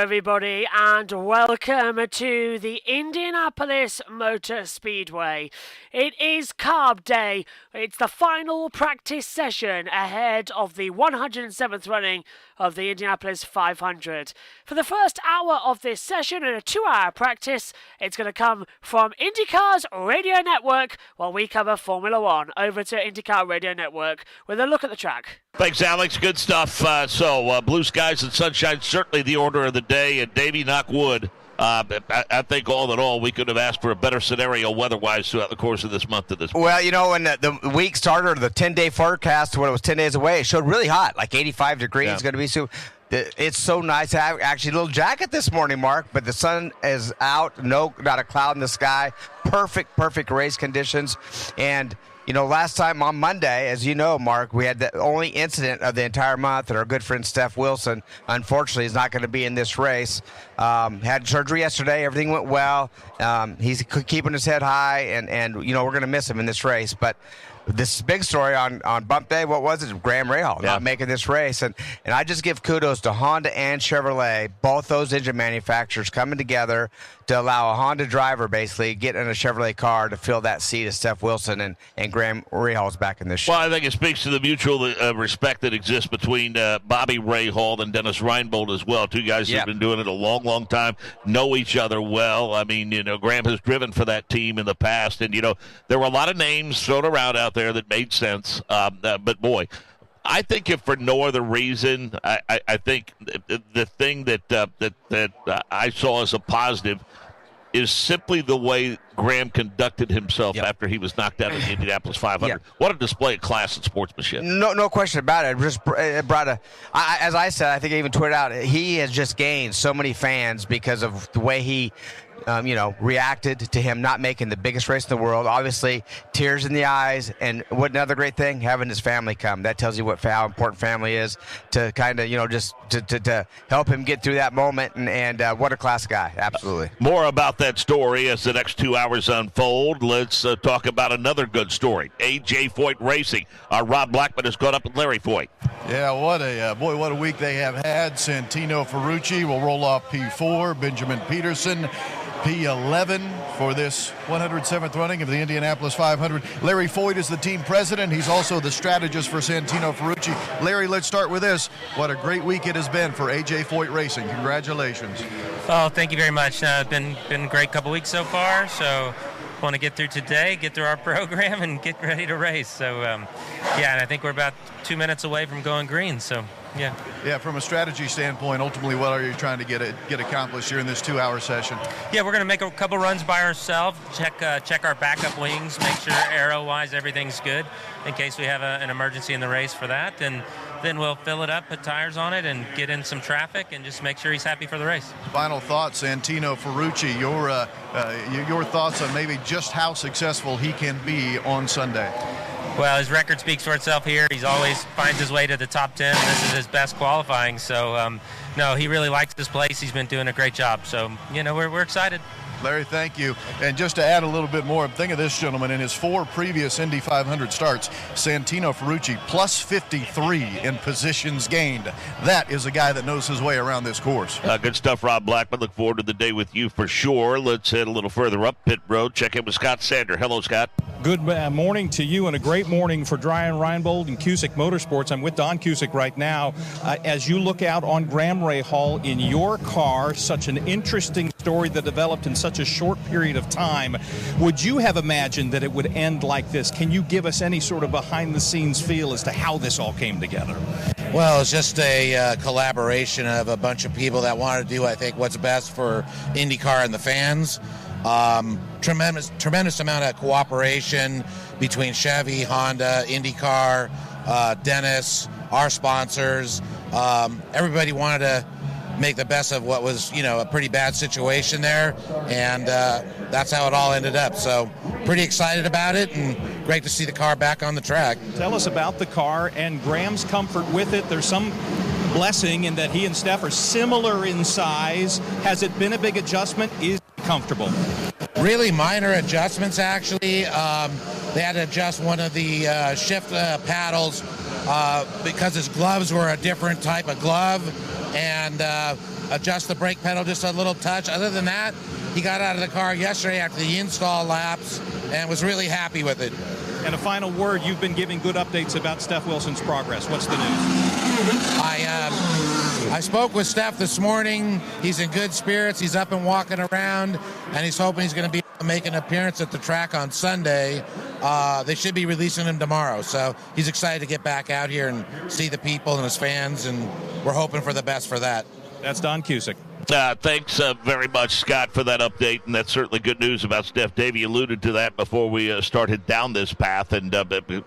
everybody, and welcome to the Indianapolis Motor Speedway. It is Carb Day. It's the final practice session ahead of the 107th running of the Indianapolis 500. For the first hour of this session and a 2-hour practice, it's going to come from IndyCar's radio network while we cover Formula One. Over to IndyCar radio network with a look at the track. Thanks, Alex. Good stuff. Blue skies and sunshine, certainly the order of the day. And Davey, knock wood. I think all in all, we could have asked for a better scenario weather-wise throughout the course of this month. Well, you know, when the week started, or the 10-day forecast, when it was 10 days away, it showed really hot, like 85 degrees. Yeah. It's going to be so. It's so nice. I have actually a little jacket this morning, Mark, but the sun is out. No, not a cloud in the sky. Perfect race conditions. And you know, last time on Monday, as you know, Mark, we had the only incident of the entire month, and our good friend Steph Wilson, unfortunately, is not going to be in this race. Had surgery yesterday. Everything went well. He's keeping his head high, and you know, we're going to miss him in this race. But this big story on bump day, what was it? Graham Rahal not making this race. And I just give kudos to Honda and Chevrolet, both those engine manufacturers coming together to allow a Honda driver basically get in a Chevrolet car to fill that seat of Steph Wilson, and Graham Rahal's back in this show. Well, I think it speaks to the mutual respect that exists between Bobby Rahal and Dennis Reinbold as well. Two guys that have been doing it a long time, know each other well. I mean, you know, Graham has driven for that team in the past, and, you know, there were a lot of names thrown around out there that made sense. But, boy, I think if for no other reason, I think the thing that I saw as a positive is simply the way Graham conducted himself after he was knocked out of the Indianapolis 500. What a display of class and sportsmanship. No question about it. It brought as I said, I think I even tweeted out, he has just gained so many fans because of the way he reacted to him not making the biggest race in the world. Obviously, tears in the eyes, and what another great thing, having his family come. That tells you how important family is to kind of, just to help him get through that moment, and what a class guy, absolutely. More about that story as the next 2 hours unfold. Let's talk about another good story. A.J. Foyt Racing. Rob Blackman has caught up with Larry Foyt. Yeah, what a week they have had. Santino Ferrucci will roll off P4, Benjamin Peterson P11 for this 107th running of the Indianapolis 500. Larry Foyt is the team president. He's also the strategist for Santino Ferrucci. Larry, let's start with this. What a great week it has been for A.J. Foyt Racing. Congratulations. Oh, thank you very much. Been a great couple weeks so far. So want to get through today, get through our program, and get ready to race. So, and I think we're about 2 minutes away from going green. So, yeah. Yeah, from a strategy standpoint, ultimately, what are you trying to get accomplished here in this 2-hour session? Yeah, we're going to make a couple runs by ourselves, check our backup wings, make sure aero-wise everything's good in case we have an emergency in the race for that. And then we'll fill it up, put tires on it, and get in some traffic and just make sure he's happy for the race. Final thoughts, Santino Ferrucci, your thoughts on maybe just how successful he can be on Sunday. Well, his record speaks for itself here. He's always finds his way to the top 10. This is his best qualifying. So, no, he really likes this place. He's been doing a great job. So, we're excited. Larry, thank you. And just to add a little bit more, think of this gentleman. In his 4 previous Indy 500 starts, Santino Ferrucci plus 53 in positions gained. That is a guy that knows his way around this course. Good stuff, Rob Blackman. Look forward to the day with you for sure. Let's head a little further up pit road. Check in with Scott Sander. Hello, Scott. Good morning to you, and a great morning for Brian Reinbold and Cusick Motorsports. I'm with Don Cusick right now. As you look out on Graham Rahal in your car, such an interesting story that developed in such a short period of time. Would you have imagined that it would end like this? Can you give us any sort of behind-the-scenes feel as to how this all came together? Well, it's just a collaboration of a bunch of people that want to do, I think, what's best for IndyCar and the fans. Tremendous amount of cooperation between Chevy, Honda, IndyCar, Dennis, our sponsors. Everybody wanted to make the best of what was, a pretty bad situation there, and that's how it all ended up. So pretty excited about it, and great to see the car back on the track. Tell us about the car and Graham's comfort with it. There's some blessing in that he and Steph are similar in size. Has it been a big adjustment? Is it comfortable? Really minor adjustments, actually. They had to adjust one of the shift paddles because his gloves were a different type of glove. And adjust the brake pedal just a little touch. Other than that, he got out of the car yesterday after the install laps and was really happy with it. And a final word, you've been giving good updates about Steph Wilson's progress. What's the news? I spoke with Steph this morning. He's in good spirits. He's up and walking around, and he's hoping he's going to be able to make an appearance at the track on Sunday. They should be releasing him tomorrow, so he's excited to get back out here and see the people and his fans, and we're hoping for the best for that. That's Don Cusick. Thanks very much, Scott, for that update, and that's certainly good news about Steph. Davey alluded to that before we started down this path, and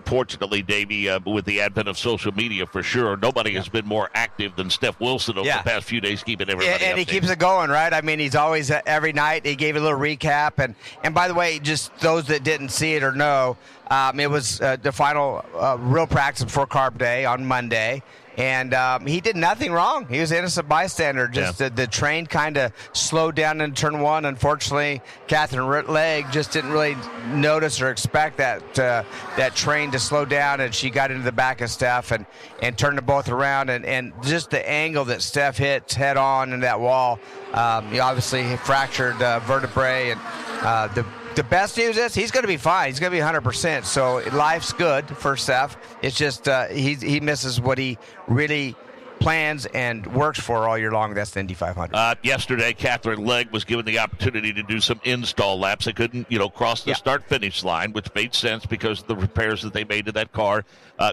fortunately, Davey, with the advent of social media, for sure, nobody has been more active than Steph Wilson over the past few days, keeping everybody and updated. He keeps it going, right? I mean, he's always, every night, he gave a little recap, and by the way, just those that didn't see it or know, it was the final real practice before Carb Day on Monday. And he did nothing wrong. He was an innocent bystander. Just the train kind of slowed down in turn one. Unfortunately, Catherine Legg just didn't really notice or expect that train to slow down, and she got into the back of Steph and turned them both around. And just the angle that Steph hit head on in that wall, he obviously fractured vertebrae. And the best news is he's going to be fine. He's going to be 100%. So life's good for Steph. It's just he misses what he really plans and works for all year long. That's the Indy 500. Yesterday, Catherine Legg was given the opportunity to do some install laps. They couldn't, cross the start-finish line, which made sense because of the repairs that they made to that car.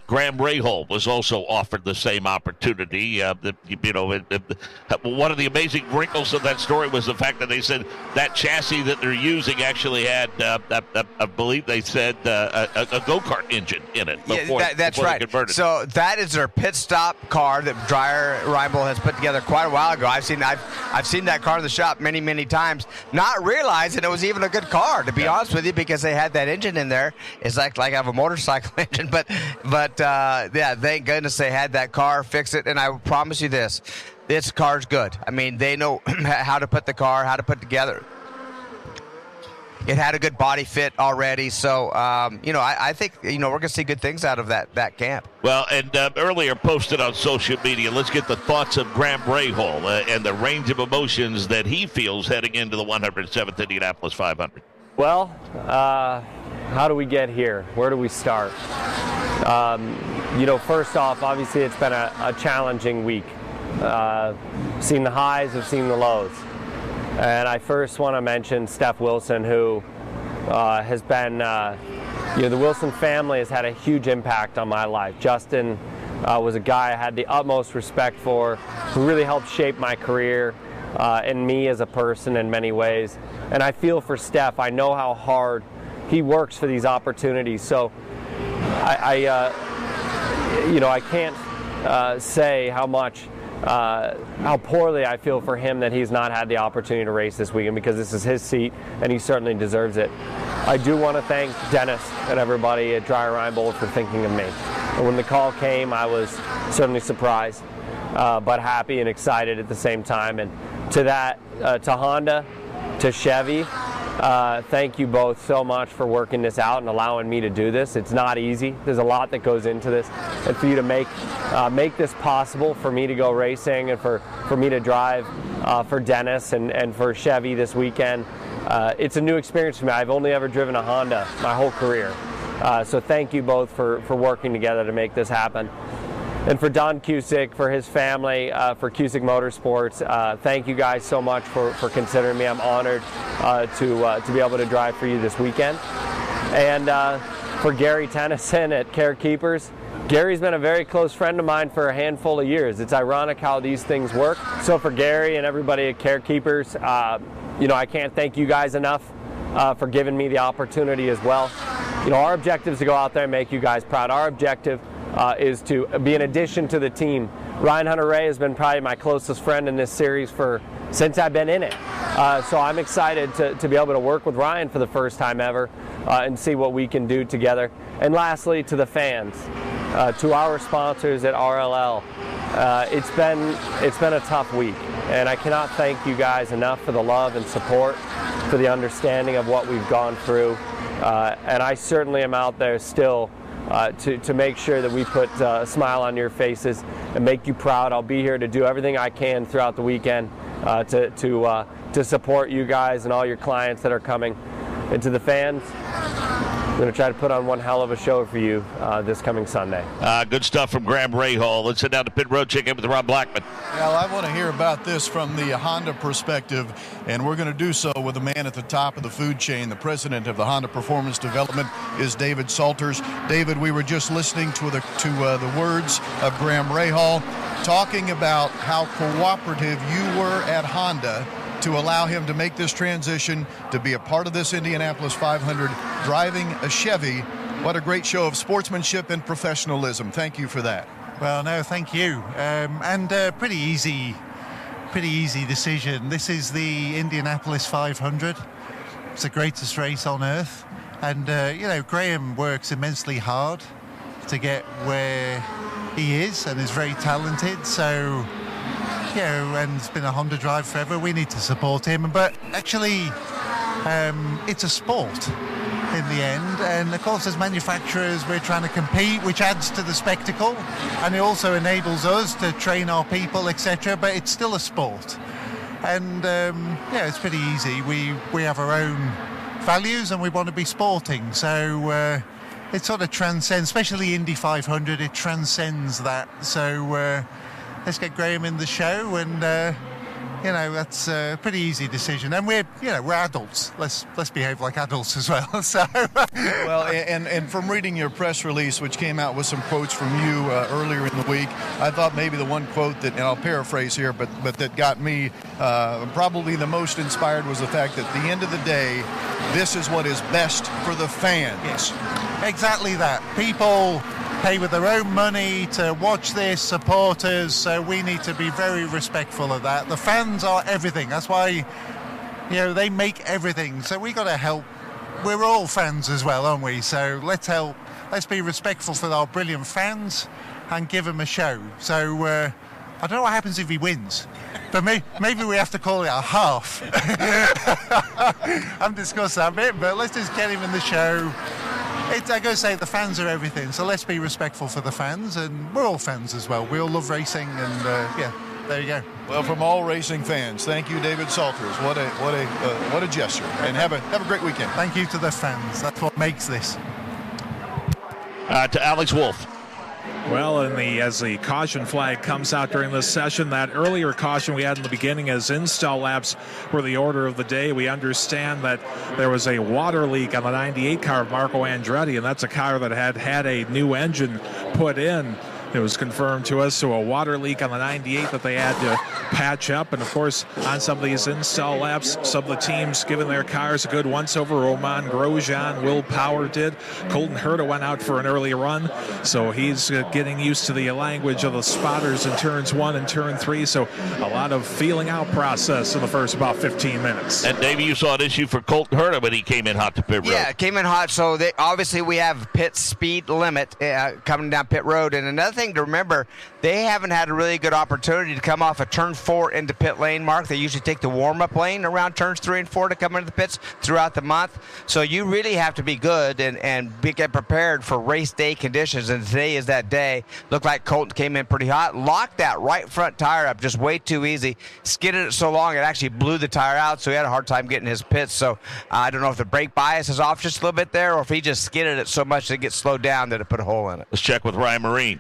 Graham Rahal was also offered the same opportunity. One of the amazing wrinkles of that story was the fact that they said that chassis that they're using actually had, I believe they said, a go-kart engine in it. That's right. So that is their pit stop car that Dreyer Reinbold has put together quite a while ago. I've seen that car in the shop many, many times, not realizing it was even a good car, to be honest with you, because they had that engine in there. It's like I have a motorcycle engine, but thank goodness they had that car, fix it. And I promise you this car's good. I mean, they know how to put the car, how to put together. It had a good body fit already, so I think we're going to see good things out of that camp. Well, and earlier posted on social media, let's get the thoughts of Graham Rahal and the range of emotions that he feels heading into the 107th Indianapolis 500. Well, how do we get here? Where do we start? First off, obviously it's been a challenging week. Seen the highs, I've seen the lows. And I first want to mention Steph Wilson, who has been, the Wilson family has had a huge impact on my life. Justin was a guy I had the utmost respect for, who really helped shape my career and me as a person in many ways. And I feel for Steph. I know how hard he works for these opportunities. So I can't say how poorly I feel for him that he's not had the opportunity to race this weekend, because this is his seat and he certainly deserves it. I do want to thank Dennis and everybody at Dreyer Reinbold for thinking of me. And when the call came, I was certainly surprised, but happy and excited at the same time. And to Honda, to Chevy, thank you both so much for working this out and allowing me to do this. It's not easy. There's a lot that goes into this. And for you to make this possible, for me to go racing and for me to drive for Dennis and for Chevy this weekend, it's a new experience for me. I've only ever driven a Honda my whole career. So thank you both for working together to make this happen. And for Don Cusick, for his family, for Cusick Motorsports, thank you guys so much for considering me. I'm honored to be able to drive for you this weekend. And for Gary Tennyson at Carekeepers, Gary's been a very close friend of mine for a handful of years. It's ironic how these things work. So for Gary and everybody at Carekeepers, I can't thank you guys enough for giving me the opportunity as well. Our objective is to go out there and make you guys proud. Our objective is to be an addition to the team. Ryan Hunter-Reay has been probably my closest friend in this series since I've been in it. So I'm excited to be able to work with Ryan for the first time ever and see what we can do together. And lastly, to the fans, to our sponsors at RLL, it's been a tough week, and I cannot thank you guys enough for the love and support, for the understanding of what we've gone through. And I certainly am out there still to make sure that we put a smile on your faces and make you proud. I'll be here to do everything I can throughout the weekend to support you guys and all your clients that are coming. And to the fans, I'm going to try to put on one hell of a show for you this coming Sunday. Good stuff from Graham Rahal. Let's head down to pit road, check in with Rob Blackman. Well, I want to hear about this from the Honda perspective, and we're going to do so with a man at the top of the food chain. The president of the Honda Performance Development is David Salters. David, we were just listening to the words of Graham Rahal talking about how cooperative you were at Honda to allow him to make this transition, to be a part of this Indianapolis 500, driving a Chevy. What a great show of sportsmanship and professionalism. Thank you for that. Well, no, thank you. And pretty easy decision. This is the Indianapolis 500. It's the greatest race on earth. And, Graham works immensely hard to get where he is and is very talented. So, and it's been a Honda drive forever. We need to support him. But actually, it's a sport in the end. And of course, as manufacturers, we're trying to compete, which adds to the spectacle. And it also enables us to train our people, etc. But it's still a sport. And, it's pretty easy. We have our own values and we want to be sporting. So it sort of transcends, especially Indy 500, it transcends that. So let's get Graham in the show, and that's a pretty easy decision. And we're adults. Let's behave like adults as well. So well, and from reading your press release, which came out with some quotes from you earlier in the week, I thought maybe the one quote that, and I'll paraphrase here, but that got me probably the most inspired was the fact that at the end of the day, this is what is best for the fans. Yes, exactly that. People pay with their own money to watch this, support us, so we need to be very respectful of that. The fans are everything. That's why, they make everything. So we got to help. We're all fans as well, aren't we? So let's help. Let's be respectful for our brilliant fans and give them a show. So I don't know what happens if he wins, but maybe we have to call it a half. I'm discussing that bit, but let's just get him in the show. I got to say, the fans are everything, so let's be respectful for the fans, and we're all fans as well. We all love racing, and there you go. Well, from all racing fans, thank you, David Salters. What a gesture, and have a great weekend. Thank you to the fans. That's what makes this. To Alex Wolf. Well, as the caution flag comes out during this session, that earlier caution we had in the beginning as install laps were the order of the day. We understand that there was a water leak on the 98 car of Marco Andretti, and that's a car that had a new engine put in. It was confirmed to us, so a water leak on the 98 that they had to patch up. And, of course, on some of these install laps, some of the teams giving their cars a good once-over. Romain Grosjean, Will Power did. Colton Herta went out for an early run, so he's getting used to the language of the spotters in turns 1 and turn 3. So a lot of feeling out process in the first about 15 minutes. And, Davey, you saw an issue for Colton Herta, but he came in hot to pit road. Yeah, came in hot. So obviously we have pit speed limit coming down pit road. And another thing to remember, they haven't had a really good opportunity to come off of turn 4 into pit lane, Mark. They usually take the warm-up lane around turns 3 and 4 to come into the pits throughout the month. So you really have to be good and get prepared for race day conditions, and today is that day. Looked like Colton came in pretty hot, locked that right front tire up just way too easy, skidded it so long it actually blew the tire out, so he had a hard time getting his pits. So I don't know if the brake bias is off just a little bit there, or if he just skidded it so much that it gets slowed down that it put a hole in it. Let's check with Ryan Marine.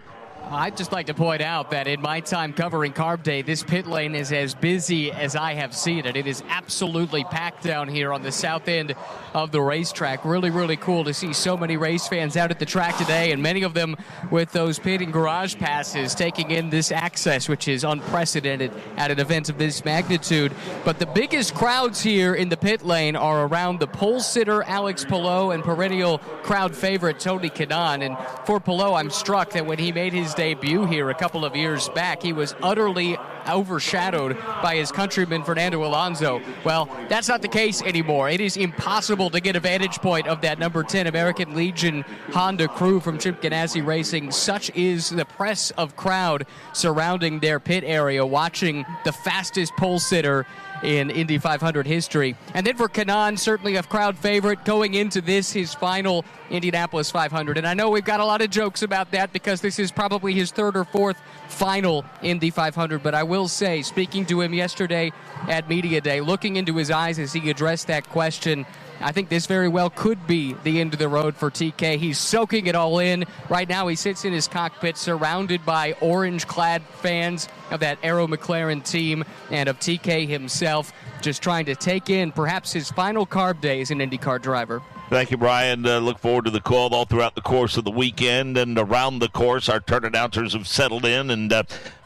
I'd just like to point out that in my time covering Carb Day, this pit lane is as busy as I have seen it. It is absolutely packed down here on the south end of the racetrack. Really, really cool to see so many race fans out at the track today, and many of them with those pit and garage passes taking in this access, which is unprecedented at an event of this magnitude. But the biggest crowds here in the pit lane are around the pole sitter Alex Palou and perennial crowd favorite Tony Kanaan. And for Palou, I'm struck that when he made his debut here a couple of years back, he was utterly overshadowed by his countryman Fernando Alonso. Well, that's not the case anymore. It is impossible to get a vantage point of that number 10 American Legion Honda crew from Chip Ganassi Racing. Such is the press of crowd surrounding their pit area, watching the fastest pole sitter in Indy 500 history. And then for Kanaan, certainly a crowd favorite going into this, his final Indianapolis 500. And I know we've got a lot of jokes about that because this is probably his third or fourth final Indy 500. But I will say, speaking to him yesterday at Media Day, looking into his eyes as he addressed that question, I think this very well could be the end of the road for TK. He's soaking it all in. Right now he sits in his cockpit surrounded by orange-clad fans of that Arrow McLaren team and of TK himself, just trying to take in perhaps his final carb day as an IndyCar driver. Thank you, Brian. Look forward to the call all throughout the course of the weekend. And around the course, our turn announcers have settled in, and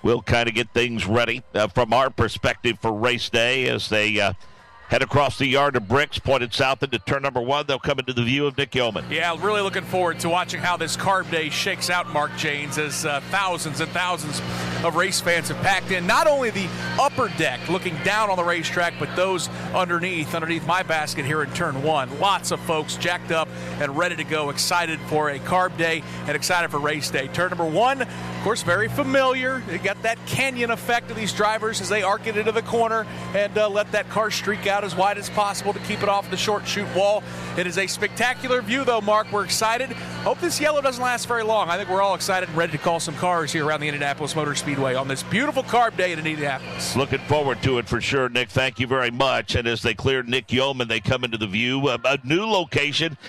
we'll kind of get things ready from our perspective for race day as they head across the yard of bricks, pointed south into turn number 1. They'll come into the view of Nick Yeoman. Yeah, really looking forward to watching how this carb day shakes out, Mark Janes, as thousands and thousands of race fans have packed in. Not only the upper deck looking down on the racetrack, but those underneath my basket here in turn 1. Lots of folks jacked up and ready to go, excited for a carb day and excited for race day. Turn number 1, of course, very familiar. You got that canyon effect of these drivers as they arc it into the corner and let that car streak out as wide as possible to keep it off the short chute wall. It is a spectacular view, though, Mark. We're excited. Hope this yellow doesn't last very long. I think we're all excited and ready to call some cars here around the Indianapolis Motor Speedway on this beautiful carb day in Indianapolis. Looking forward to it for sure, Nick. Thank you very much. And as they clear Nick Yeoman, they come into the view. A new location.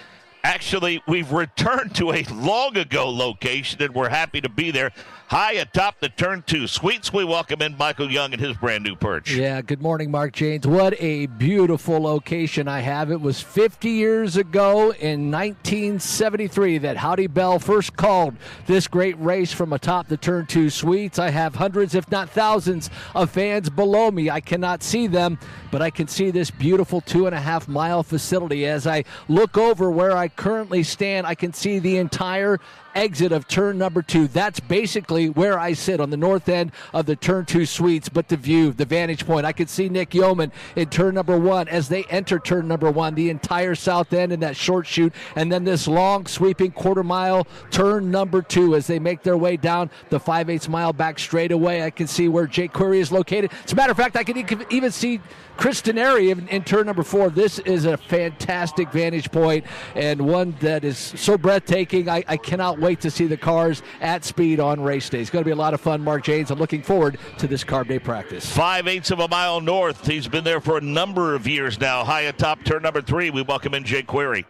Actually, we've returned to a long-ago location, and we're happy to be there. High atop the turn 2 suites, we welcome in Michael Young and his brand-new perch. Yeah, good morning, Mark Janes. What a beautiful location I have. It was 50 years ago in 1973 that Howdy Bell first called this great race from atop the turn 2 suites. I have hundreds, if not thousands, of fans below me. I cannot see them, but I can see this beautiful 2.5-mile facility. As I look over where I currently stand, I can see the entire exit of turn number 2. That's basically where I sit on the north end of the turn 2 suites, but the view, the vantage point, I can see Nick Yeoman in turn number 1 as they enter turn number 1, the entire south end in that short chute, and then this long sweeping quarter-mile turn number 2 as they make their way down the 5/8 mile back straightaway. I can see where Jake Query is located. As a matter of fact, I can even see Chris Denari in turn number 4. This is a fantastic vantage point and one that is so breathtaking. I cannot wait to see the cars at speed on race day. It's going to be a lot of fun, Mark Janes. I'm looking forward to this carb day practice. 5/8 of a mile north. He's been there for a number of years now. High atop turn number 3, we welcome in Jake Query.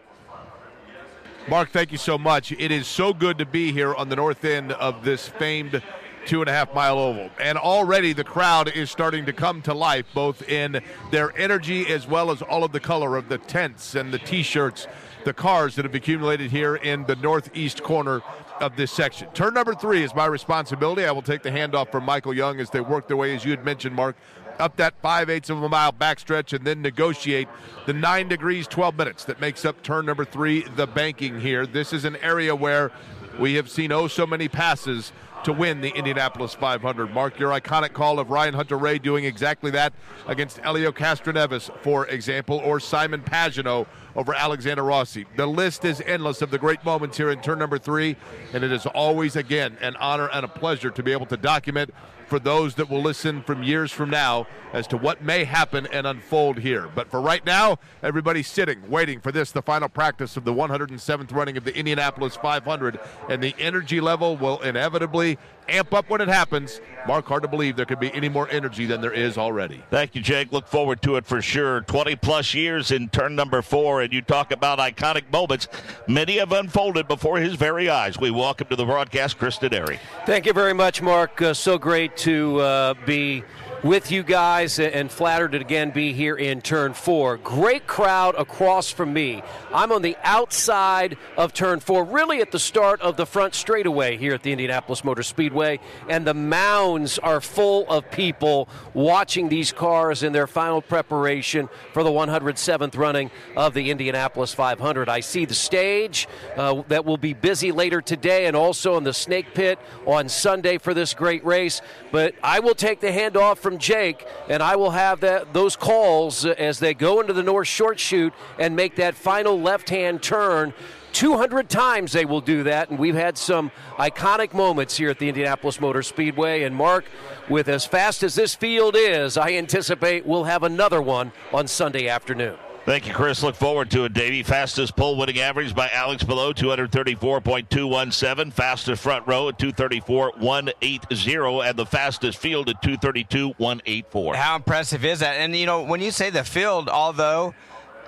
Mark, thank you so much. It is so good to be here on the north end of this famed 2.5-mile oval. And already the crowd is starting to come to life, both in their energy as well as all of the color of the tents and the T-shirts, the cars that have accumulated here in the northeast corner of this section. Turn number 3 is my responsibility. I will take the handoff from Michael Young as they work their way, as you had mentioned, Mark, up that 5/8 of a mile backstretch and then negotiate the 9 degrees 12 minutes that makes up turn number 3, the banking here. This is an area where we have seen so many passes to win the Indianapolis 500. Mark, your iconic call of Ryan Hunter-Reay doing exactly that against Elio Castroneves, for example, or Simon Pagenaud over Alexander Rossi. The list is endless of the great moments here in turn number 3, and it is always, again, an honor and a pleasure to be able to document for those that will listen from years from now as to what may happen and unfold here. But for right now, everybody's sitting, waiting for this, the final practice of the 107th running of the Indianapolis 500, and the energy level will inevitably amp up when it happens. Mark, hard to believe there could be any more energy than there is already. Thank you, Jake. Look forward to it for sure. 20-plus years in turn number 4, and you talk about iconic moments. Many have unfolded before his very eyes. We welcome to the broadcast Chris Denari. Thank you very much, Mark. So great to be with you guys and flattered to again be here in turn 4. Great crowd across from me. I'm on the outside of turn 4, really at the start of the front straightaway here at the Indianapolis Motor Speedway, and the mounds are full of people watching these cars in their final preparation for the 107th running of the Indianapolis 500. I see the stage that will be busy later today and also in the Snake Pit on Sunday for this great race, but I will take the handoff from from Jake, and I will have those calls as they go into the north short chute and make that final left-hand turn. 200 times they will do that, and we've had some iconic moments here at the Indianapolis Motor Speedway. And Mark, with as fast as this field is, I anticipate we'll have another one on Sunday afternoon. Thank you, Chris. Look forward to it, Davey. Fastest pole winning average by Alex Below, 234.217. Fastest front row at 234.180. And the fastest field at 232.184. How impressive is that? And, when you say the field, although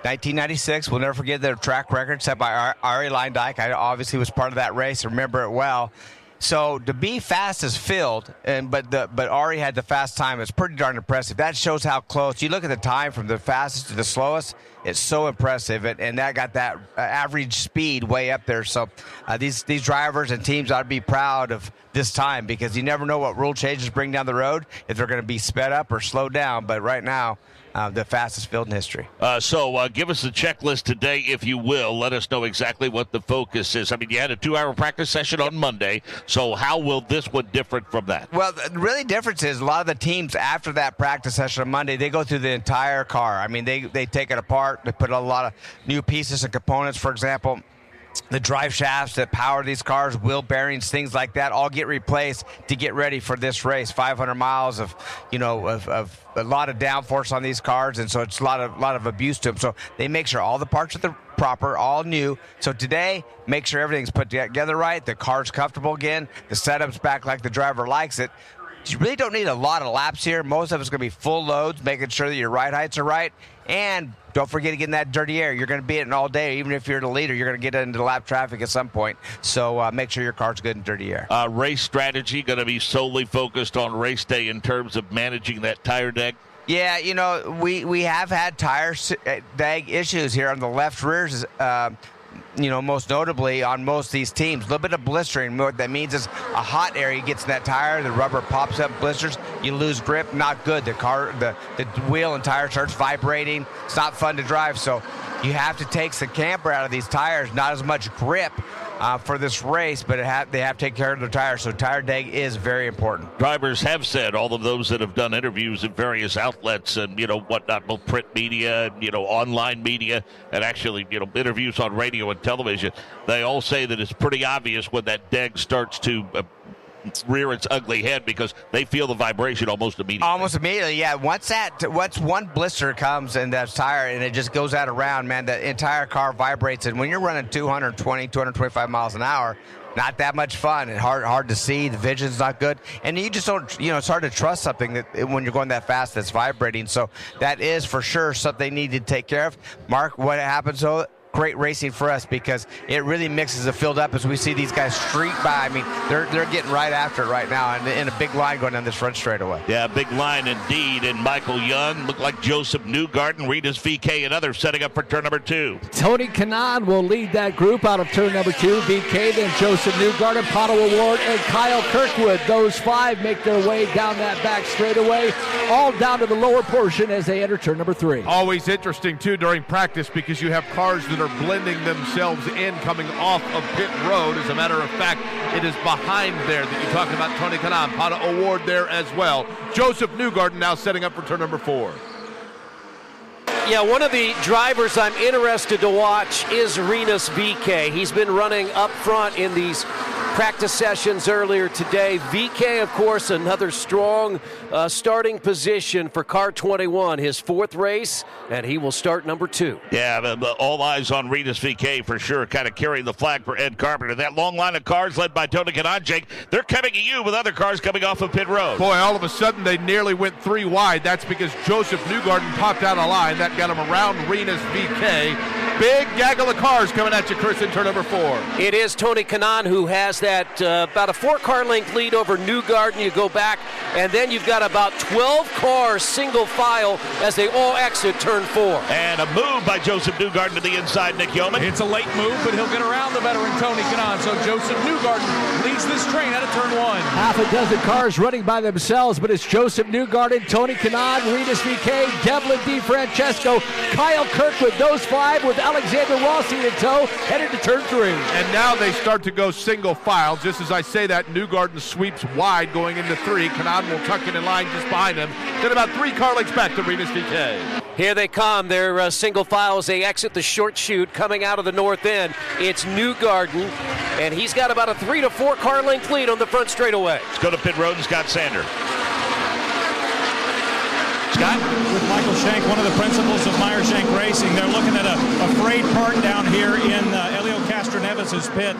1996, we'll never forget their track record set by Ari Leindijk. I obviously was part of that race, remember it well. So to be fastest field, but Ari had the fast time, it's pretty darn impressive. That shows how close. You look at the time from the fastest to the slowest, it's so impressive, and that got that average speed way up there. So these drivers and teams ought to be proud of this time, because you never know what rule changes bring down the road, if they're going to be sped up or slowed down. But right now, the fastest field in history. So give us the checklist today, if you will. Let us know exactly what the focus is. I mean, you had a 2-hour practice session on Monday, so how will this one different from that? Well, the really difference is a lot of the teams after that practice session on Monday, they go through the entire car. I mean, they take it apart. They put a lot of new pieces and components. For example, the drive shafts that power these cars, wheel bearings, things like that, all get replaced to get ready for this race. 500 miles of a lot of downforce on these cars, and so it's a lot of abuse to them. So they make sure all the parts are proper, all new. So today, make sure everything's put together right, the car's comfortable again, the setup's back like the driver likes it. You really don't need a lot of laps here. Most of it's going to be full loads, making sure that your ride heights are right. And don't forget to get in that dirty air. You're going to be in all day. Even if you're the leader, you're going to get into lap traffic at some point. So make sure your car's good in dirty air. Race strategy going to be solely focused on race day in terms of managing that tire deg? Yeah, we have had tire deg issues here on the left rears. Most notably on most of these teams. A little bit of blistering. What that means is a hot area gets in that tire, the rubber pops up, blisters, you lose grip, not good. The wheel and tire starts vibrating. It's not fun to drive, so you have to take some camber out of these tires, not as much grip for this race, but they have to take care of their tires, so tire deg is very important. Drivers have said, all of those that have done interviews at various outlets and, whatnot, both print media, online media, and actually, interviews on radio and television, they all say that it's pretty obvious when that deg starts to rear its ugly head, because they feel the vibration almost immediately. Almost immediately, yeah. Once one blister comes in that tire and it just goes out around, man, the entire car vibrates. And when you're running 220, 225 miles an hour, not that much fun and hard to see. The vision's not good. And you just don't, it's hard to trust something that when you're going that fast that's vibrating. So that is for sure something they need to take care of. Mark, what happens though? Great racing for us, because it really mixes the field up as we see these guys streak by. I mean, they're getting right after it right now, and in a big line going down this front straightaway. Yeah, big line indeed. And Michael Young looked like Joseph Newgarden, Rita's VK, and others setting up for turn number 2. Tony Kanaan will lead that group out of turn number 2. VK, then Joseph Newgarden, Pato O'Ward, and Kyle Kirkwood. Those 5 make their way down that back straightaway, all down to the lower portion as they enter turn number 3. Always interesting, too, during practice, because you have cars that are blending themselves in coming off of pit road. As a matter of fact, it is behind there that you talked about Tony Kanaan, Pato O'Ward there as well. Joseph Newgarden now setting up for turn number 4. Yeah, one of the drivers I'm interested to watch is Rinus VK. He's been running up front in these practice sessions earlier today. VK, of course, another strong starting position for car 21, his 4th race, and he will start number 2. Yeah, all eyes on Rinus VK for sure, kind of carrying the flag for Ed Carpenter. That long line of cars led by Tony Kanaan, Jake, they're coming at you with other cars coming off of pit road. Boy, all of a sudden they nearly went 3 wide. That's because Joseph Newgarden popped out of line. That got him around Rinus VK. Big gaggle of cars coming at you, Chris, in turn number 4. It is Tony Kanaan who has that about a 4-car length lead over Newgarden. You go back, and then you've got about 12 cars single file as they all exit turn 4. And a move by Joseph Newgarden to the inside, Nick Yeoman. It's a late move, but he'll get around the veteran Tony Kanaan. So Joseph Newgarden leads this train out of turn 1. Half a dozen cars running by themselves, but it's Joseph Newgarden, Tony Kanaan, Rinus VK, Devlin DeFrancesco, Kyle Kirkwood. Those 5 with Alexander Rossi in tow, headed to turn 3. And now they start to go single file. Just as I say that, Newgarden sweeps wide going into 3. Kanaan will tuck in line just behind him. Then about 3 car lengths back to Rinus VeeKay. Here they come. They're single file as they exit the short chute coming out of the north end. It's Newgarden, and he's got about a 3 to 4 car length lead on the front straightaway. Let's go to pit road and Scott Sander. Scott? With Michael Shank, one of the principals of Meyer Shank Racing, they're looking at a frayed part down here in Elio Castroneves' pit.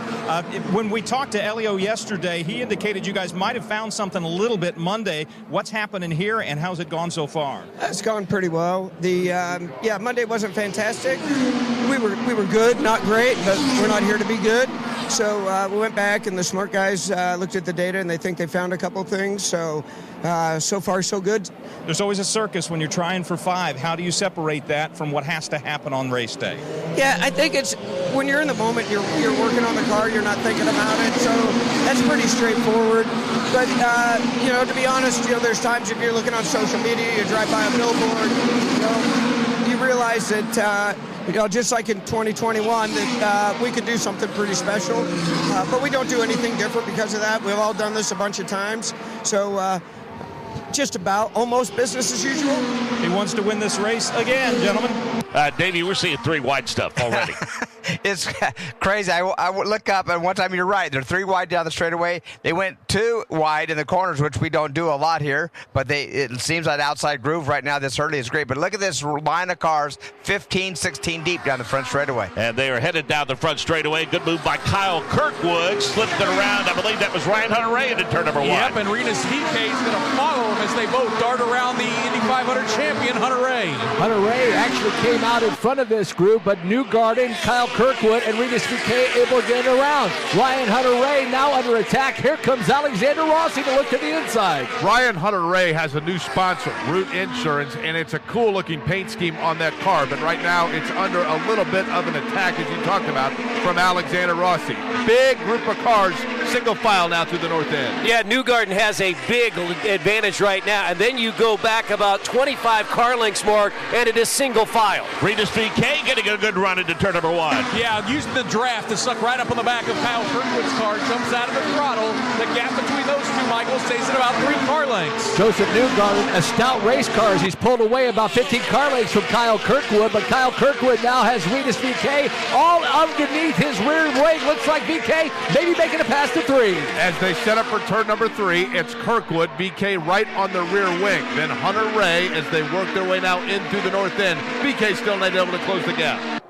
When we talked to Elio yesterday, he indicated you guys might have found something a little bit Monday. What's happening here, and how's it gone so far? It's gone pretty well. Monday wasn't fantastic. We were good, not great, but we're not here to be good. So we went back, and the smart guys looked at the data, and they think they found a couple things. So far, so good. There's always a circus when you're trying for 5. How do you separate that from what has to happen on race day? Yeah, I think it's when you're in the moment, you're working on the car, you're not thinking about it. So that's pretty straightforward. But, to be honest, there's times if you're looking on social media, you drive by a billboard, you realize that, just like in 2021, that we could do something pretty special. But we don't do anything different because of that. We've all done this a bunch of times. So just about almost business as usual. He wants to win this race again, gentlemen. Davey, we're seeing 3 wide stuff already. It's crazy. I look up, and one time you're right. They're 3 wide down the straightaway. They went 2 wide in the corners, which we don't do a lot here. But it seems like outside groove right now this early is great. But look at this line of cars, 15, 16 deep down the front straightaway. And they are headed down the front straightaway. Good move by Kyle Kirkwood. Slipped it around. I believe that was Ryan Hunter-Reay into turn number 1. Yep, and Rinus VeeKay is going to follow him as they both dart around the Indy 500 champion, Hunter-Reay. Hunter-Reay actually came out in front of this group, but Newgarden, Kyle Kirkwood, and Rinus VeeKay able to get around. Ryan Hunter-Reay now under attack. Here comes Alexander Rossi to look to the inside. Ryan Hunter-Reay has a new sponsor, Root Insurance, and it's a cool-looking paint scheme on that car, but right now it's under a little bit of an attack, as you talked about, from Alexander Rossi. Big group of cars, single file now through the north end. Yeah, Newgarden has a big advantage right now, and then you go back about 25 car lengths, Mark, and it is single file. Rinus VeeKay getting a good run into turn number 1. Yeah, using the draft to suck right up on the back of Kyle Kirkwood's car, jumps out of the throttle. The gap between those two, Michael, stays at about 3 car lengths. Joseph Newgarden, a stout race car, as he's pulled away about 15 car lengths from Kyle Kirkwood, but Kyle Kirkwood now has Rinus VeeKay all underneath his rear wing. Looks like VeeKay maybe making a pass to 3. As they set up for turn number 3, it's Kirkwood, VeeKay right on the rear wing. Then Hunter-Reay as they work their way now in through the north end. VeeKay still not able to close the gap.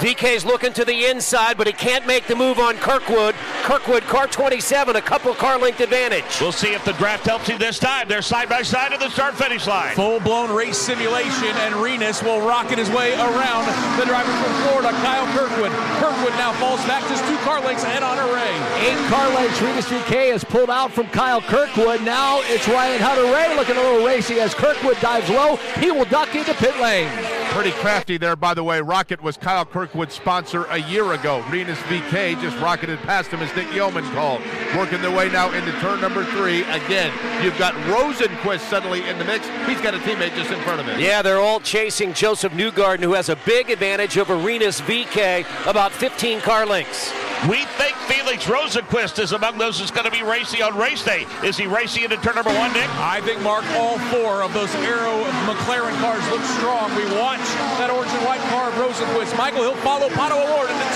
VeeKay's looking to the inside, but he can't make the move on Kirkwood. Kirkwood, car 27, a couple car length advantage. We'll see if the draft helps him this time. They're side by side at the start-finish line. Full-blown race simulation, and Rinus will rocket his way around the driver from Florida, Kyle Kirkwood. Kirkwood now falls back just 2 car lengths ahead on Hunter-Reay. 8 car lengths. Rinus VeeKay has pulled out from Kyle Kirkwood. Now it's Ryan Hunter-Reay looking a little racy as Kirkwood dives low. He will duck into pit lane. Pretty crafty there, by the way. Rocket was Kyle Kirkwood's sponsor a year ago. Rinus VeeKay just rocketed past him, as Nick Yeoman called. Working their way now into turn number 3. Again, you've got Rosenquist suddenly in the mix. He's got a teammate just in front of him. Yeah, they're all chasing Joseph Newgarden, who has a big advantage over Rinus VeeKay, about 15 car lengths. We think Felix Rosenquist is among those that's going to be racy on race day. Is he racy into turn number 1, Nick? I think, Mark, all 4 of those Aero McLaren cars look strong. We watch that orange and white car of Rosenquist. Michael, he'll follow Pato Award into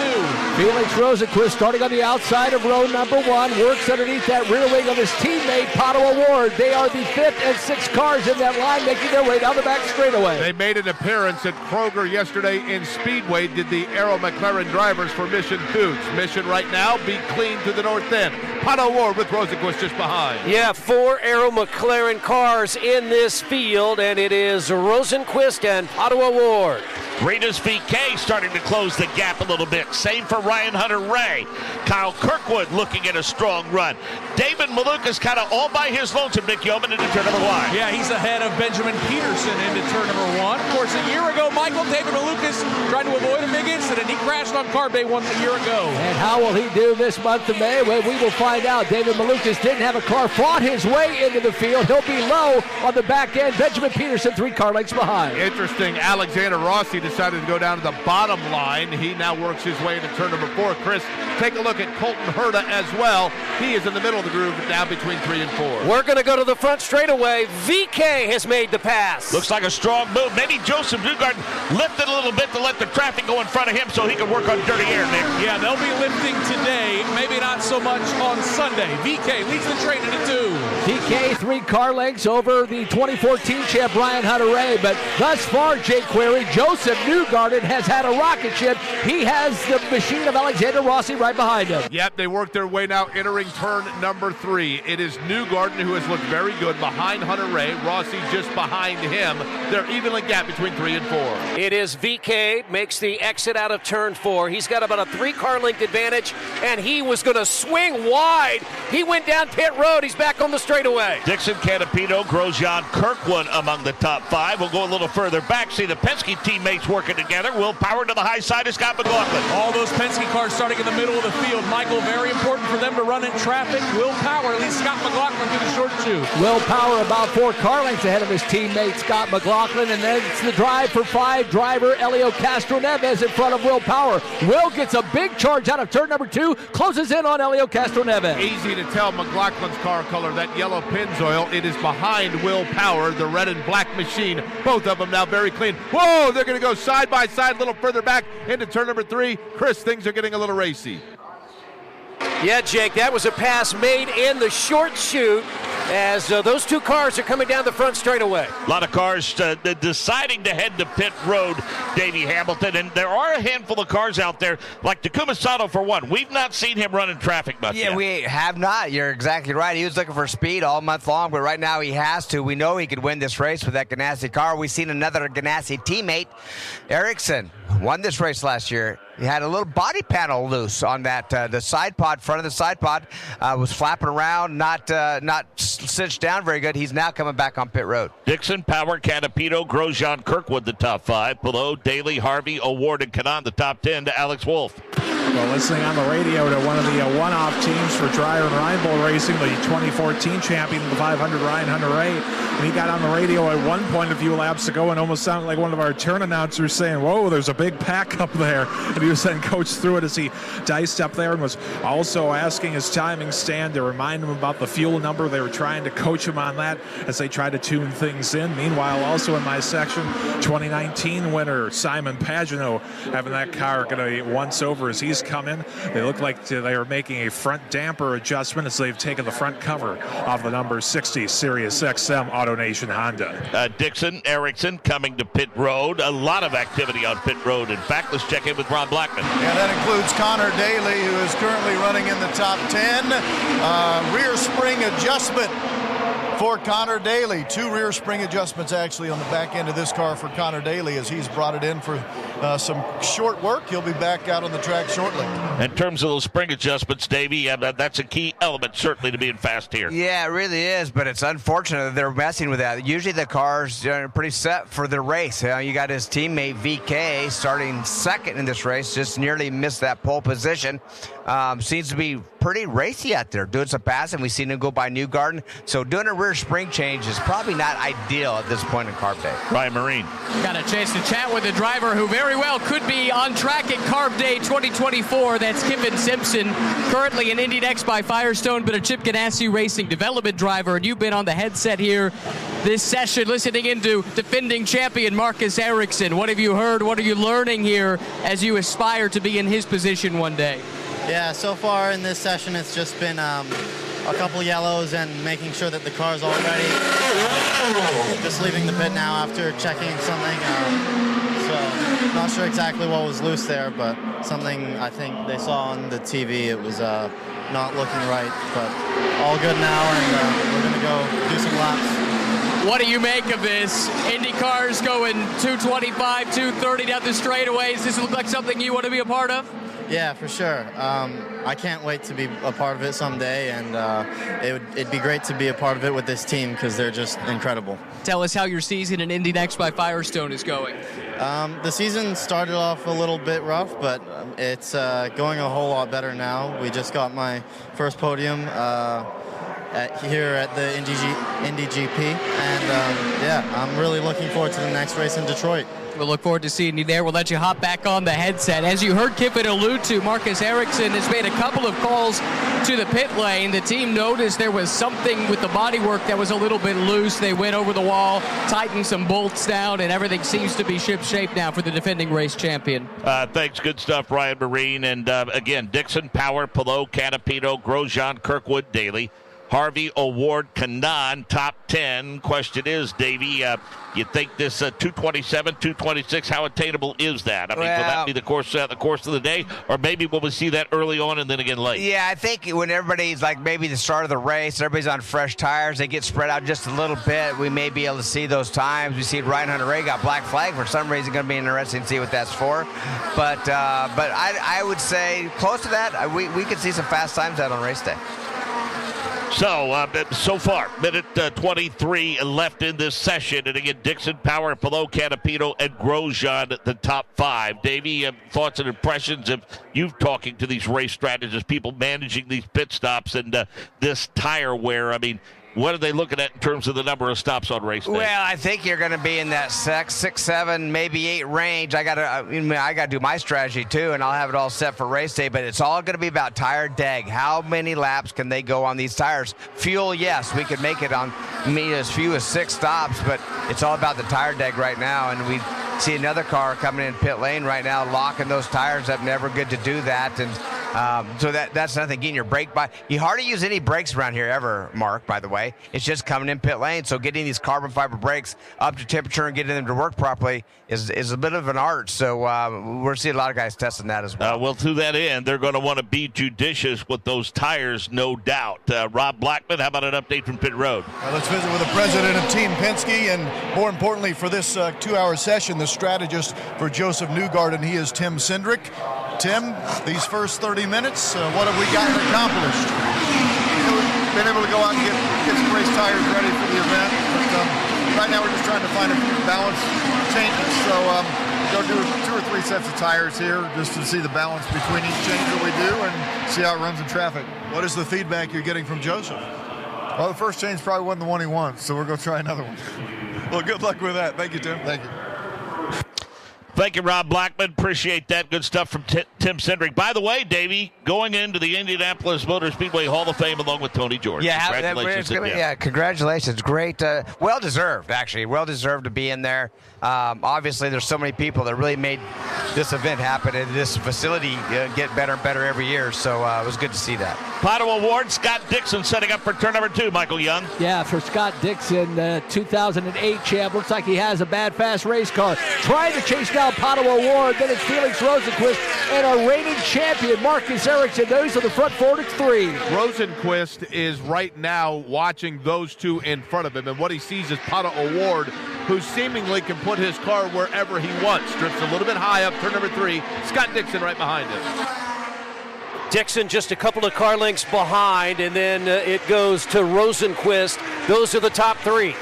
2. Felix Rosenquist starting on the outside of row number 1, works underneath that rear wing of his teammate, Pato Award. They are the 5th and 6th cars in that line, making their way down the back straightaway. They made an appearance at Kroger yesterday in Speedway, did the Aero McLaren drivers for Mission Foods. Mission right now, be clean to the north end. Pato Award with Rosenquist just behind. Yeah, 4 Aero McLaren cars in this field, and it is Rosenquist and Pato Award. Rinus VeeKay starting to close the gap a little bit. Same for Ryan Hunter-Reay. Kyle Kirkwood looking at a strong run. David Malukas kind of all by his lonesome, Nick Yeoman, into turn number 1. Yeah, he's ahead of Benjamin Peterson into turn number 1. Of course, a year ago, Michael, David Malukas tried to avoid a big incident. He crashed on Carb Day 1 a year ago. And how will he do this month of May? Well, we will find out. David Malukas didn't have a car, fought his way into the field. He'll be low on the back end. Benjamin Peterson 3 car lengths behind. Interesting, Alexander Rossi decided to go down to the bottom line. He now works his way into turn number 4. Chris, take a look at Colton Herta as well. He is in the middle of the groove now between 3 and 4. We're going to go to the front straightaway. VK has made the pass. Looks like a strong move. Maybe Joseph Newgarden lifted a little bit to let the traffic go in front of him so he can work on dirty air, Nick. Yeah, they'll be lifting today, maybe not so much on Sunday. VK leads the train into 2. VK 3 car lengths over the 2014 champ Ryan Hunter-Ray, but thus far, Jake Query, Joseph Newgarden has had a rocket ship. He has the machine of Alexander Rossi right behind him. Yep, they work their way now entering turn number 3. It is Newgarden who has looked very good behind Hunter-Ray. Rossi just behind him. They're evenly gapped between 3 and 4. It is VK, makes the exit out of turn 4. He's got about a 3-car length advantage, and he was going to swing wide. He went down pit road. He's back on the straightaway. Dixon Canapino, Grosjean, Kirkwood among the top 5. We'll go a little further back, see the Penske teammates working together. Will Power to the high side of Scott McLaughlin. All those Penske cars starting in the middle of the field. Michael, very important for them to run in traffic. Will Power leads Scott McLaughlin through the short shoe. Will Power about 4 car lengths ahead of his teammate Scott McLaughlin, and then it's the drive for 5 driver Elio Castroneves in front of Will Power. Will gets a big charge out of turn number 2, closes in on Elio Castroneves. Easy to tell McLaughlin's car color, that yellow Pennzoil. It is behind Will Power, the red and black machine. Both of them now very clean. Whoa, they're going to go side by side a little further back into turn number 3. Chris, things are getting a little racy. Yeah, Jake, that was a pass made in the short chute as those 2 cars are coming down the front straightaway. A lot of cars deciding to head to pit road, Davey Hamilton, and there are a handful of cars out there, like Takuma Sato for one. We've not seen him run in traffic much yet. Yeah, we have not. You're exactly right. He was looking for speed all month long, but right now he has to. We know he could win this race with that Ganassi car. We've seen another Ganassi teammate, Ericsson, won this race last year. He had a little body panel loose on that the side pod, front of the side pod, was flapping around, not cinched down very good. He's now coming back on pit road. Dixon, Power, Canapino, Grosjean, Kirkwood, the top 5. Below, Daly, Harvey, Award, and Kanan, the top 10 to Alex Wolf. Well, listening on the radio to one of the one-off teams for Dreyer and Reinbold Racing, the 2014 champion of the 500, Ryan Hunter-Ray, and he got on the radio at one point a few laps ago and almost sounded like one of our turn announcers saying, "Whoa, there's a big pack up there," and he was then coached through it as he diced up there and was also asking his timing stand to remind him about the fuel number. They were trying to coach him on that as they tried to tune things in. Meanwhile, also in my section, 2019 winner Simon Pagano having that car going to once over as he's come in. They look like they are making a front damper adjustment as they've taken the front cover off the number 60 Sirius XM AutoNation Honda. Dixon, Ericsson coming to pit road. A lot of activity on pit road. In fact, let's check in with Ron Blackman. Yeah, that includes Connor Daly, who is currently running in the top 10. Rear spring adjustment for Connor Daly. 2 rear spring adjustments actually on the back end of this car for Connor Daly as he's brought it in for some short work. He'll be back out on the track shortly. In terms of those spring adjustments, Davey, that's a key element certainly to being fast here. Yeah, it really is, but it's unfortunate that they're messing with that. Usually the cars are pretty set for the race. You got his teammate VK starting second in this race, just nearly missed that pole position. Seems to be pretty racy out there, doing some passing. We've seen him go by Newgarden, so doing a rear spring change is probably not ideal at this point in Carb Day. Ryan Marine. Got a chance to chat with a driver who very well could be on track at Carb Day 2024. That's Kiffin Simpson, currently an Indy Next by Firestone, but a Chip Ganassi Racing development driver. And you've been on the headset here this session listening into defending champion Marcus Ericsson. What have you heard? What are you learning here as you aspire to be in his position one day? Yeah, so far in this session, it's just been a couple yellows and making sure that the car's all ready. Just leaving the pit now after checking something. So not sure exactly what was loose there, but something I think they saw on the TV. It was not looking right, but all good now, and we're going to go do some laps. What do you make of this? Indy cars going 225, 230 down the straightaways. Does this look like something you want to be a part of? Yeah, for sure. I can't wait to be a part of it someday, and it'd be great to be a part of it with this team because they're just incredible. Tell us how your season in Indy Next by Firestone is going. The season started off a little bit rough, but it's going a whole lot better now. We just got my first podium here at the Indy GP. And I'm really looking forward to the next race in Detroit. We'll look forward to seeing you there. We'll let you hop back on the headset. As you heard Kiffin allude to, Marcus Ericsson has made a couple of calls to the pit lane. The team noticed there was something with the bodywork that was a little bit loose. They went over the wall, tightened some bolts down, and everything seems to be ship-shape now for the defending race champion. Thanks. Good stuff, Ryan Marine. And again, Dixon, Power, Pillow, Canapino, Grosjean, Kirkwood, Daly, Harvey, O'Ward, Kanaan, top 10. Question is, Davey, you think this 227, 226, how attainable is that? I mean, will that be the course of the day? Or maybe will we see that early on and then again late? Yeah, I think when everybody's like maybe the start of the race, everybody's on fresh tires, they get spread out just a little bit. We may be able to see those times. We see Ryan Hunter-Reay got black flag for some reason. Going to be interesting to see what that's for. But I would say close to that, we could see some fast times out on race day. So far, minute 23 left in this session. And again, Dixon, Power, Pillow, Canapino, and Grosjean at the top 5. Davey, thoughts and impressions of you talking to these race strategists, people managing these pit stops and this tire wear? I mean, what are they looking at in terms of the number of stops on race day? Well, I think you're going to be in that 6, 7, maybe 8 range. I got to do my strategy too, and I'll have it all set for race day. But it's all going to be about tire deg. How many laps can they go on these tires? Fuel, yes, we could make it on as few as 6 stops, but it's all about the tire deg right now. And we see another car coming in pit lane right now, locking those tires up. Never good to do that. And so that's nothing. Getting your brake by. You hardly use any brakes around here ever, Mark, by the way. It's just coming in pit lane. So getting these carbon fiber brakes up to temperature and getting them to work properly is a bit of an art. So we're seeing a lot of guys testing that as well. Well, to that end, they're going to want to be judicious with those tires, no doubt. Rob Blackman, how about an update from pit road? Let's visit with the president of Team Penske, and more importantly for this 2-hour session, the strategist for Joseph Newgarden. He is Tim Cindric. Tim, these first 30 minutes, what have we gotten accomplished? We've been able to go out and get some race tires ready for the event. But right now we're just trying to find a few balance changes. So go do 2 or 3 sets of tires here just to see the balance between each change that we do and see how it runs in traffic. What is the feedback you're getting from Joseph? Well, the first change probably wasn't the one he wants, so we're going to try another one. Well, good luck with that. Thank you, Tim. Thank you. Thank you, Rob Blackman. Appreciate that. Good stuff from Tim Cindric. By the way, Davey, going into the Indianapolis Motor Speedway Hall of Fame along with Tony George. Yeah, congratulations. Congratulations. Great. Well-deserved, actually. Well-deserved to be in there. Obviously, there's so many people that really made this event happen and this facility get better and better every year. So it was good to see that. Pato Award, Scott Dixon setting up for turn number 2, Michael Young. Yeah, for Scott Dixon, 2008 champ. Looks like he has a bad, fast race car. Trying to chase down Pato Award. Then it's Felix Rosenqvist and our reigning champion, Marcus Ericsson. Those are the front 4 to 3. Rosenqvist is right now watching those two in front of him, and what he sees is Pato Award, who seemingly can put his car wherever he wants. Drifts a little bit high up, turn number 3. Scott Dixon right behind him. Dixon just a couple of car lengths behind, and then it goes to Rosenqvist. Those are the top 3.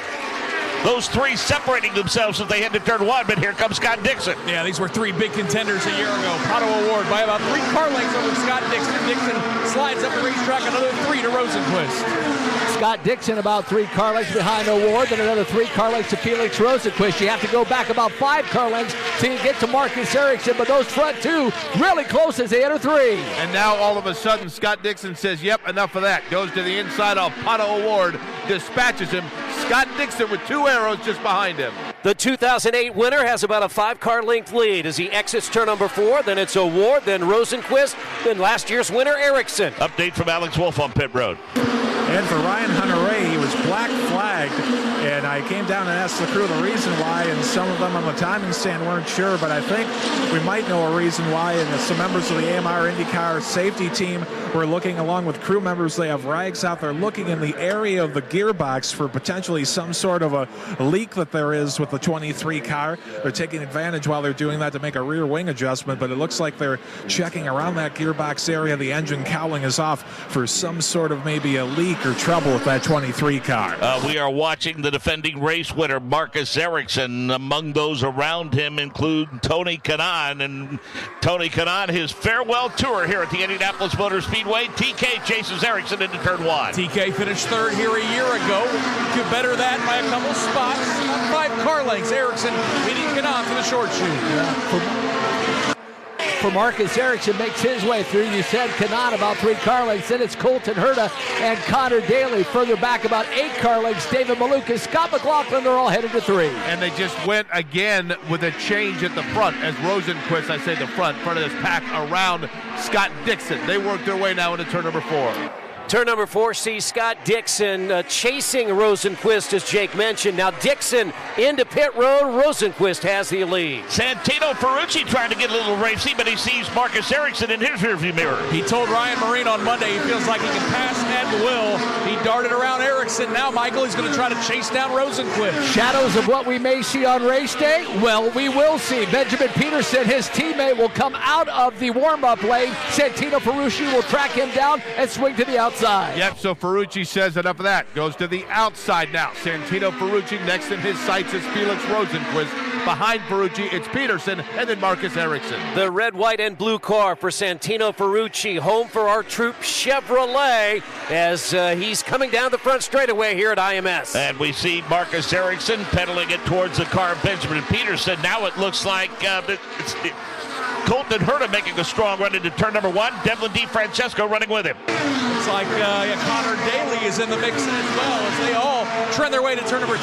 Those 3 separating themselves as they head to turn 1, but here comes Scott Dixon. Yeah, these were 3 big contenders a year ago. Pato Award by about 3 car lengths over Scott Dixon. Dixon slides up the racetrack, another 3 to Rosenqvist. Scott Dixon about 3 car lengths behind Award, then another 3 car lengths to Felix Rosenqvist. You have to go back about 5 car lengths till you get to Marcus Ericsson, but those front 2 really close as they enter 3. And now all of a sudden Scott Dixon says, yep, enough of that. Goes to the inside of Pato Award, dispatches him. Scott Dixon with 2 arrows just behind him. The 2008 winner has about a 5-car length lead as he exits turn number 4. Then it's Award, then Rosenqvist, then last year's winner, Ericsson. Update from Alex Wolf on pit road. And for Ryan Hunter-Reay, he was black flagged, and I came down and asked the crew the reason why, and some of them on the timing stand weren't sure, but I think we might know a reason why, and some members of the AMR IndyCar safety team were looking along with crew members. They have rags out there looking in the area of the gearbox for potentially some sort of a leak that there is with the 23 car. They're taking advantage while they're doing that to make a rear wing adjustment, but it looks like they're checking around that gearbox area. The engine cowling is off for some sort of maybe a leak or trouble with that 23 IndyCar. We are watching the defending race winner, Marcus Ericsson. Among those around him include Tony Kanaan. And Tony Kanaan, his farewell tour here at the Indianapolis Motor Speedway. TK chases Ericsson into turn 1. TK finished third here a year ago. Could better that by a couple spots. 5 car lengths. Ericsson beating Kanaan for the short shoot. For Marcus Ericsson makes his way through. You said Kanaan about 3 car lengths. Then it's Colton Herta and Connor Daly. Further back about 8 car lengths. David Malukas, Scott McLaughlin are all headed to 3. And they just went again with a change at the front as Rosenquist, I say the front of this pack around Scott Dixon. They work their way now into turn number 4. Turn number 4 sees Scott Dixon chasing Rosenquist, as Jake mentioned. Now Dixon into pit road. Rosenquist has the lead. Santino Ferrucci trying to get a little racy, but he sees Marcus Ericsson in his rearview mirror. He told Ryan Marine on Monday he feels like he can pass at will. He darted around Ericsson. Now, Michael, he's going to try to chase down Rosenquist. Shadows of what we may see on race day? Well, we will see. Benjamin Peterson, his teammate, will come out of the warm-up lane. Santino Ferrucci will track him down and swing to the outside. Yep, so Ferrucci says enough of that. Goes to the outside now. Santino Ferrucci next in his sights is Felix Rosenquist. Behind Ferrucci, it's Peterson, and then Marcus Ericsson. The red, white, and blue car for Santino Ferrucci, home for our troop Chevrolet, as he's coming down the front straightaway here at IMS. And we see Marcus Ericsson pedaling it towards the car of Benjamin Peterson. Now it looks like Colton Herta making a strong run into turn number 1. Devlin DiFrancesco running with him. Looks like Connor Daly is in the mix as well as they all trend their way to turn number 2.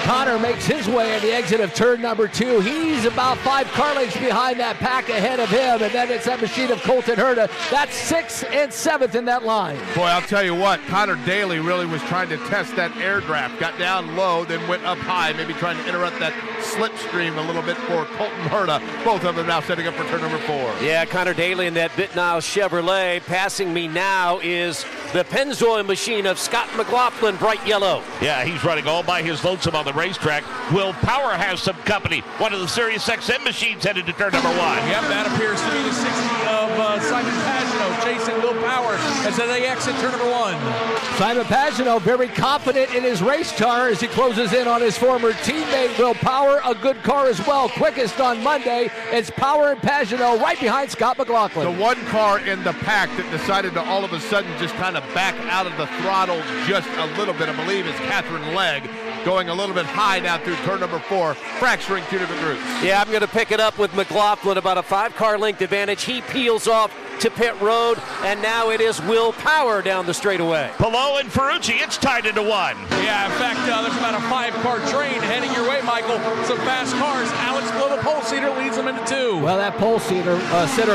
Connor makes his way at the exit of turn number 2. He's about 5 car lengths behind that pack ahead of him, and then it's that machine of Colton Herta. That's 6th and 7th in that line. Boy, I'll tell you what, Connor Daly really was trying to test that air draft. Got down low, then went up high, maybe trying to interrupt that slipstream a little bit for Colton Herta. Both of them now setting up for turn number 4. Yeah, Connor Daly in that Bitnow Chevrolet. Passing me now is the Pennzoil machine of Scott McLaughlin, bright yellow. Yeah, he's running all by his lonesome on the racetrack. Will Power has some company. One of the Sirius XM machines headed to turn number 1. Yep, that appears to be the 60 of Simon Pagano chasing Will Power as they exit turn number 1. Simon Pagano very confident in his race car as he closes in on his former teammate Will Power. A good car as well. Quickest on Monday. It's Power and Pagano right behind Scott McLaughlin. The one car in the pack that decided to all of a sudden just kind of back out of the throttle just a little bit, I believe, is Catherine Legg, going a little bit high now through turn number 4, fracturing 2 different groups. Yeah, I'm going to pick it up with McLaughlin, about a 5-car length advantage. He peels off to pit road, and now it is Will Power down the straightaway. Palou and Ferrucci, it's tied into 1. Yeah, in fact, there's about a 5-car train heading your way, Michael. Some fast cars. Alex Blow, the pole seater, leads them into 2. Well, that pole seater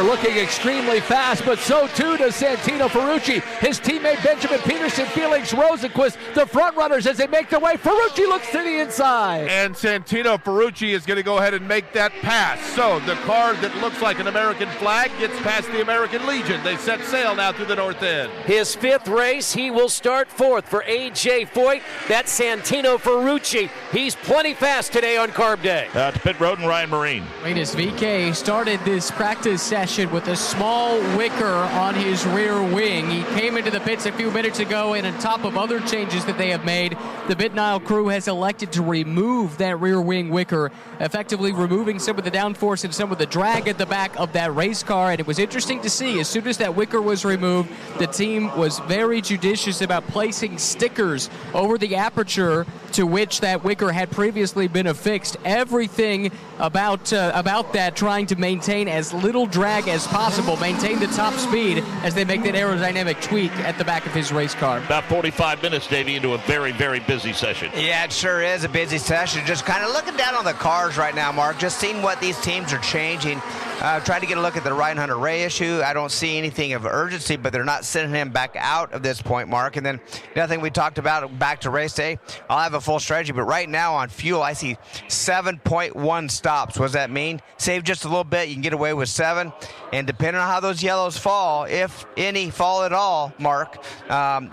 looking extremely fast, but so too does Santino Ferrucci. His teammate Benjamin Peterson, Felix Rosenquist, the front runners as they make their way. Ferrucci looks to the inside. And Santino Ferrucci is going to go ahead and make that pass. So the car that looks like an American flag gets past the American Legion. They set sail now through the north end. His 5th race, he will start 4th for A.J. Foyt. That's Santino Ferrucci. He's plenty fast today on Carb Day. To pit road and Ryan Marine. Latest VK started this practice session with a small wicker on his rear wing. He came into the pits a few minutes ago, and on top of other changes that they have made, the Bitnow crew has elected to remove that rear wing wicker, effectively removing some of the downforce and some of the drag at the back of that race car. And it was interesting to see, as soon as that wicker was removed, the team was very judicious about placing stickers over the aperture to which that wicker had previously been affixed. Everything about that trying to maintain as little drag as possible, maintain the top speed as they make that aerodynamic tweak at the back of his race car. About 45 minutes, Davey, into a very, very busy session. Yeah, it sure is a busy session. Just kind of looking down on the cars right now, Mark, just seeing what these teams are changing. Trying to get a look at the Ryan Hunter-Ray issue. I don't see anything of urgency, but they're not sending him back out of this point, Mark. And then nothing we talked about back to race day. I'll have a full strategy, but right now on fuel, I see 7.1 stops. What does that mean? Save just a little bit, you can get away with 7. And depending on how those yellows fall, if any fall at all, Mark,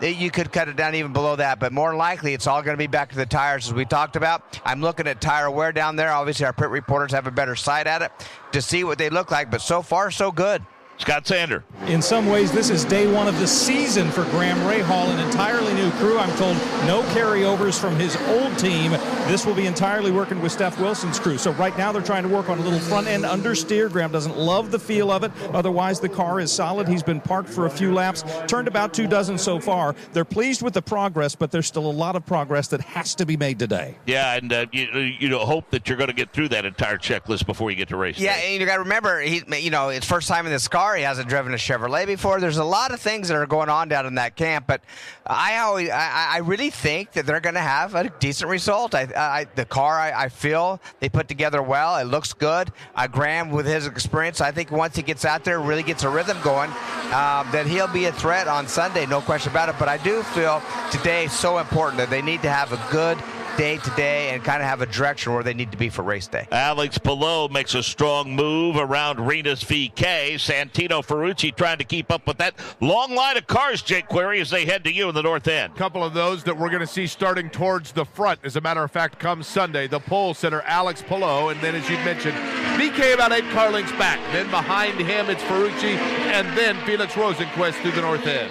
you could cut it down even below that. But more likely, it's all going to be back to the tires as we talked about. I'm looking at tire wear down there. Obviously, our pit reporters have a better sight at it to see what they look like. But so far, so good. Scott Sander. In some ways, this is day one of the season for Graham Rahal, an entirely new crew. I'm told no carryovers from his old team. This will be entirely working with Steph Wilson's crew. So right now they're trying to work on a little front-end understeer. Graham doesn't love the feel of it. Otherwise, the car is solid. He's been parked for a few laps, turned about 24 so far. They're pleased with the progress, but there's still a lot of progress that has to be made today. Yeah, and you hope that you're going to get through that entire checklist before you get to race. Yeah, and you got to remember, it's first time in this car. He hasn't driven a Chevrolet before. There's a lot of things that are going on down in that camp, but I really think that they're going to have a decent result. The car, I feel they put together well. It looks good. Graham, with his experience, I think once he gets out there, really gets a rhythm going, that he'll be a threat on Sunday, no question about it. But I do feel today is so important that they need to have a good day today and kind of have a direction where they need to be for race day. Alex Palou makes a strong move around Rinus VK. Santino Ferrucci trying to keep up with that long line of cars, Jake Query, as they head to you in the north end. A couple of those that we're going to see starting towards the front, as a matter of fact, come Sunday. The pole sitter, Alex Palou, and then, as you mentioned, VK about 8 car lengths back. Then behind him, it's Ferrucci, and then Felix Rosenquist through the north end.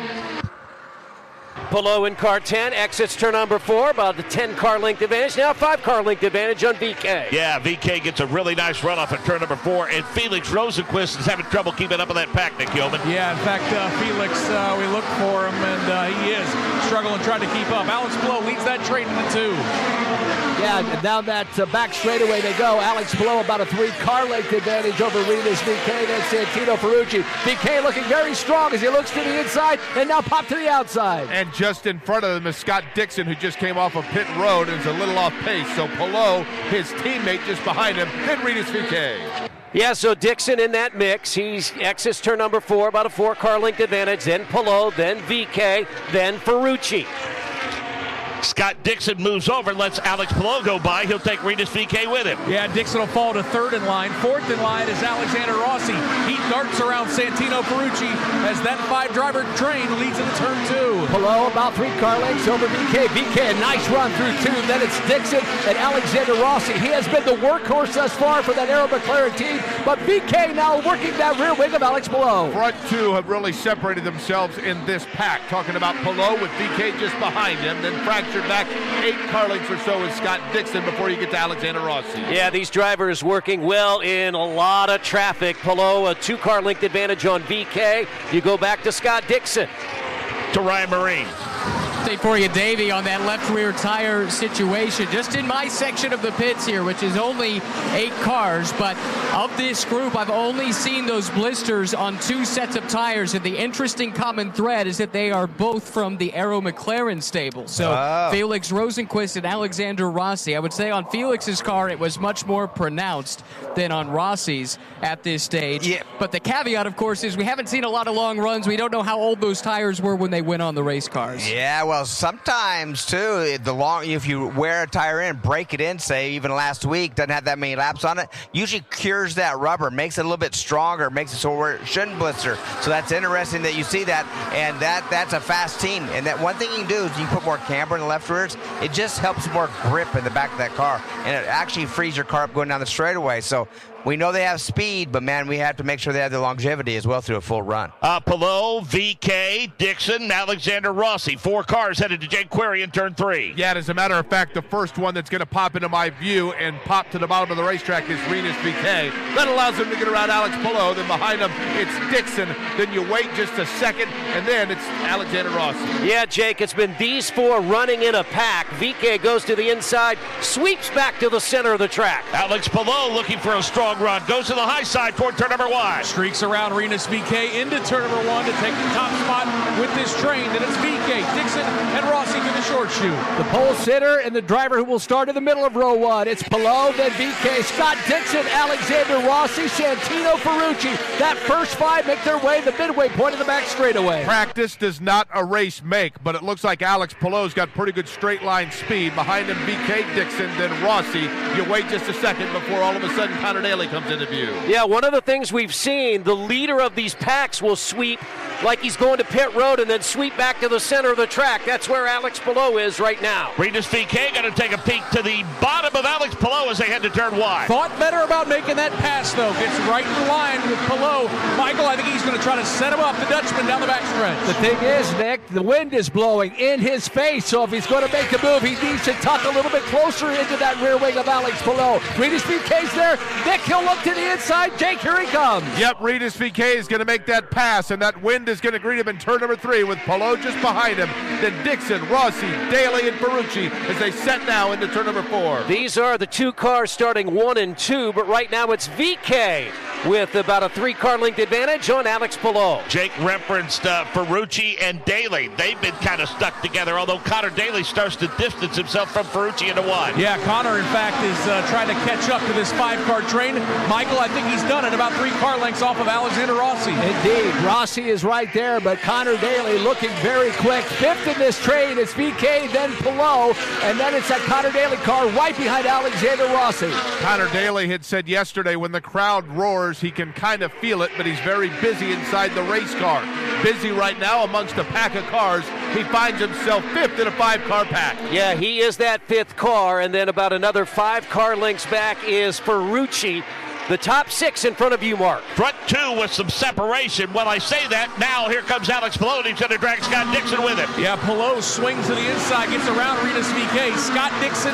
Palou in car 10, exits turn number 4, about the 10 car length advantage. Now 5 car length advantage on VK. Yeah, VK gets a really nice run off at turn number 4, and Felix Rosenquist is having trouble keeping up with that pack, Nick Yeoman. Yeah, in fact, Felix, we look for him, and he is struggling trying to keep up. Alex Palou leads that train into 2. Yeah, down that back straightaway they go. Alex Palou about a 3 car length advantage over Rinus VK, then Santino Ferrucci. VK looking very strong as he looks to the inside and now pop to the outside. And just in front of them is Scott Dixon, who just came off of pit road and is a little off pace. So Palou, his teammate, just behind him, then Rinus VK. Yeah, so Dixon in that mix. He's exits turn number 4, about a 4 car length advantage. Then Palou, then VK, then Ferrucci. Scott Dixon moves over and lets Alex Palou go by. He'll take Rinus VK with him. Yeah, Dixon will fall to 3rd in line. 4th in line is Alexander Rossi. He darts around Santino Ferrucci as that 5-driver train leads into turn 2. Palou about 3 car lengths over VK. VK, a nice run through 2. Then it's Dixon and Alexander Rossi. He has been the workhorse thus far for that Arrow McLaren team, but VK now working that rear wing of Alex Palou. Front 2 have really separated themselves in this pack. Talking about Palou with VK just behind him, then fractured back 8 car lengths or so is Scott Dixon before you get to Alexander Rossi. Yeah, these drivers working well in a lot of traffic. Palou, a 2 car length advantage on VK. You go back to Scott Dixon. To Ryan Marine. Update for you, Davey, on that left rear tire situation. Just in my section of the pits here, which is only 8 cars, but of this group, I've only seen those blisters on 2 sets of tires, and the interesting common thread is that they are both from the Arrow McLaren stable. So Felix Rosenquist and Alexander Rossi. I would say on Felix's car, it was much more pronounced than on Rossi's at this stage. Yeah. But the caveat, of course, is we haven't seen a lot of long runs. We don't know how old those tires were when they went on the race cars. Yeah, well, sometimes too, if you wear a tire in, break it in, say even last week, doesn't have that many laps on it, usually cures that rubber, makes it a little bit stronger, makes it so where it shouldn't blister. So that's interesting that you see that, and that's a fast team. And that one thing you can do is you put more camber in the left rears, it just helps more grip in the back of that car, and it actually frees your car up going down the straightaway. So we know they have speed, but man, we have to make sure they have the longevity as well through a full run. Palou, VK, Dixon, Alexander Rossi. 4 cars headed to Jake Query in turn 3. Yeah, and as a matter of fact, the first one that's going to pop into my view and pop to the bottom of the racetrack is Rinus VK. That allows him to get around Alex Palou. Then behind him, it's Dixon. Then you wait just a second, and then it's Alexander Rossi. Yeah, Jake, it's been these 4 running in a pack. VK goes to the inside, sweeps back to the center of the track. Alex Palou looking for a strong run, goes to the high side toward turn number 1. Streaks around Rinus VK into turn number 1 to take the top spot with this train. Then it's VK, Dixon, and Rossi to the short chute. The pole sitter and the driver who will start in the middle of row 1. It's Palou, then VK, Scott Dixon, Alexander Rossi, Santino Ferrucci. That first 5 make their way to the midway point of the back straightaway. Practice does not a race make, but it looks like Alex Palou's got pretty good straight line speed. Behind him, VK, Dixon, then Rossi. You wait just a second before all of a sudden Connor Daly comes into view. Yeah, one of the things we've seen, the leader of these packs will sweep like he's going to pit road and then sweep back to the center of the track. That's where Alex Palou is right now. Regis VK going to take a peek to the bottom of Alex Palou as they head to turn 1. Thought better about making that pass, though. Gets right in line with Palou. Michael, I think he's going to try to set him up, the Dutchman, down the backstretch. The thing is, Nick, the wind is blowing in his face, so if he's going to make the move, he needs to tuck a little bit closer into that rear wing of Alex Palou. Regis VK's there. Nick, he'll look to the inside. Jake, here he comes. Yep, Regis VK is going to make that pass, and that wind is going to greet him in turn number 3 with Palou just behind him. Then Dixon, Rossi, Daly, and Ferrucci as they set now into turn number 4. These are the 2 cars starting 1 and 2, but right now it's VK with about a 3-car length advantage on Alex Palou. Jake referenced Ferrucci and Daly. They've been kind of stuck together, although Connor Daly starts to distance himself from Ferrucci into 1. Yeah, Connor, in fact, is trying to catch up to this 5-car train. Michael, I think he's done it, about 3 car lengths off of Alexander Rossi. Indeed, Rossi is right there, but Connor Daly looking very quick. 5th in this train, it's VK, then Palou, and then it's that Connor Daly car right behind Alexander Rossi. Connor Daly had said yesterday when the crowd roars, he can kind of feel it, but he's very busy inside the race car. Busy right now amongst a pack of cars. He finds himself 5th in a 5-car pack. Yeah, he is that 5th car, and then about another 5 car lengths back is Ferrucci. The top 6 in front of you, Mark. Front 2 with some separation. Well, I say that, now here comes Alex Palou, and he's going to drag Scott Dixon with him. Yeah, Palou swings to the inside, gets around Regis VK. Scott Dixon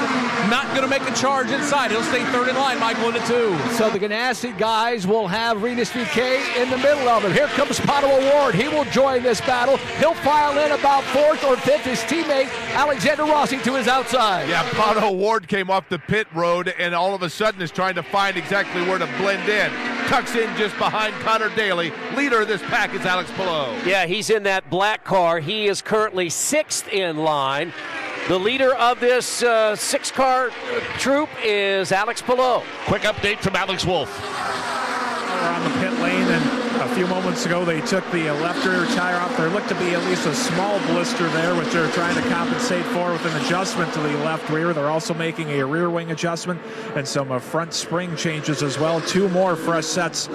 not going to make a charge inside. He'll stay 3rd in line, Michael, into 2. So the Ganassi guys will have Regis VK in the middle of it. Here comes Pato O'Ward. He will join this battle. He'll file in about 4th or 5th. His teammate, Alexander Rossi, to his outside. Yeah, Pato O'Ward came off the pit road and all of a sudden is trying to find exactly where to blend in. Tucks in just behind Connor Daly. Leader of this pack is Alex Palou. Yeah, he's in that black car. He is currently 6th in line. The leader of this 6-car troop is Alex Palou. Quick update from Alex Wolf. We're on the pit lane, and a few moments ago they took the left rear tire off. There looked to be at least a small blister there, which they're trying to compensate for with an adjustment to the left rear. They're also making a rear wing adjustment and some front spring changes as well. 2 more fresh sets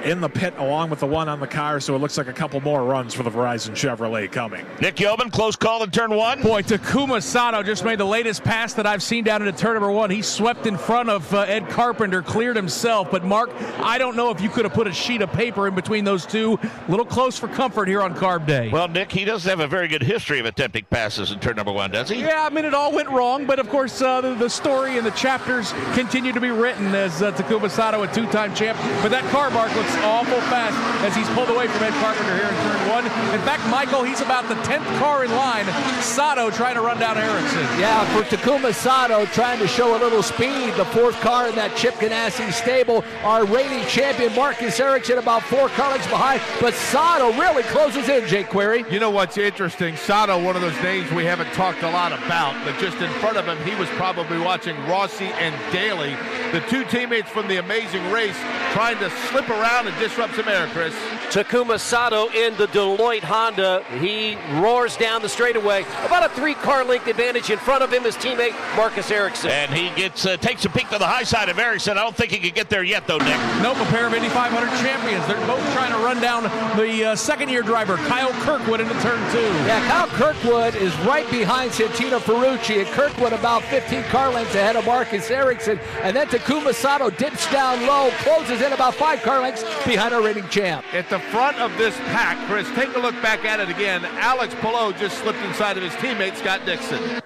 in the pit along with the one on the car, so it looks like a couple more runs for the Verizon Chevrolet coming. Nick Yeoman, close call in turn 1. Boy, Takuma Sato just made the latest pass that I've seen down into turn number 1. He swept in front of Ed Carpenter, cleared himself. But Mark, I don't know if you could have put a sheet of paper in between those two. A little close for comfort here on Carb Day. Well, Nick, he doesn't have a very good history of attempting passes in turn number 1, does he? Yeah, I mean, it all went wrong, but of course the story and the chapters continue to be written as Takuma Sato, a 2-time champ. But that car, Mark, looks awful fast as he's pulled away from Ed Carpenter here in turn 1. In fact, Michael, he's about the 10th car in line. Sato trying to run down Erickson. Yeah, for Takuma Sato trying to show a little speed. The 4th car in that Chip Ganassi stable. Our reigning champion, Marcus Erickson, about 4 car lengths behind. But Sato really closes in, Jake Query. You know what's interesting? Sato, one of those names we haven't talked a lot about, but just in front of him, he was probably watching Rossi and Daly, the 2 teammates from the Amazing Race, trying to slip around and disrupt some air, Chris. Takuma Sato in the Deloitte Honda. He roars down the straightaway. About a 3-car length advantage in front of him, his teammate Marcus Erickson. And he gets takes a peek to the high side of Erickson. I don't think he can get there yet, though, Nick. Nope, a pair of Indy 500 champions. They're both trying to run down the second-year driver, Kyle Kirkwood, into turn 2. Yeah, Kyle Kirkwood is right behind Santino Ferrucci, and Kirkwood about 15 car lengths ahead of Marcus Erickson. And then Takuma Sato dips down low, closes in about 5 car lengths behind our reigning champ. At the front of this pack, Chris, take a look back at it again. Alex Palou just slipped inside of his teammate, Scott Dixon.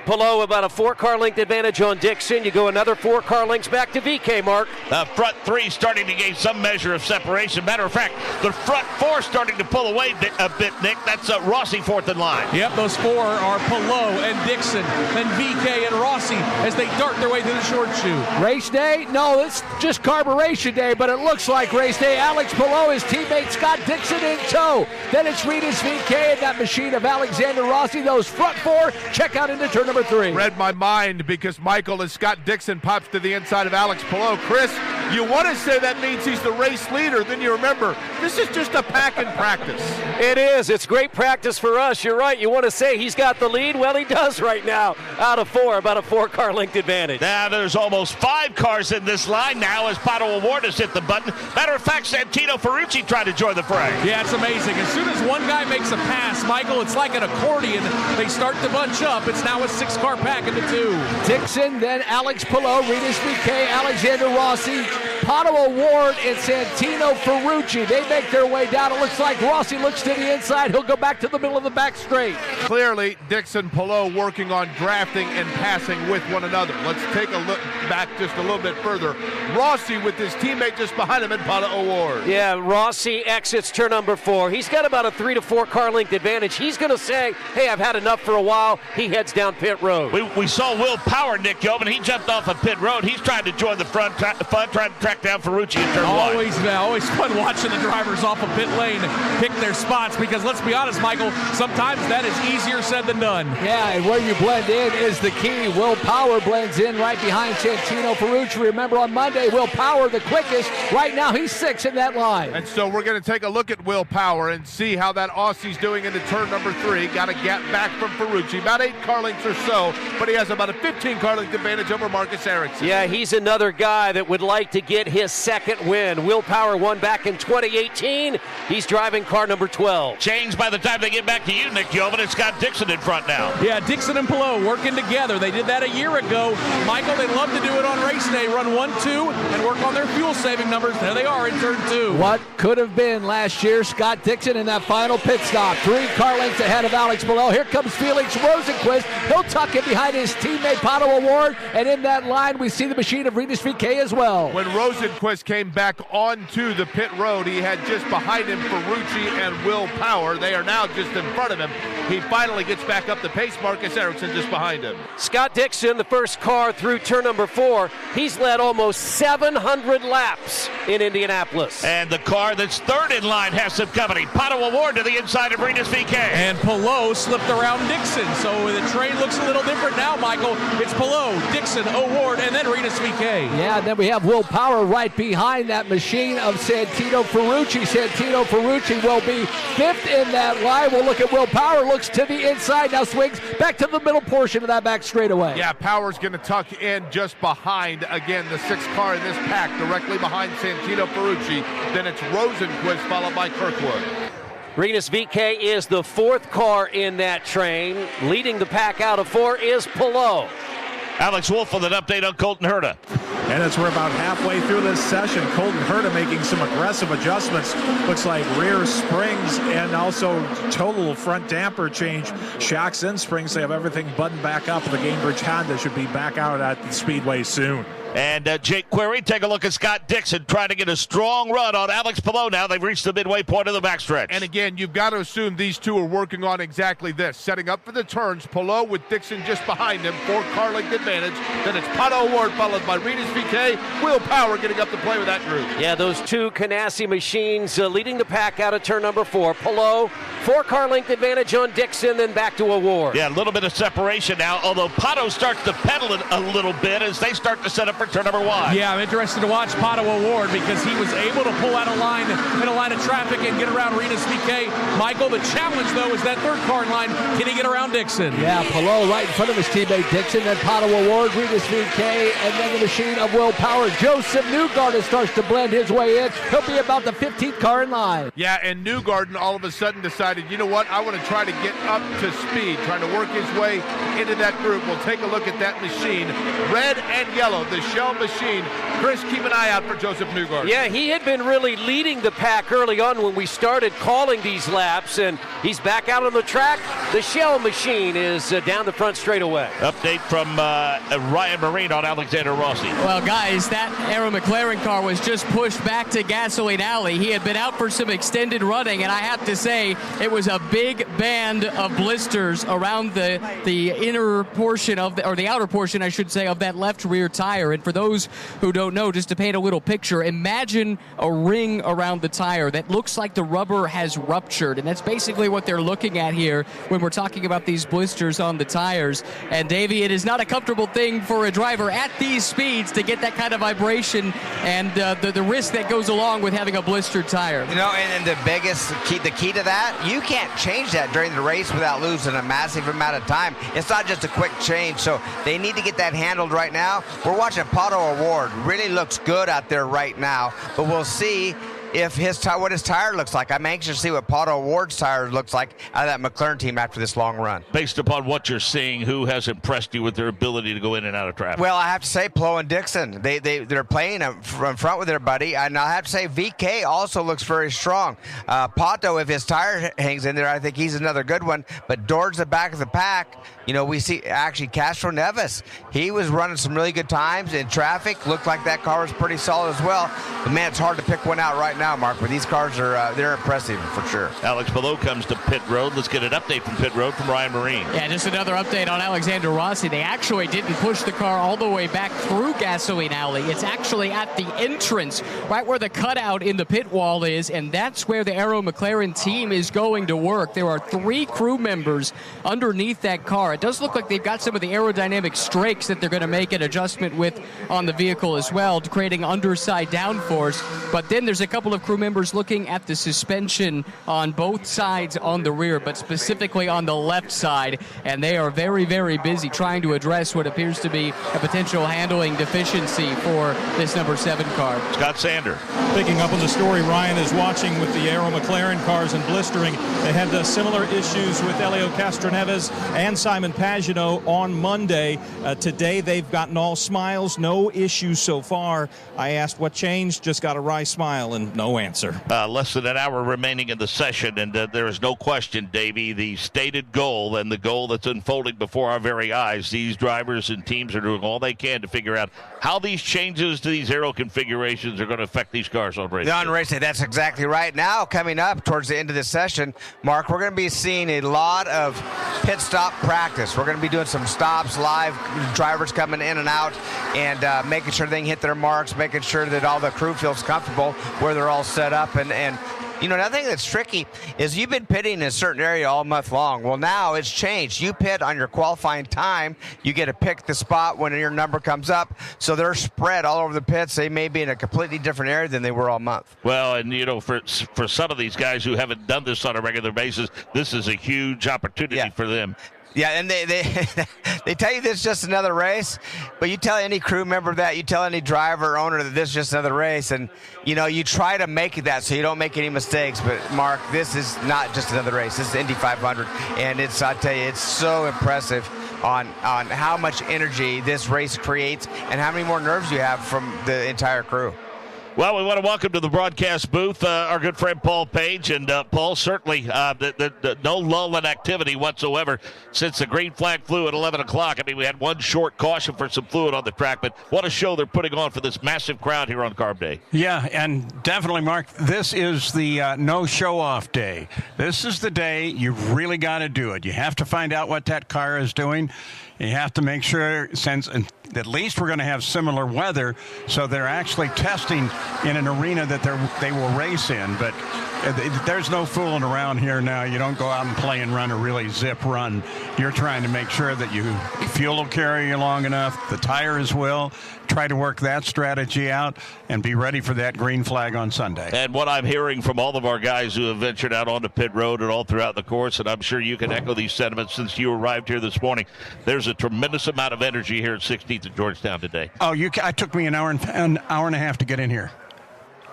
Palou about a 4-car length advantage on Dixon. You go another 4 car lengths back to VK, Mark. Front 3 starting to gain some measure of separation. Matter of fact, the front 4 starting to pull away a bit, Nick. That's Rossi 4th in line. Yep, those 4 are Palou and Dixon and VK and Rossi as they dart their way to the short shoe. Race day? No, it's just carburation day, but it looks like race day. Alex Palou, his teammate Scott Dixon in tow. Then it's Regis VK and that machine of Alexander Rossi. Those front 4 check out into turn number 3. Read my mind because Michael, as Scott Dixon pops to the inside of Alex Palou. Chris, You want to say that means he's the race leader, then you remember, this is just a pack in practice. It is. It's great practice for us. You're right. You want to say he's got the lead? Well, he does right now. Out of 4, about a 4-car length advantage. Now there's almost 5 cars in this line now as Pato O'Ward has hit the button. Matter of fact, Santino Ferrucci tried to join the fray. Yeah, it's amazing. As soon as one guy makes a pass, Michael, it's like an accordion. They start to bunch up. It's now a 6-car pack into 2. Dixon, then Alex Palou, Rinus VeeKay, Alexander Rossi, Pato O'Ward, and Santino Ferrucci. They make their way down. It looks like Rossi looks to the inside. He'll go back to the middle of the back straight. Clearly, Dixon, Palou working on drafting and passing with one another. Let's take a look back just a little bit further. Rossi with his teammate just behind him and Pato O'Ward. Yeah, Rossi exits turn number 4. He's got about a 3 to 4 car length advantage. He's going to say, hey, I've had enough for a while. He heads down pit road. We saw Will Power, Nick Yeoman. He jumped off of pit road. He's trying to join the front, trying to track down Ferrucci in turn 1. Always fun watching the drivers off of pit lane pick their spots, because let's be honest, Michael, sometimes that is easier said than done. Yeah, and where you blend in is the key. Will Power blends in right behind Santino Ferrucci. Remember on Monday, Will Power the quickest. Right now he's 6 in that line. And so we're going to take a look at Will Power and see how that Aussie's doing into turn number 3. Got a gap back from Ferrucci, about 8 car lengths or so, but he has about a 15 car length advantage over Marcus Ericsson. Yeah, he's another guy that would like to get his second win. Will Power won back in 2018. He's driving car number 12. Changed by the time they get back to you, Nick Yeoman. It's got Dixon in front now. Yeah, Dixon and Palou working together. They did that a year ago. Michael, they love to do it on race day. Run 1-2 and work on their fuel saving numbers. There they are in turn 2. What could have been last year, Scott Dixon in that final pit stop. 3 car lengths ahead of Alex Palou. Here comes Felix Rosenquist. He'll tuck it behind his teammate Pato O'Ward. And in that line, we see the machine of Rinus VeeKay as well. When Rosenquist came back onto the pit road, he had just behind him Ferrucci and Will Power. They are now just in front of him. He finally gets back up the pace. Marcus Ericsson just behind him. Scott Dixon, the first car through turn number 4. He's led almost 700 laps in Indianapolis. And the car that's third in line has some company. Pato O'Ward to the inside of Rinus VeeKay. And Palou slipped around Dixon. So the train looks a little different now, Michael. It's Palou, Dixon, O'Ward, and then Rinus VeeKay. Yeah, and then we have Will Power right behind that machine of Santino Ferrucci. Santino Ferrucci will be 5th in that line. We'll look at Will Power, looks to the inside, now swings back to the middle portion of that back straightaway. Yeah, Power's going to tuck in just behind, again, the 6th car in this pack, directly behind Santino Ferrucci. Then it's Rosenquist, followed by Kirkwood. Rinus VeeKay is the 4th car in that train. Leading the pack out of 4 is Palou. Alex Wolf with an update on Colton Herta. And as we're about halfway through this session, Colton Herta making some aggressive adjustments. Looks like rear springs and also total front damper change. Shocks and springs, they have everything buttoned back up. The Gainbridge Honda should be back out at the Speedway soon. And Jake Query, take a look at Scott Dixon trying to get a strong run on Alex Palou. Now they've reached the midway point of the backstretch. And again, you've got to assume these two are working on exactly this. Setting up for the turns, Palou with Dixon just behind him, 4 car length advantage. Then it's Pato O'Ward followed by Rinus VeeKay. Will Power getting up to play with that group. Yeah, those 2 Canassi machines leading the pack out of turn number 4. Palou, 4 car length advantage on Dixon, then back to O'Ward. Yeah, a little bit of separation now, although Pato starts to pedal it a little bit as they start to set up for turn number 1. Yeah, I'm interested to watch Pato O'Ward because he was able to pull out a line in a line of traffic and get around Rinus VeeKay. Michael, the challenge, though, is that 3rd car in line. Can he get around Dixon? Yeah, Palou right in front of his teammate Dixon, then Pato O'Ward, Rinus VeeKay, and then the machine of Will Power. Joseph Newgarden starts to blend his way in. He'll be about the 15th car in line. Yeah, and Newgarden all of a sudden decided, you know what, I want to try to get up to speed, trying to work his way into that group. We'll take a look at that machine. Red and yellow, the Shell machine. Chris, keep an eye out for Joseph Newgarden. Yeah, he had been really leading the pack early on when we started calling these laps, and he's back out on the track. The Shell machine is down the front straightaway. Update from Ryan Marine on Alexander Rossi. Well, guys, that Arrow McLaren car was just pushed back to Gasoline Alley. He had been out for some extended running, and I have to say it was a big band of blisters around the inner portion of the outer portion, I should say, of that left rear tire. And for those who don't don't know, just to paint a little picture, imagine a ring around the tire that looks like the rubber has ruptured, and that's basically what they're looking at here when we're talking about these blisters on the tires. And Davey, it is not a comfortable thing for a driver at these speeds to get that kind of vibration and the risk that goes along with having a blistered tire. And the biggest key, the key to that, you can't change that during the race without losing a massive amount of time. It's not just a quick change, so they need to get that handled right now. We're watching Pato O'Ward. Really looks good out there right now, but we'll see if what his tire looks like. I'm anxious to see what Pato O'Ward's tire looks like out of that McLaren team after this long run. Based upon what you're seeing, who has impressed you with their ability to go in and out of traffic? Well, I have to say Plo and Dixon. They're playing from front with their buddy, and I have to say VK also looks very strong. Pato, if his tire hangs in there, I think he's another good one. But towards the back of the pack, we see actually Castro Neves. He was running some really good times in traffic. Looked like that car was pretty solid as well. But man, it's hard to pick one out right now, Mark. But these cars they're impressive for sure. Alex Palou comes to pit road. Let's get an update from pit road from Ryan Marine. Yeah, just another update on Alexander Rossi. They actually didn't push the car all the way back through Gasoline Alley. It's actually at the entrance, right where the cutout in the pit wall is, and that's where the Aero McLaren team is going to work. There are 3 crew members underneath that car. It does look like they've got some of the aerodynamic strakes that they're going to make an adjustment with on the vehicle as well, to creating underside downforce. But then there's a couple of crew members looking at the suspension on both sides on the rear, but specifically on the left side, and they are very, very busy trying to address what appears to be a potential handling deficiency for this number 7 car. Scott Sander. Picking up on the story Ryan is watching with the Aero McLaren cars and blistering. They had similar issues with Elio Castroneves and Simon Pagenaud on Monday. Today they've gotten all smiles, no issues so far. I asked what changed, just got a wry smile and no answer. Less than an hour remaining in the session, and there is no question, Davey, the stated goal and the goal that's unfolding before our very eyes. These drivers and teams are doing all they can to figure out how these changes to these aero configurations are going to affect these cars on race day. On race day, that's exactly right. Now, coming up towards the end of this session, Mark, we're going to be seeing a lot of pit stop practice. We're going to be doing some stops live, drivers coming in and out, and making sure they can hit their marks, making sure that all the crew feels comfortable where they're all set up. And another thing that's tricky is you've been pitting in a certain area all month long. Well, now it's changed. You pit on your qualifying time. You get to pick the spot when your number comes up. So they're spread all over the pits. They may be in a completely different area than they were all month. Well, and, for some of these guys who haven't done this on a regular basis, this is a huge opportunity for them. Yeah, and they tell you this is just another race, but you tell any crew member that, you tell any driver or owner that this is just another race, and you try to make it that so you don't make any mistakes. But Mark, this is not just another race. This is Indy 500, and I tell you, it's so impressive on how much energy this race creates and how many more nerves you have from the entire crew. Well, we want to welcome to the broadcast booth our good friend Paul Page. And Paul, certainly no lull in activity whatsoever since the green flag flew at 11 o'clock. I mean, we had one short caution for some fluid on the track, but what a show they're putting on for this massive crowd here on Carb Day. Yeah, and definitely, Mark, this is the no show-off day. This is the day you really got to do it. You have to find out what that car is doing. You have to make sure, since at least we're going to have similar weather, so they're actually testing in an arena that they will race in. But there's no fooling around here now. You don't go out and play and run a really zip run. You're trying to make sure that fuel will carry you long enough, the tires will. Try to work that strategy out and be ready for that green flag on Sunday. And what I'm hearing from all of our guys who have ventured out onto pit road and all throughout the course, and I'm sure you can echo these sentiments since you arrived here this morning, there's a tremendous amount of energy here at 16th and Georgetown today. Oh, it took me an hour and a half to get in here.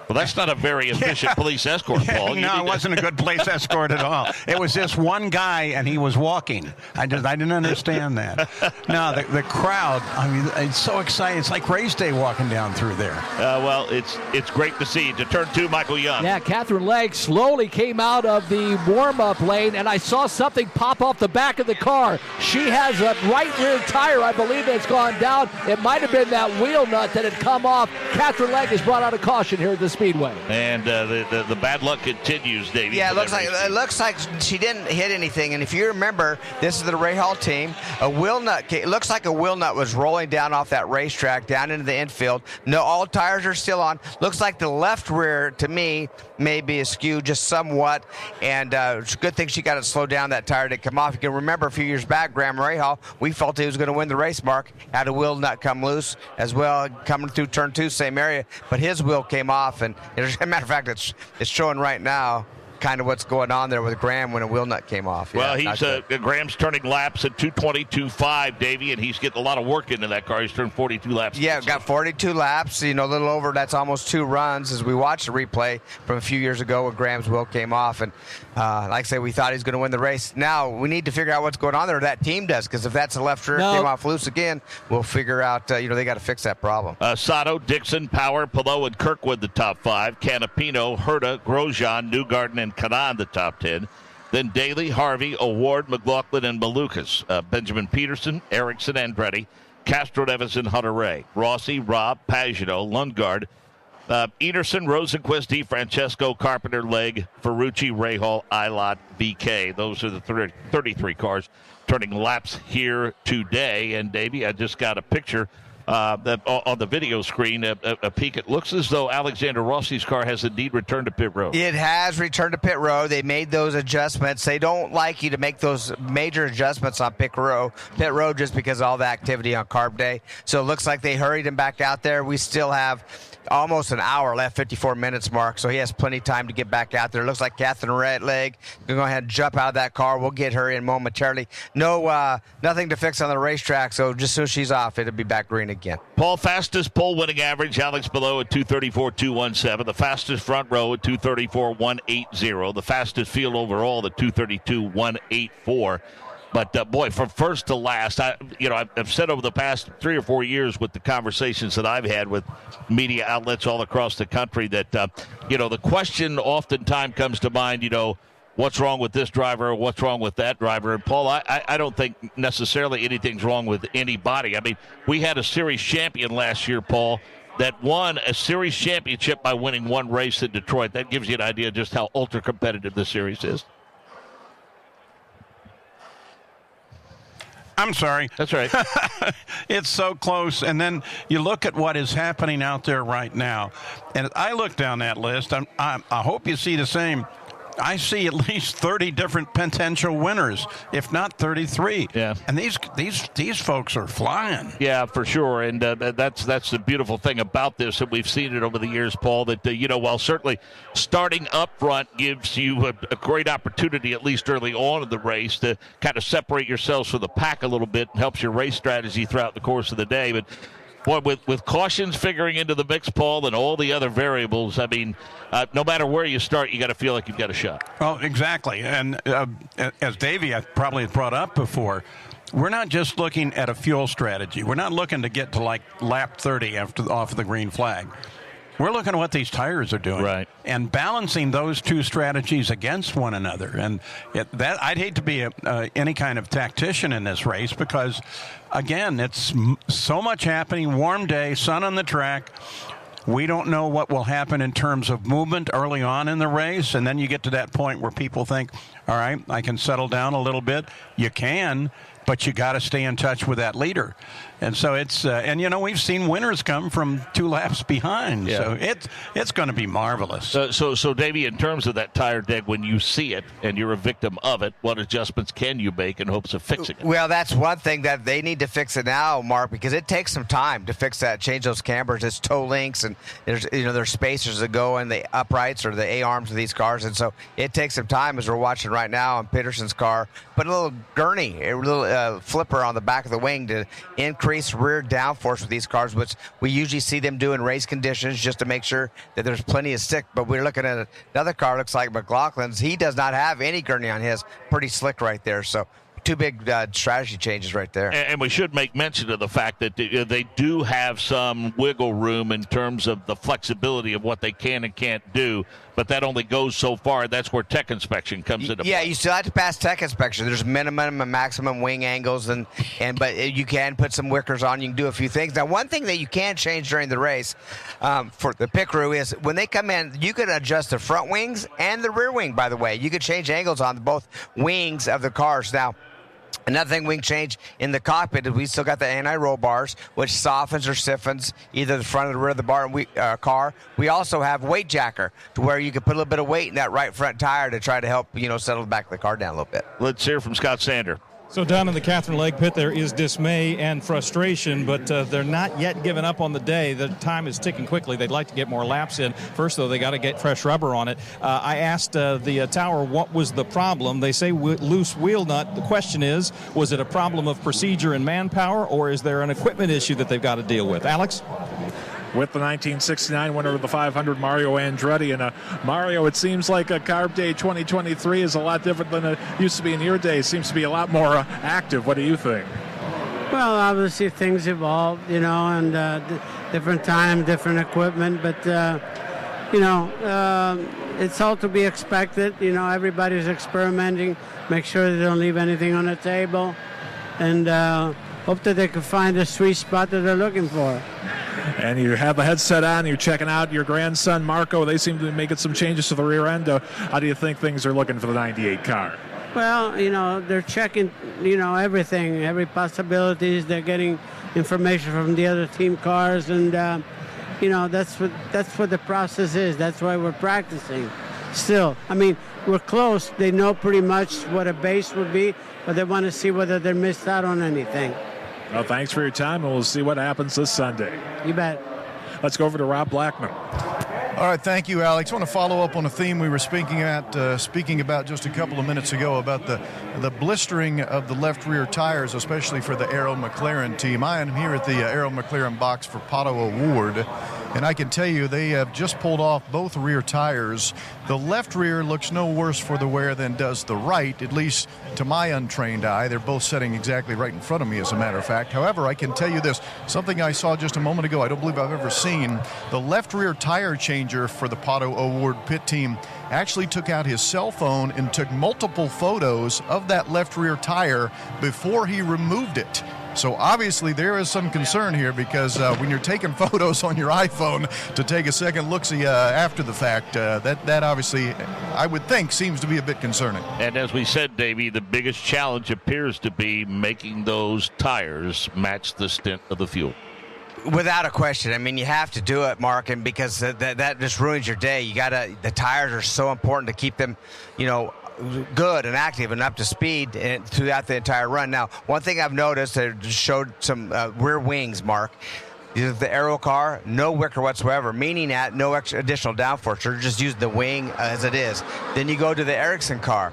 Well, that's not a very efficient police escort, Paul. No, it wasn't a good police escort at all. It was this one guy, and he was walking. I didn't understand that. No, the crowd, I mean, it's so exciting. It's like race day walking down through there. Well, it's great to see. To turn 2, Michael Young. Yeah, Catherine Legg slowly came out of the warm-up lane, and I saw something pop off the back of the car. She has a right rear tire, I believe, that's gone down. It might have been that wheel nut that had come off. Catherine Legg has brought out a caution here at this Speedway. And the bad luck continues, Davey. Yeah, it looks like she didn't hit anything. And if you remember, this is the Rahal team. It looks like a wheel nut was rolling down off that racetrack down into the infield. No, all tires are still on. Looks like the left rear, to me, may be askew just somewhat. And it's a good thing she got it slowed down. That tire didn't come off. You can remember a few years back, Graham Rahal, we felt he was going to win the race, Mark. Had a wheel nut come loose as well, coming through turn 2, same area. But his wheel came off. And as a matter of fact, it's showing right now kind of what's going on there with Graham when a wheel nut came off. Well, Graham's turning laps at 2:22.5, Davey, and he's getting a lot of work into that car. He's turned 42 laps. Yeah, got 42 laps, a little over. That's almost 2 runs as we watched the replay from a few years ago when Graham's wheel came off. And like I say, we thought he was going to win the race. Now we need to figure out what's going on there. That team does, because if that's the left rear came off loose again, we'll figure out, they got to fix that problem. Sato, Dixon, Power, Palou, and Kirkwood the top 5. Canapino, Herta, Grosjean, Newgarden, and Kanan the top 10. Then Daly, Harvey, Award, McLaughlin, and Malukas. Benjamin Peterson, Erickson, Andretti, Castro, Evans, Hunter Ray. Rossi, Robb, Pagano, Lundgaard, Ederson, Rosenquist, Di Francesco, Carpenter, Legg, Ferrucci, Rahal, Ilott, VK. Those are the 33 cars turning laps here today. And Davey, I just got a picture that on the video screen, a peek. It looks as though Alexander Rossi's car has indeed returned to pit road. It has returned to pit road. They made those adjustments. They don't like you to make those major adjustments on pit road just because of all the activity on Carb Day. So it looks like they hurried him back out there. We still have almost an hour left, 54 minutes, Mark, so he has plenty of time to get back out there. It looks like Catherine Legg going to go ahead and jump out of that car. We'll get her in momentarily. Nothing to fix on the racetrack, so just as soon as she's off, it'll be back green again. Paul, fastest pole winning average, Alex Palou at 234.217. The fastest front row at 234.180. The fastest field overall at 232.184. But, boy, from first to last, I've said over the past 3 or 4 years with the conversations that I've had with media outlets all across the country that, the question oftentimes comes to mind, what's wrong with this driver or what's wrong with that driver? And, Paul, I don't think necessarily anything's wrong with anybody. I mean, we had a series champion last year, Paul, that won a series championship by winning one race in Detroit. That gives you an idea of just how ultra-competitive the series is. I'm sorry. That's right. It's so close. And then you look at what is happening out there right now. And I look down that list. I hope you see the same. I see at least 30 different potential winners, if not 33. Yeah. And these folks are flying. Yeah, for sure. And that's the beautiful thing about this, that we've seen it over the years, Paul, that, while certainly starting up front gives you a great opportunity, at least early on in the race, to kind of separate yourselves from the pack a little bit and helps your race strategy throughout the course of the day. But boy, with cautions figuring into the mix, Paul, and all the other variables, I mean, no matter where you start, you got to feel like you've got a shot. Well, exactly. And as Davey probably brought up before, we're not just looking at a fuel strategy. We're not looking to get to like lap 30 off the green flag. We're looking at what these tires are doing, right, and balancing those two strategies against one another. And I'd hate to be any kind of tactician in this race because, again, it's so much happening. Warm day, sun on the track. We don't know what will happen in terms of movement early on in the race, and then you get to that point where people think, all right, I can settle down a little bit. You can, but you got to stay in touch with that leader. And so it's, we've seen winners come from 2 laps behind. Yeah. So it's going to be marvelous. So Davey, in terms of that tire deck, when you see it and you're a victim of it, what adjustments can you make in hopes of fixing it? Well, that's one thing that they need to fix it now, Mark, because it takes some time to fix that, change those cambers. It's toe links, and there's spacers that go in the uprights or the A-arms of these cars. And so it takes some time, as we're watching right now on Peterson's car. Put a little gurney, a little flipper on the back of the wing to increase rear downforce with these cars, which we usually see them do in race conditions just to make sure that there's plenty of stick. But we're looking at another car, looks like McLaughlin's. He does not have any gurney on his. Pretty slick right there. So two big strategy changes right there. And we should make mention of the fact that they do have some wiggle room in terms of the flexibility of what they can and can't do, but that only goes so far. That's where tech inspection comes into play. Yeah, you still have to pass tech inspection. There's minimum and maximum wing angles, but you can put some wickers on. You can do a few things. Now, one thing that you can change during the race for the pit crew is when they come in, you can adjust the front wings and the rear wing, by the way. You could change angles on both wings of the cars. Now, another thing we can change in the cockpit is we still got the anti-roll bars, which softens or stiffens either the front or the rear of the car. We also have weight jacker, to where you can put a little bit of weight in that right front tire to try to help, settle the back of the car down a little bit. Let's hear from Scott Sander. So down in the Catherine Legge pit, there is dismay and frustration, but they're not yet giving up on the day. The time is ticking quickly. They'd like to get more laps in. First, though, they got to get fresh rubber on it. I asked the tower what was the problem. They say loose wheel nut. The question is, was it a problem of procedure and manpower, or is there an equipment issue that they've got to deal with? Alex? With the 1969 winner of the 500, Mario Andretti. And Mario, it seems like a Carb Day 2023 is a lot different than it used to be in your day. It seems to be a lot more active. What do you think? Well, obviously things evolve, and different time, different equipment. But, it's all to be expected. Everybody's experimenting. Make sure they don't leave anything on the table. And hope that they can find a sweet spot that they're looking for. And you have the headset on, you're checking out your grandson, Marco. They seem to be making some changes to the rear end. How do you think things are looking for the 98 car? Well, they're checking, everything, every possibilities. They're getting information from the other team cars, and, that's what the process is. That's why we're practicing. Still, we're close. They know pretty much what a base would be, but they want to see whether they're missed out on anything. Well, thanks for your time, and we'll see what happens this Sunday. You bet. Let's go over to Rob Blackman. All right, thank you, Alex. I want to follow up on a theme we were speaking about just a couple of minutes ago about the blistering of the left rear tires, especially for the Arrow McLaren team. I am here at the Arrow McLaren box for Pato Award, and I can tell you they have just pulled off both rear tires. The left rear looks no worse for the wear than does the right, at least to my untrained eye. They're both sitting exactly right in front of me, as a matter of fact. However, I can tell you this, something I saw just a moment ago I don't believe I've ever seen. The left rear tire changer for the Pato Award pit team actually took out his cell phone and took multiple photos of that left rear tire before he removed it. So obviously there is some concern here, because when you're taking photos on your iPhone to take a second look-see after the fact, that obviously, I would think, seems to be a bit concerning. And as we said, Davey, the biggest challenge appears to be making those tires match the stint of the fuel. Without a question. You have to do it, Mark, and because that just ruins your day. The tires are so important to keep them, good and active and up to speed throughout the entire run. Now, one thing I've noticed, they showed some rear wings, Mark. The Arrow car, no wicker whatsoever, meaning that no extra additional downforce. They're just using the wing as it is. Then you go to the Ericsson car,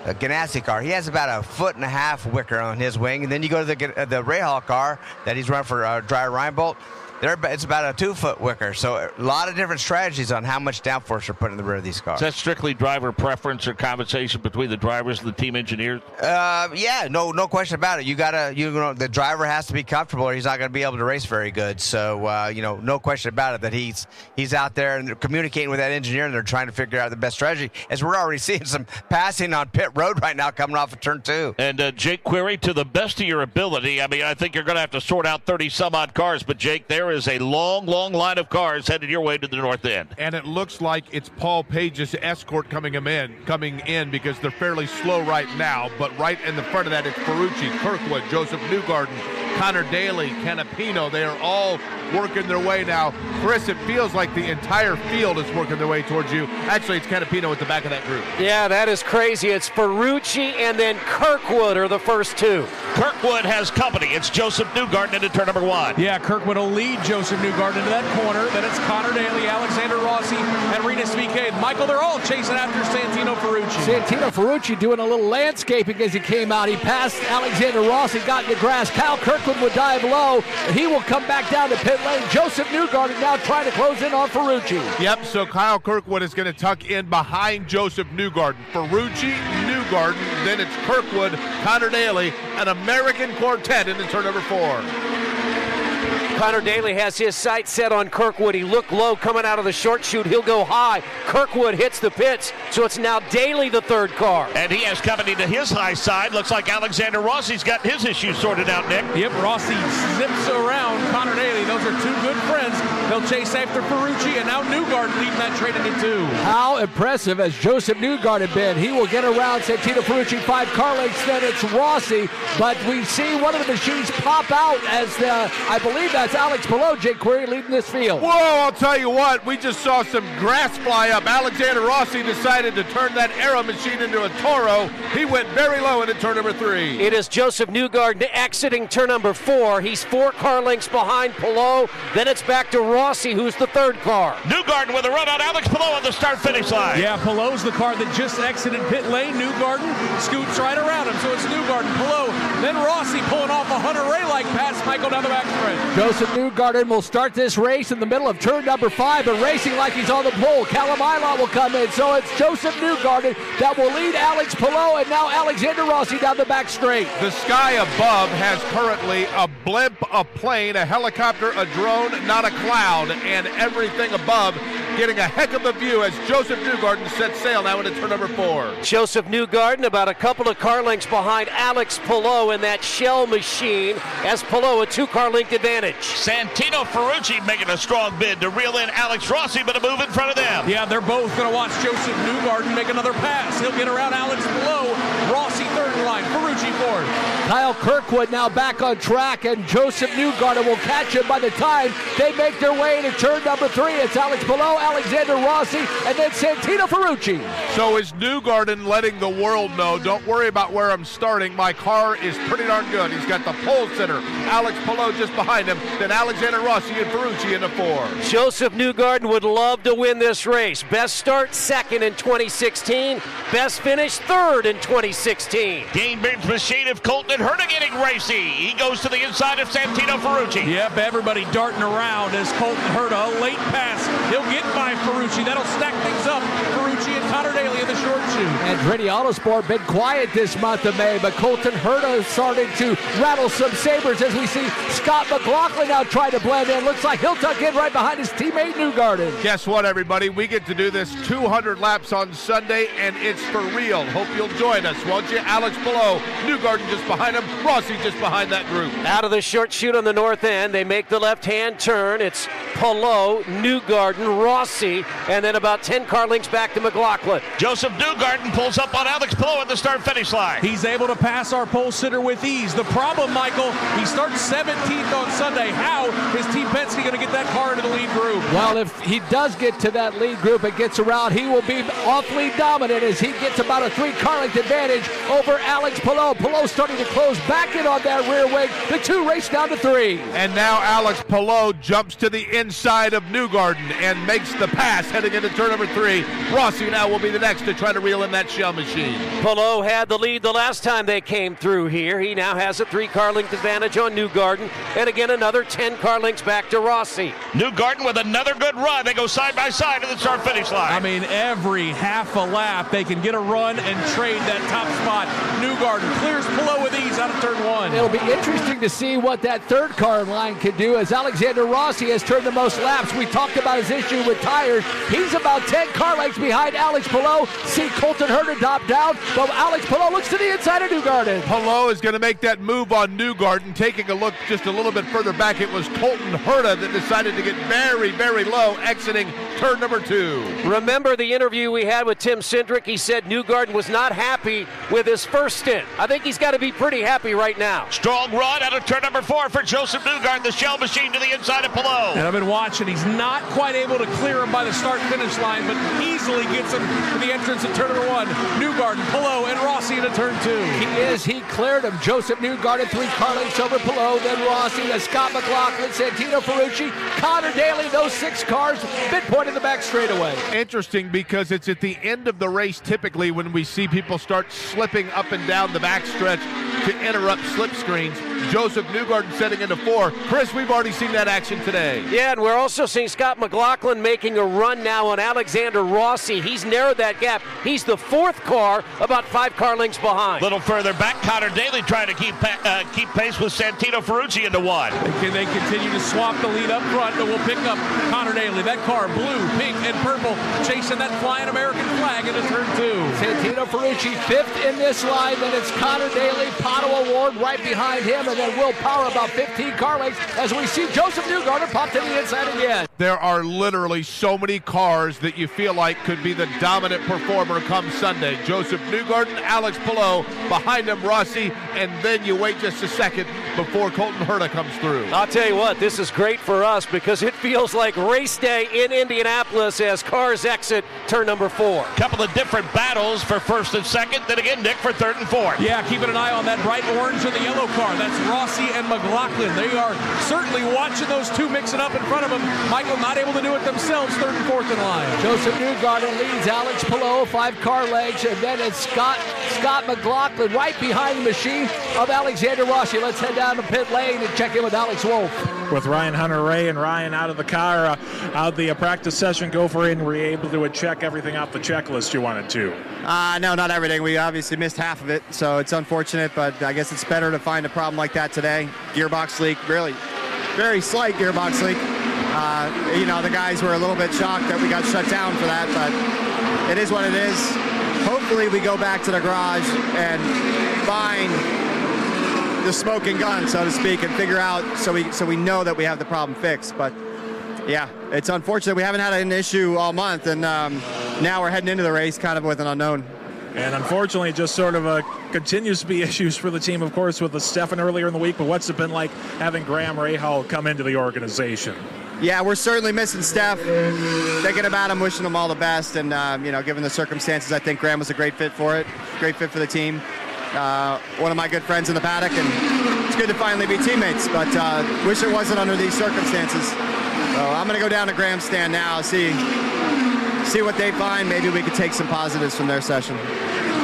a Ganassi car. He has about 1.5 foot wicker on his wing. And then you go to the Rahal car that he's run for Dreyer Reinbold. It's about a 2-foot wicker. So a lot of different strategies on how much downforce you're putting in the rear of these cars. Is that strictly driver preference or conversation between the drivers and the team engineers? Yeah, no question about it. The driver has to be comfortable, or he's not going to be able to race very good. So, no question about it that he's out there and communicating with that engineer, and they're trying to figure out the best strategy. As we're already seeing some passing on pit road right now coming off of turn 2. And Jake Query, to the best of your ability, I think you're going to have to sort out 30-some-odd cars, but Jake, there is a long line of cars headed your way to the north end. And it looks like it's Paul Page's escort coming in because they're fairly slow right now. But right in the front of that, it's Ferrucci, Kirkwood, Joseph Newgarden, Connor Daly, Canapino. They are all working their way now. Chris, it feels like the entire field is working their way towards you. Actually, it's Canapino at the back of that group. Yeah, that is crazy. It's Ferrucci and then Kirkwood are the first two. Kirkwood has company. It's Joseph Newgarden into turn number 1. Yeah, Kirkwood will lead Joseph Newgarden into that corner. Then it's Connor Daly, Alexander Rossi, and Rinus VeeKay. Michael, they're all chasing after Santino Ferrucci. Santino Ferrucci doing a little landscaping as he came out. He passed Alexander Rossi, got in the grass. Kyle Kirkwood would dive low. He will come back down to pit lane. Joseph Newgarden now trying to close in on Ferrucci. Yep, so Kyle Kirkwood is going to tuck in behind Joseph Newgarden. Ferrucci, Newgarden, Newgarden. Then it's Kirkwood, Connor Daly, an American quartet into turn number 4. Connor Daly has his sights set on Kirkwood. He looked low coming out of the short chute. He'll go high. Kirkwood hits the pits, so it's now Daly, the third car. And he has coming to his high side. Looks like Alexander Rossi's got his issues sorted out, Nick. Yep, Rossi zips around Connor Daly. Those are two good friends. They'll chase after Ferrucci, and now Newgarden leading that trade into 2. How impressive has Joseph Newgarden been? He will get around Santino Ferrucci 5 car lengths, then it's Rossi. But we see one of the machines pop out as I believe that's Alex Palou, Jake Query leading this field. Whoa, I'll tell you what, we just saw some grass fly up. Alexander Rossi decided to turn that Aero machine into a Toro. He went very low into turn number 3. It is Joseph Newgarden exiting turn number 4. He's 4 car lengths behind Palou. Then it's back to Rossi, who's the third car. Newgarden with a run on Alex Palou on the start-finish line. Yeah, Palou's the car that just exited pit lane. Newgarden scoots right around him, so it's Newgarden, Palou, then Rossi pulling off a Hunter Ray-like pass, Michael, down the backstretch. Joseph Newgarden will start this race in the middle of turn number 5, but racing like he's on the pole. Callum Ilott will come in, so it's Joseph Newgarden that will lead Alex Palou, and now Alexander Rossi down the back straight. The sky above has currently a blimp, a plane, a helicopter, a drone, not a cloud, and everything above getting a heck of a view as Joseph Newgarden sets sail now into turn number 4. Joseph Newgarden about a couple of car lengths behind Alex Palou in that shell machine, as Palou a 2-car length advantage. Santino Ferrucci making a strong bid to reel in Alex Rossi, but a move in front of them. Yeah, they're both going to watch Joseph Newgarden make another pass. He'll get around Alex Palou. Rossi third in line, Ferrucci fourth. Kyle Kirkwood now back on track, and Joseph Newgarden will catch him by the time they make their way into turn number 3. It's Alex Palou, Alexander Rossi, and then Santino Ferrucci. So is Newgarden letting the world know, don't worry about where I'm starting. My car is pretty darn good. He's got the pole sitter, Alex Palou just behind him, then Alexander Rossi and Ferrucci into 4. Joseph Newgarden would love to win this race. Best start, second in 2016. Best finish, third in 2016. Gainbridge machine of Colton Herta getting racy. He goes to the inside of Santino Ferrucci. Yep, everybody darting around as Colton Herta, a late pass. He'll get by Ferrucci. That'll stack things up. Ferrucci and Connor Daly in the short chute. And Andretti Autosport been quiet this month of May, but Colton Herta is starting to rattle some sabers as we see Scott McLaughlin now trying to blend in. Looks like he'll tuck in right behind his teammate Newgarden. Guess what, everybody? We get to do this 200 laps on Sunday, and it's for real. Hope you'll join us, won't you? Alex Palou, Newgarden just behind him, Rossi just behind that group. Out of the short chute on the north end, they make the left-hand turn. It's Palou, Newgarden, Rossi, and then about 10 car lengths back to McLaughlin. Joseph Newgarden pulls up on Alex Palou at the start-finish line. He's able to pass our pole sitter with ease. The problem, Michael, he starts 17th on Sunday. How is Team Penske going to get that car into the lead group? Well, if he does get to that lead group and gets around, he will be awfully dominant as he gets about a 3-car length advantage over Alex Palou. Palou starting to close back in on that rear wing. The 2 race down to 3. And now Alex Palou jumps to the inside of Newgarden and makes the pass heading into turn number 3. Rossi now will be the next to try to reel in that shell machine. Palou had the lead the last time they came through here. He now has a 3-car length advantage on Newgarden, and again another 10-car lengths back to Rossi. Newgarden with another good run. They go side by side to the start-finish line. I mean, every half a lap they can get a run and trade that top spot. Newgarden clears Palou with ease out of turn 1. It'll be interesting to see what that 3rd car line can do as Alexander Rossi has turned the most laps. We talked about his issue with tires. He's about 10 car lengths behind Alex Palou. See Colton Herta drop down, but Alex Palou looks to the inside of Newgarden. Palou is going to make that move on Newgarden. Taking a look just a little bit further back, it was Colton Herta that decided to get very, very low, exiting turn number 2. Remember the interview we had with Tim Cindric? He said Newgarden was not happy with his first stint. I think he's got to be pretty happy right now. Strong run out of turn number 4 for Joseph Newgarden, the shell machine to the inside of Palou. And I've been watching. He's not quite able to clear him by the start-finish line, but easily gets him to the entrance of turn number 1. Newgarden, Palou, and Rossi into turn 2. He cleared him. Joseph Newgarden, 3 car lengths over Palou, then Rossi, then Scott McLaughlin, Santino Ferrucci, Connor Daly, those 6 cars, midpoint in the back straightaway. Interesting because it's at the end of the race typically when we see people start slipping up and down the backstretch. to interrupt slip screens. Joseph Newgarden setting into 4. Chris, we've already seen that action today. Yeah, and we're also seeing Scott McLaughlin making a run now on Alexander Rossi. He's narrowed that gap. He's the 4th car, about 5 car lengths behind. A little further back, Connor Daly trying to keep pace with Santino Ferrucci into 1. They continue to swap the lead up front, and we'll pick up Connor Daly. That car, blue, pink, and purple, chasing that flying American flag into turn 2. Santino Ferrucci 5th in this line. Then it's Connor Daly, Pato Award right behind him, and then Will Power about 15 car lengths as we see Joseph Newgarden pop to the inside again. There are literally so many cars that you feel like could be the dominant performer come Sunday. Joseph Newgarden, Alex Palou, behind him Rossi, and then you wait just a second before Colton Herta comes through. I'll tell you what, this is great for us because it feels like race day in Indianapolis as cars exit turn number 4. Couple of different battles for 1st and 2nd, then again Nick for 3rd and 4th. Yeah, keeping an eye on that bright orange and the yellow car. That's Rossi and McLaughlin. They are certainly watching those two mixing up in front of them. Michael not able to do it themselves, 3rd and 4th in line. Joseph Newgarden leads Alex Palou, 5 car lengths, and then it's Scott McLaughlin right behind the machine of Alexander Rossi. Let's head down to pit lane and check in with Alex Wolf. With Ryan Hunter-Ray and Ryan out of the car, out the practice session, go for it, and were you able to check everything off the checklist you wanted to? No, not everything. We obviously missed half of it, so it's unfortunate, but I guess it's better to find a problem like that today. Gearbox leak, really very slight gearbox leak. The guys were a little bit shocked that we got shut down for that, but it is what it is. Hopefully we go back to the garage and find the smoking gun, so to speak, and figure out so we know that we have the problem fixed. But yeah, it's unfortunate. We haven't had an issue all month, and now we're heading into the race kind of with an unknown. And unfortunately, just sort of continues to be issues for the team, of course, with the Stefan earlier in the week. But what's it been like having Graham Rahal come into the organization? Yeah, we're certainly missing Steph. Thinking about him, wishing him all the best. And, given the circumstances, I think Graham was a great fit for it. Great fit for the team. One of my good friends in the paddock. And it's good to finally be teammates. But wish it wasn't under these circumstances. So I'm going to go down to Graham's stand now, see what they find. Maybe we could take some positives from their session.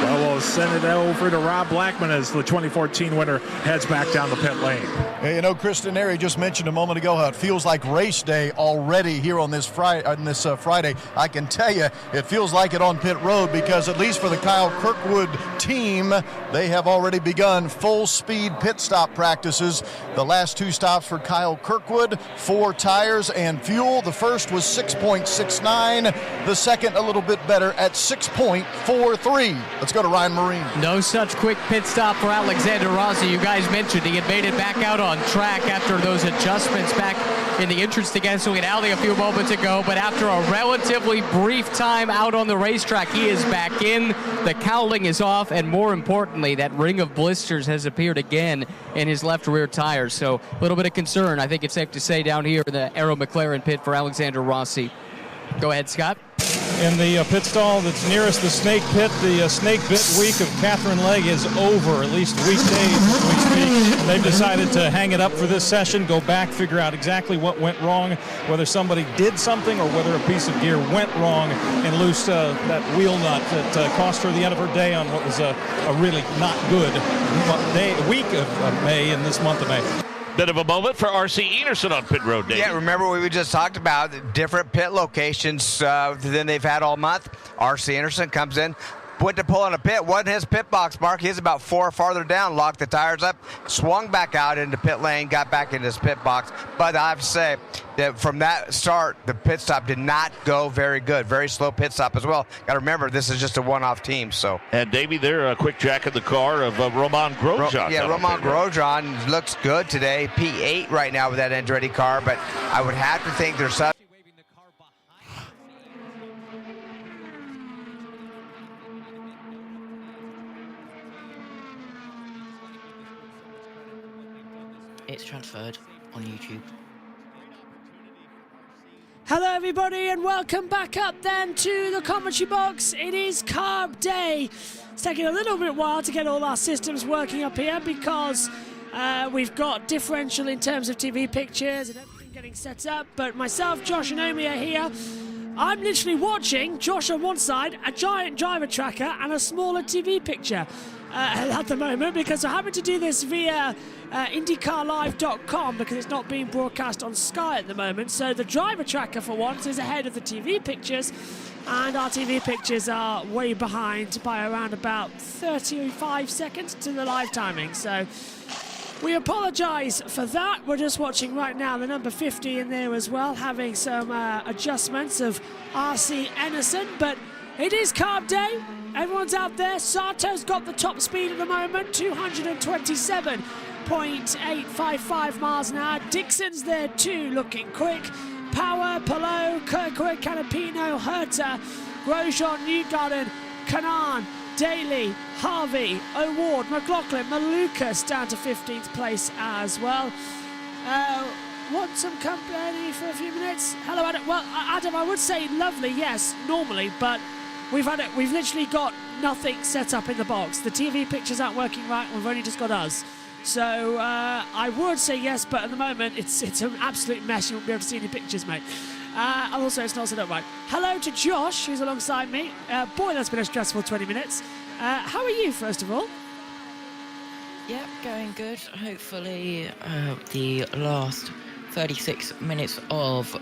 Well, we'll send it over to Rob Blackman as the 2014 winner heads back down the pit lane. Hey, Chris Denary just mentioned a moment ago how it feels like race day already here on this Friday. I can tell you it feels like it on pit road because at least for the Kyle Kirkwood team, they have already begun full-speed pit stop practices. The last 2 stops for Kyle Kirkwood, 4 tires and fuel. The first was 6.69. The second a little bit better at 6.43. Let's go to Ryan Marine. No such quick pit stop for Alexander Rossi. You guys mentioned he had made it back out on track after those adjustments back in the entrance to Gasoline Alley a few moments ago, but after a relatively brief time out on the racetrack, he is back in. The cowling is off, and more importantly, that ring of blisters has appeared again in his left rear tire. So a little bit of concern, I think it's safe to say, down here in the Aero McLaren pit for Alexander Rossi. Go ahead, Scott. In the pit stall that's nearest the snake pit, the snake bit week of Catherine Legg is over, at least weekdays as we speak. They've decided to hang it up for this session, go back, figure out exactly what went wrong, whether somebody did something or whether a piece of gear went wrong and loose that wheel nut that cost her the end of her day on what was a really not good week of May in this month of May. Bit of a moment for R.C. Enerson on pit road day. Yeah, remember we just talked about different pit locations than they've had all month. R.C. Enerson comes in, went to pull on a pit, wasn't his pit box mark. He's about 4 farther down, locked the tires up, swung back out into pit lane, got back in his pit box. But I have to say that from that start, the pit stop did not go very good. Very slow pit stop as well. Got to remember, this is just a one-off team. So. And Davey, there a quick jack in the car of Roman Grosjean. Roman Grosjean looks good today. P8 right now with that Andretti car, but I would have to think there's some. It's transferred on YouTube. Hello everybody and welcome back up then to the commentary box. It is carb day. It's taking a little bit while to get all our systems working up here because we've got differential in terms of TV pictures and everything getting set up, but myself, Josh and Omi are here. I'm literally watching Josh on one side, a giant driver tracker and a smaller TV picture. at the moment, because we're having to do this via IndyCarLive.com because it's not being broadcast on Sky at the moment. So the driver tracker for once is ahead of the TV pictures, and our TV pictures are way behind by around about 35 seconds to the live timing. So we apologise for that. We're just watching right now the number 50 in there as well, having some adjustments of RC Enerson, but it is carb day. Everyone's out there. Sato's got the top speed at the moment, 227.855 miles an hour. Dixon's there too, looking quick. Power, Palou, Kirkwood, Canapino, Herta, Grosjean, Newgarden, Kanan, Daly, Harvey, O'Ward, McLaughlin, Malukas down to 15th place as well. Want some company for a few minutes? Hello, Adam. Well, Adam, I would say lovely, yes, normally, but we've literally got nothing set up in the box. The TV pictures aren't working right. We've only just got us. So I would say yes, but at the moment it's an absolute mess. You won't be able to see any pictures, mate. Also, it's not set up right. Hello to Josh, who's alongside me. Boy, that's been a stressful 20 minutes. How are you, first of all? Yep, going good. Hopefully, the last 36 minutes of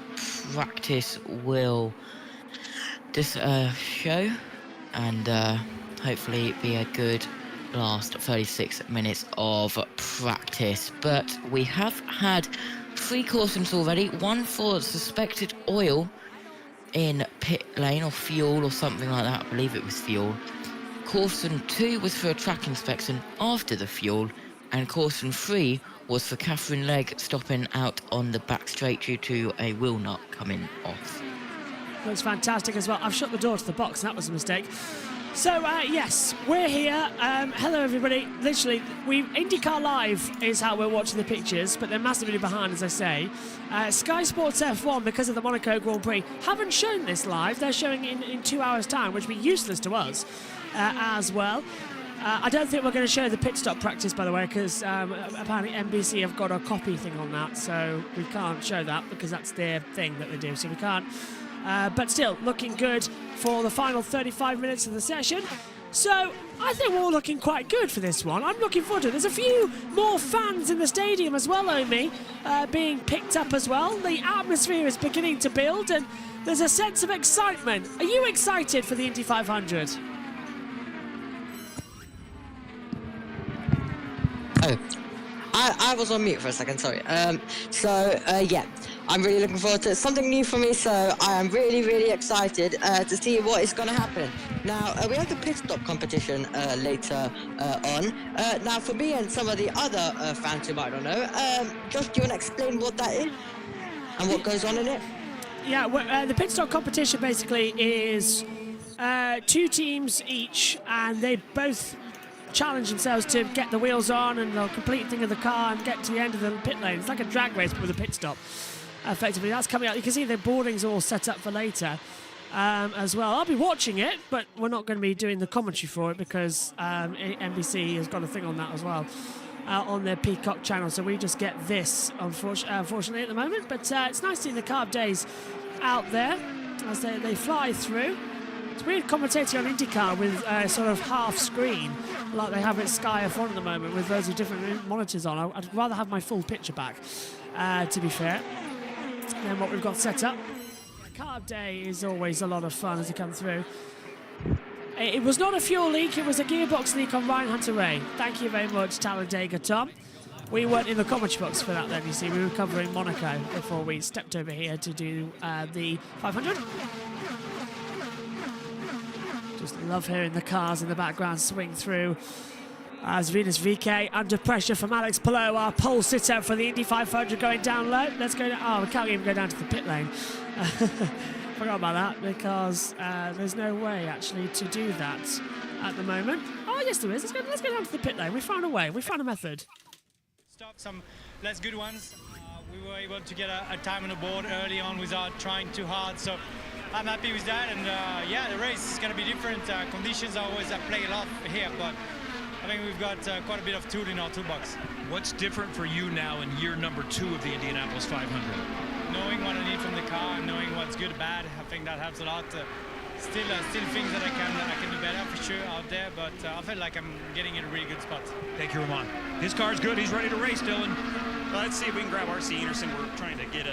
practice will show, and hopefully be a good last 36 minutes of practice. But we have had 3 cautions already, one for suspected oil in pit lane or fuel or something like that. I believe it was fuel. Caution 2 was for a track inspection after the fuel, and caution 3 was for Catherine Legg stopping out on the back straight due to a wheel nut coming off. Looks fantastic as well. I've shut the door to the box, and that was a mistake. So, yes, we're here. Hello, everybody. Literally, IndyCar Live is how we're watching the pictures, but they're massively behind, as I say. Sky Sports F1, because of the Monaco Grand Prix, haven't shown this live. They're showing it in 2 hours' time, which would be useless to us as well. I don't think we're going to show the pit stop practice, by the way, because apparently NBC have got a copy thing on that, so we can't show that because that's their thing that they do, so we can't. But still, looking good for the final 35 minutes of the session. So, I think we're all looking quite good for this one. I'm looking forward to it. There's a few more fans in the stadium as well, Omi, being picked up as well. The atmosphere is beginning to build, and there's a sense of excitement. Are you excited for the Indy 500? Oh, I was on mute for a second, sorry. Yeah, I'm really looking forward to it. Something new for me, so I am really, really excited to see what is going to happen. Now, we have the pit stop competition later on. Now, for me and some of the other fans who might not know, Josh, do you want to explain what that is and what goes on in it? Yeah, well, the pit stop competition basically is 2 teams each, and they both challenge themselves to get the wheels on and the complete thing of the car and get to the end of the pit lane. It's like a drag race but with a pit stop, effectively. That's coming up. You can see the boarding's all set up for later as well. I'll be watching it, but we're not going to be doing the commentary for it because NBC has got a thing on that as well on their Peacock channel, so we just get this unfortunately at the moment. But it's nice seeing the carb days out there as they fly through. It's weird commentating on IndyCar with sort of half screen like they have at Sky F1 at the moment with loads of different monitors on. I'd rather have my full picture back, to be fair, than what we've got set up. Carb day is always a lot of fun as you come through. It was not a fuel leak, it was a gearbox leak on Ryan Hunter-Reay. Thank you very much, Talladega Tom. We weren't in the commentary box for that then, you see. We were covering Monaco before we stepped over here to do the 500. Just love hearing the cars in the background swing through. As Venus VK under pressure from Alex Palou, our pole sitter for the Indy 500 going down low. Let's go down. Oh, we can't even go down to the pit lane. Forgot about that because there's no way actually to do that at the moment. Oh, yes, there is. Let's go down to the pit lane. We found a way. We found a method. Stop some less good ones. We were able to get a time on the board early on without trying too hard. So I'm happy with that, and yeah, the race is going to be different. Conditions are always at play a lot here, but I think we've got quite a bit of tool in our toolbox. What's different for you now in year number 2 of the Indianapolis 500? Knowing what I need from the car and knowing what's good, bad, I think that helps a lot. still things that I can do better for sure out there, but I feel like I'm getting in a really good spot. Thank you, Roman. His car's good. He's ready to race, Dylan. Well, let's see if we can grab RC Anderson. We're trying to get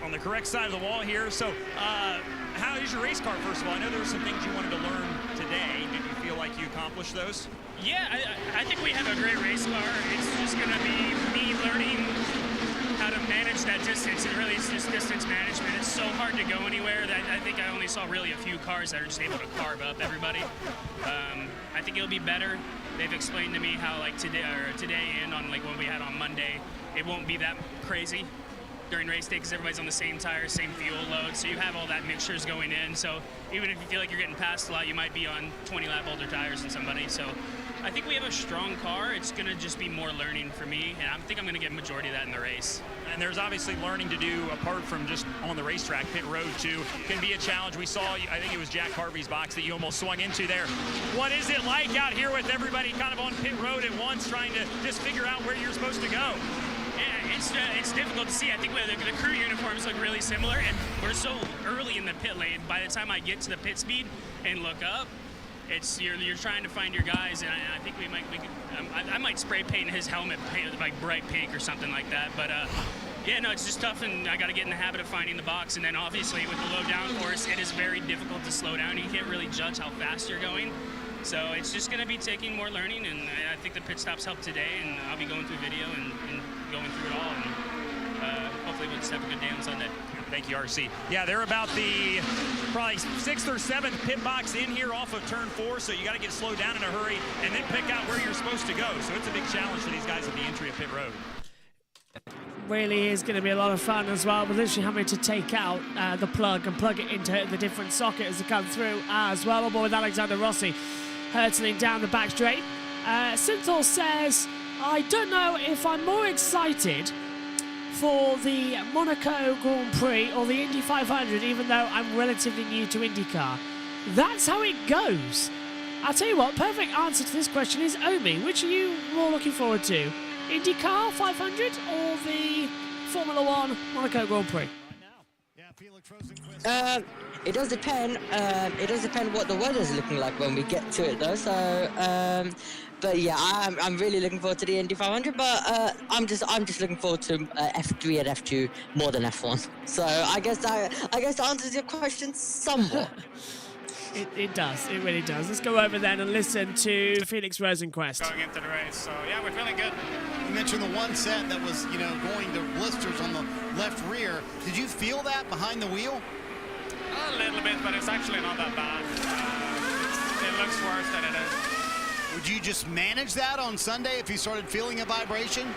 on the correct side of the wall here. So, how is your race car, first of all? I know there were some things you wanted to learn today. Did you feel like you accomplished those? Yeah, I think we have a great race car. It's just going to be me learning how to manage that distance, and really it's just distance management. It's so hard to go anywhere that I think I only saw really a few cars that are just able to carve up everybody. I think it'll be better. They've explained to me how like today and on like what we had on Monday, it won't be that crazy during race day because everybody's on the same tire, same fuel load, so you have all that mixtures going in. So even if you feel like you're getting passed a lot, you might be on 20 lap older tires than somebody. So I think we have a strong car. It's going to just be more learning for me, and I think I'm going to get a majority of that in the race. And there's obviously learning to do apart from just on the racetrack. Pit road, too, can be a challenge. We saw, I think it was Jack Harvey's box that you almost swung into there. What is it like out here with everybody kind of on pit road at once, trying to just figure out where you're supposed to go? Yeah, it's difficult to see. I think the crew uniforms look really similar, and we're so early in the pit lane. By the time I get to the pit speed and look up, you're trying to find your guys, and I think I might spray paint his helmet like bright pink or something like that. But yeah, no, it's just tough, and I got to get in the habit of finding the box. And then obviously with the low downforce, it is very difficult to slow down. You can't really judge how fast you're going. So it's just going to be taking more learning, and I think the pit stops helped today, and I'll be going through video and going through it all, and hopefully we'll just have a good day on Sunday. Thank you, RC. Yeah, they're about the probably 6th or 7th pit box in here off of turn 4, so you got to get slowed down in a hurry and then pick out where you're supposed to go. So it's a big challenge for these guys at the entry of pit road. Really is going to be a lot of fun as well. We're literally having to take out the plug and plug it into the different sockets that come through as well. On board with Alexander Rossi hurtling down the back straight. Synthol says, I don't know if I'm more excited for the Monaco Grand Prix or the Indy 500, even though I'm relatively new to IndyCar. That's how it goes. I'll tell you what, perfect answer to this question is Omi. Which are you more looking forward to? IndyCar 500 or the Formula One Monaco Grand Prix? It does depend. It does depend what the weather's looking like when we get to it, though. So, but yeah, I'm really looking forward to the Indy 500. But I'm just looking forward to F3 and F2 more than F1. So I guess that answers your question somewhat. It does. It really does. Let's go over then and listen to Felix Rosenquist. Going into the race, so yeah, we're feeling good. You mentioned the one set that was, going to blisters on the left rear. Did you feel that behind the wheel? A little bit, but it's actually not that bad. It looks worse than it is. Would you just manage that on Sunday if you started feeling a vibration?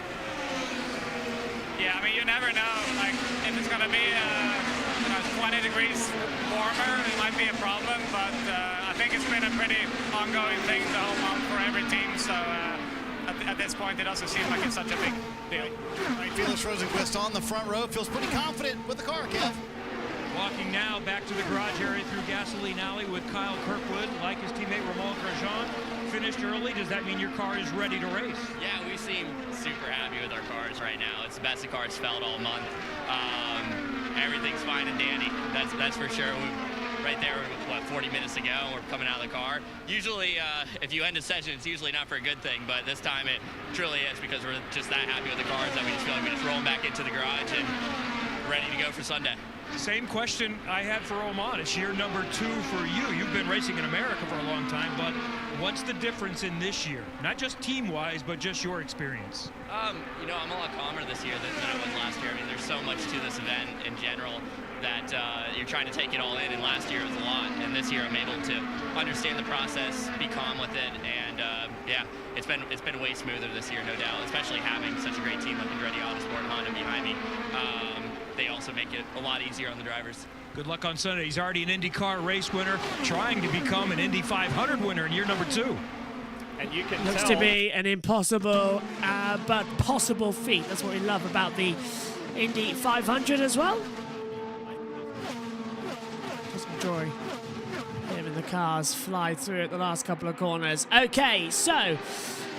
Yeah, I mean, you never know. Like, if it's going to be 20 degrees warmer, it might be a problem, but I think it's been a pretty ongoing thing the whole month for every team, so at this point it doesn't seem like it's such a big deal. All right, Felix Rosenquist on the front row, feels pretty confident with the car, Kev. Walking now back to the garage area through Gasoline Alley with Kyle Kirkwood, like his teammate Romain Grosjean. Finished early. Does that mean your car is ready to race? Yeah, we seem super happy with our cars right now. It's the best the car's felt all month. Everything's fine and dandy. That's for sure. Right there, 40 minutes to go, and we're coming out of the car. Usually, if you end a session, it's usually not for a good thing, but this time it truly is because we're just that happy with the cars that we just feel like we just roll them back into the garage and ready to go for Sunday. Same question I had for Oman. It's year number 2 for you. You've been racing in America for a long time, but what's the difference in this year? Not just team-wise, but just your experience. I'm a lot calmer this year than I was last year. I mean, there's so much to this event in general that you're trying to take it all in, and last year was a lot, and this year I'm able to understand the process, be calm with it, and yeah, it's been way smoother this year, no doubt, especially having such a great team like Andretti Autosport and Honda behind me. They also make it a lot easier on the drivers. Good luck on Sunday. He's already an IndyCar race winner, trying to become an Indy 500 winner in year number 2. And you can Looks to be an impossible but possible feat. That's what we love about the Indy 500 as well. Just enjoy him and the cars fly through at the last couple of corners. Okay, so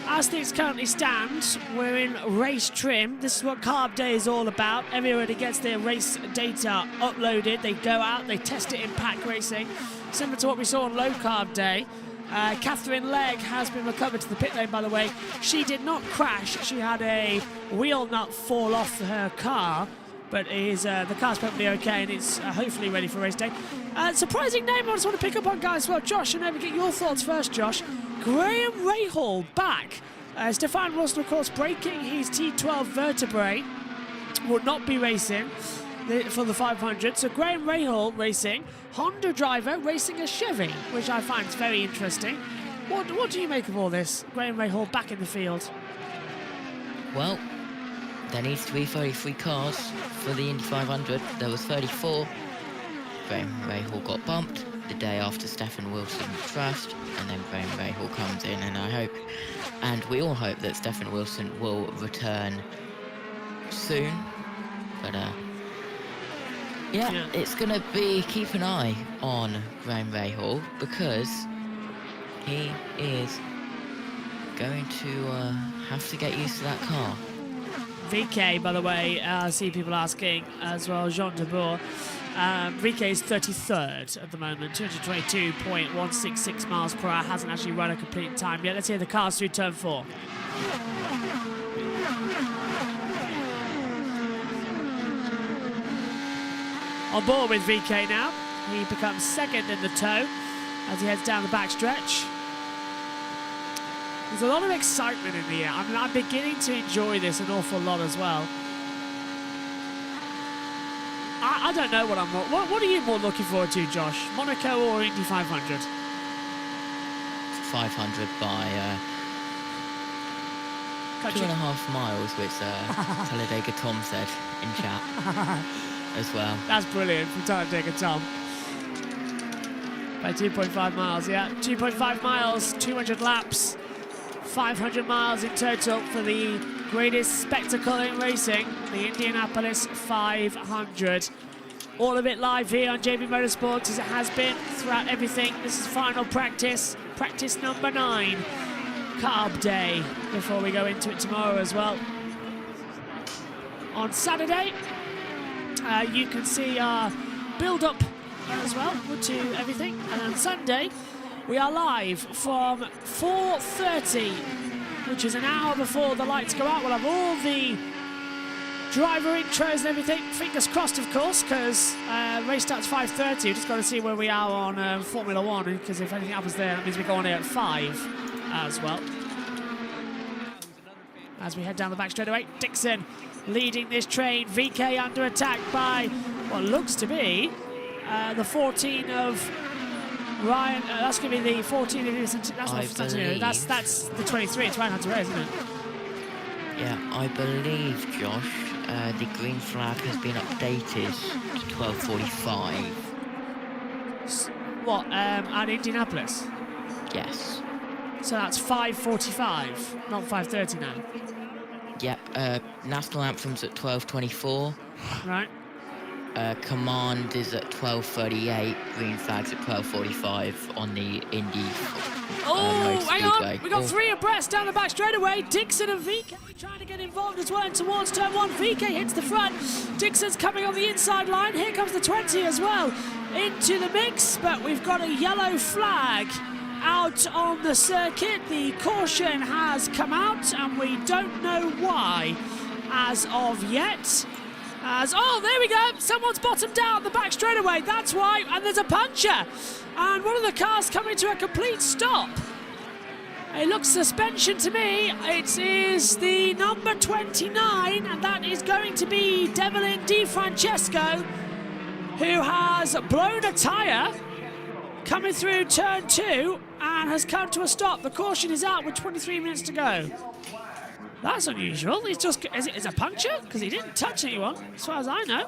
as things currently stand, we're in race trim. This is what Carb Day is all about. Everybody gets their race data uploaded. They go out, they test it in pack racing. similar to what we saw on low carb day. Catherine Legg has been recovered to the pit lane, by the way. She did not crash. She had a wheel nut fall off her car, but the car's perfectly okay, and it's hopefully ready for race day. Surprising name I just want to pick up on, guys. Well, Josh, and maybe get your thoughts first, Josh. Graham Rahal back. Stefan Wilson, of course, breaking his T12 vertebrae. Will not be racing for the 500. So Graham Rahal racing, Honda driver racing a Chevy, which I find very interesting. What do you make of all this? Graham Rahal back in the field. Well, there needs to be 33 cars for the Indy 500. There was 34. Graham Rahal got bumped the day after Stefan Wilson crashed, and then Graham Rahal comes in, and we all hope that Stefan Wilson will return soon. But yeah, it's gonna be keep an eye on Graham Rahal, because he is going to have to get used to that car. VK, by the way, I see people asking as well, Jean de Boer. VK is 33rd at the moment, 222.166 miles per hour, hasn't actually run a complete time yet. Let's hear the cars through turn 4. On board with VK now. He becomes second in the tow as he heads down the backstretch. There's a lot of excitement in the air. I mean, I'm beginning to enjoy this an awful lot as well. I don't know what I'm more... What are you more looking forward to, Josh? Monaco or Indy 500? 500 by 2.5 miles, which Talladega Tom said in chat as well. That's brilliant from Talladega Tom. By 2.5 miles, yeah. 2.5 miles, 200 laps. 500 miles in total for the greatest spectacle in racing, the Indianapolis 500. All of it live here on JB Motorsports, as it has been throughout everything. This is final practice number 9, carb day, before we go into it tomorrow as well. On Saturday, you can see our build-up as well to everything, and on Sunday, we are live from 4:30, which is an hour before the lights go out. We'll have all the driver intros and everything. Fingers crossed, of course, because race starts 5:30. We've just got to see where we are on Formula 1, because if anything happens there, that means we go on here at 5 as well. As we head down the back straightaway, Dixon leading this train. VK under attack by what looks to be the 14 of Ryan. That's going to be the 14 of that's the 23. It's Ryan Hunter, isn't it? Yeah, I believe, Josh, the green flag has been updated to 12:45. What, at Indianapolis? Yes. So that's 5:45, not 5:30 now. Yep, National Anthem's at 12:24. Right. Command is at 12:38. Green flag's at 12:45 on the Indy. Hang on! We got 3 abreast down the back straightaway. Dixon and VK trying to get involved as well. And towards turn 1, VK hits the front. Dixon's coming on the inside line. Here comes the 20 as well into the mix. But we've got a yellow flag out on the circuit. The caution has come out, and we don't know why as of yet. There we go, someone's bottomed out the back straightaway, that's why, and there's a puncture, and one of the cars coming to a complete stop. It looks suspension to me. It is the number 29, and that is going to be Devlin Di Francesco, who has blown a tyre coming through turn 2 and has come to a stop. The caution is out with 23 minutes to go. That's unusual. He's just... Is it a puncture? Because he didn't touch anyone, as far as I know.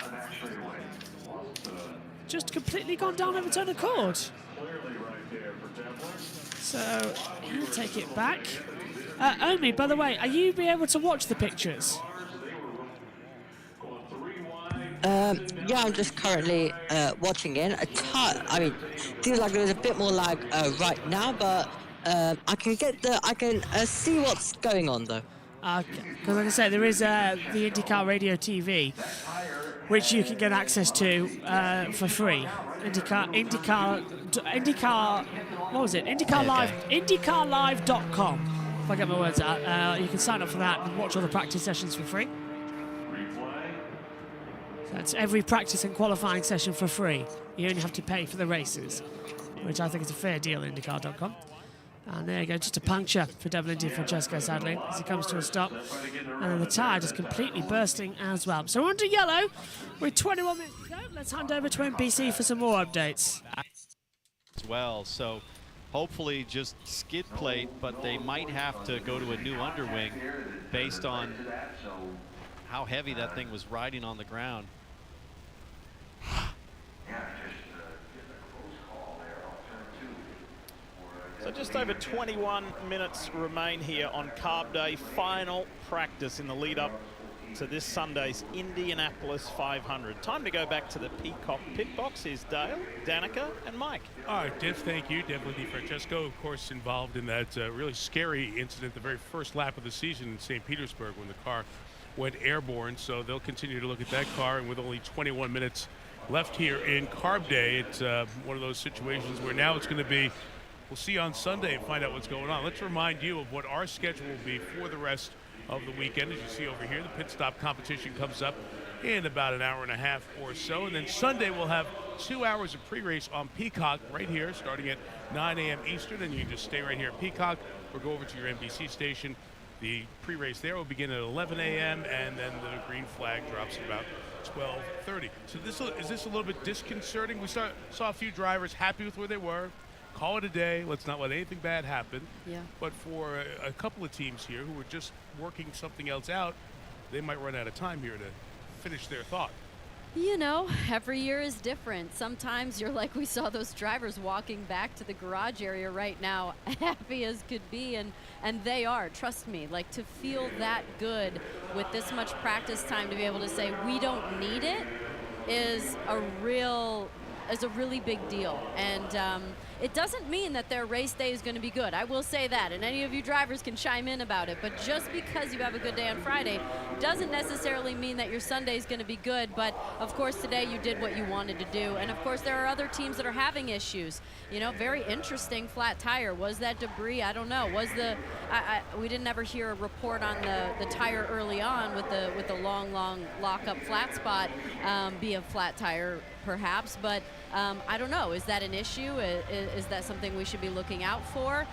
Just completely gone down of its own accord. So, he'll take it back. Omi, by the way, are you be able to watch the pictures? Yeah, I'm just currently watching in. Feels like there's a bit more lag right now, but I can see what's going on though. Okay, because like I say, there is the IndyCar Radio TV, which you can get access to for free. IndyCar. What was it? IndyCar Live. IndyCarLive.com. If I get my words out, you can sign up for that and watch all the practice sessions for free. So that's every practice and qualifying session for free. You only have to pay for the races, which I think is a fair deal. IndyCar.com. And there you go, just a puncture for Double Indy Francesco, sadly, as he comes to a stop. And then the tyre just completely bursting as well. So we're under yellow with 21 minutes to go. Let's hand over to NBC for some more updates. As well, so hopefully just skid plate, but they might have to go to a new underwing based on how heavy that thing was riding on the ground. So just over 21 minutes remain here on Carb Day, final practice in the lead up to this Sunday's Indianapolis 500. Time to go back to the Peacock pit box. Here's Dale, Danica, and Mike. All right, Diff, thank you. Definitely Francesco, of course, involved in that really scary incident, the very first lap of the season in St. Petersburg when the car went airborne. So they'll continue to look at that car, and with only 21 minutes left here in Carb Day, it's one of those situations where now it's going to be, we'll see on Sunday and find out what's going on. Let's remind you of what our schedule will be for the rest of the weekend. As you see over here, the pit stop competition comes up in about an hour and a half or so. And then Sunday we'll have 2 hours of pre-race on Peacock right here starting at 9 a.m. Eastern. And you can just stay right here at Peacock or go over to your NBC station. The pre-race there will begin at 11 a.m. and then the green flag drops at about 12:30. So is this a little bit disconcerting? We saw a few drivers happy with where they were. Call it a day. Let's not let anything bad happen. Yeah. But for a couple of teams here who are just working something else out, they might run out of time here to finish their thought. You know, every year is different. Sometimes you're like we saw those drivers walking back to the garage area right now, happy as could be, and they are. Trust me, like to feel that good with this much practice time to be able to say we don't need it is a really big deal. And it doesn't mean that their race day is going to be good. I will say that, and any of you drivers can chime in about it. But just because you have a good day on Friday doesn't necessarily mean that your Sunday is going to be good. But of course, today you did what you wanted to do. And of course, there are other teams that are having issues. You know, very interesting flat tire. Was that debris? I don't know. Was we didn't ever hear a report on the tire early on with the long lock-up flat spot be a flat tire, perhaps. But I don't know. Is that an issue? Is that something we should be looking out for?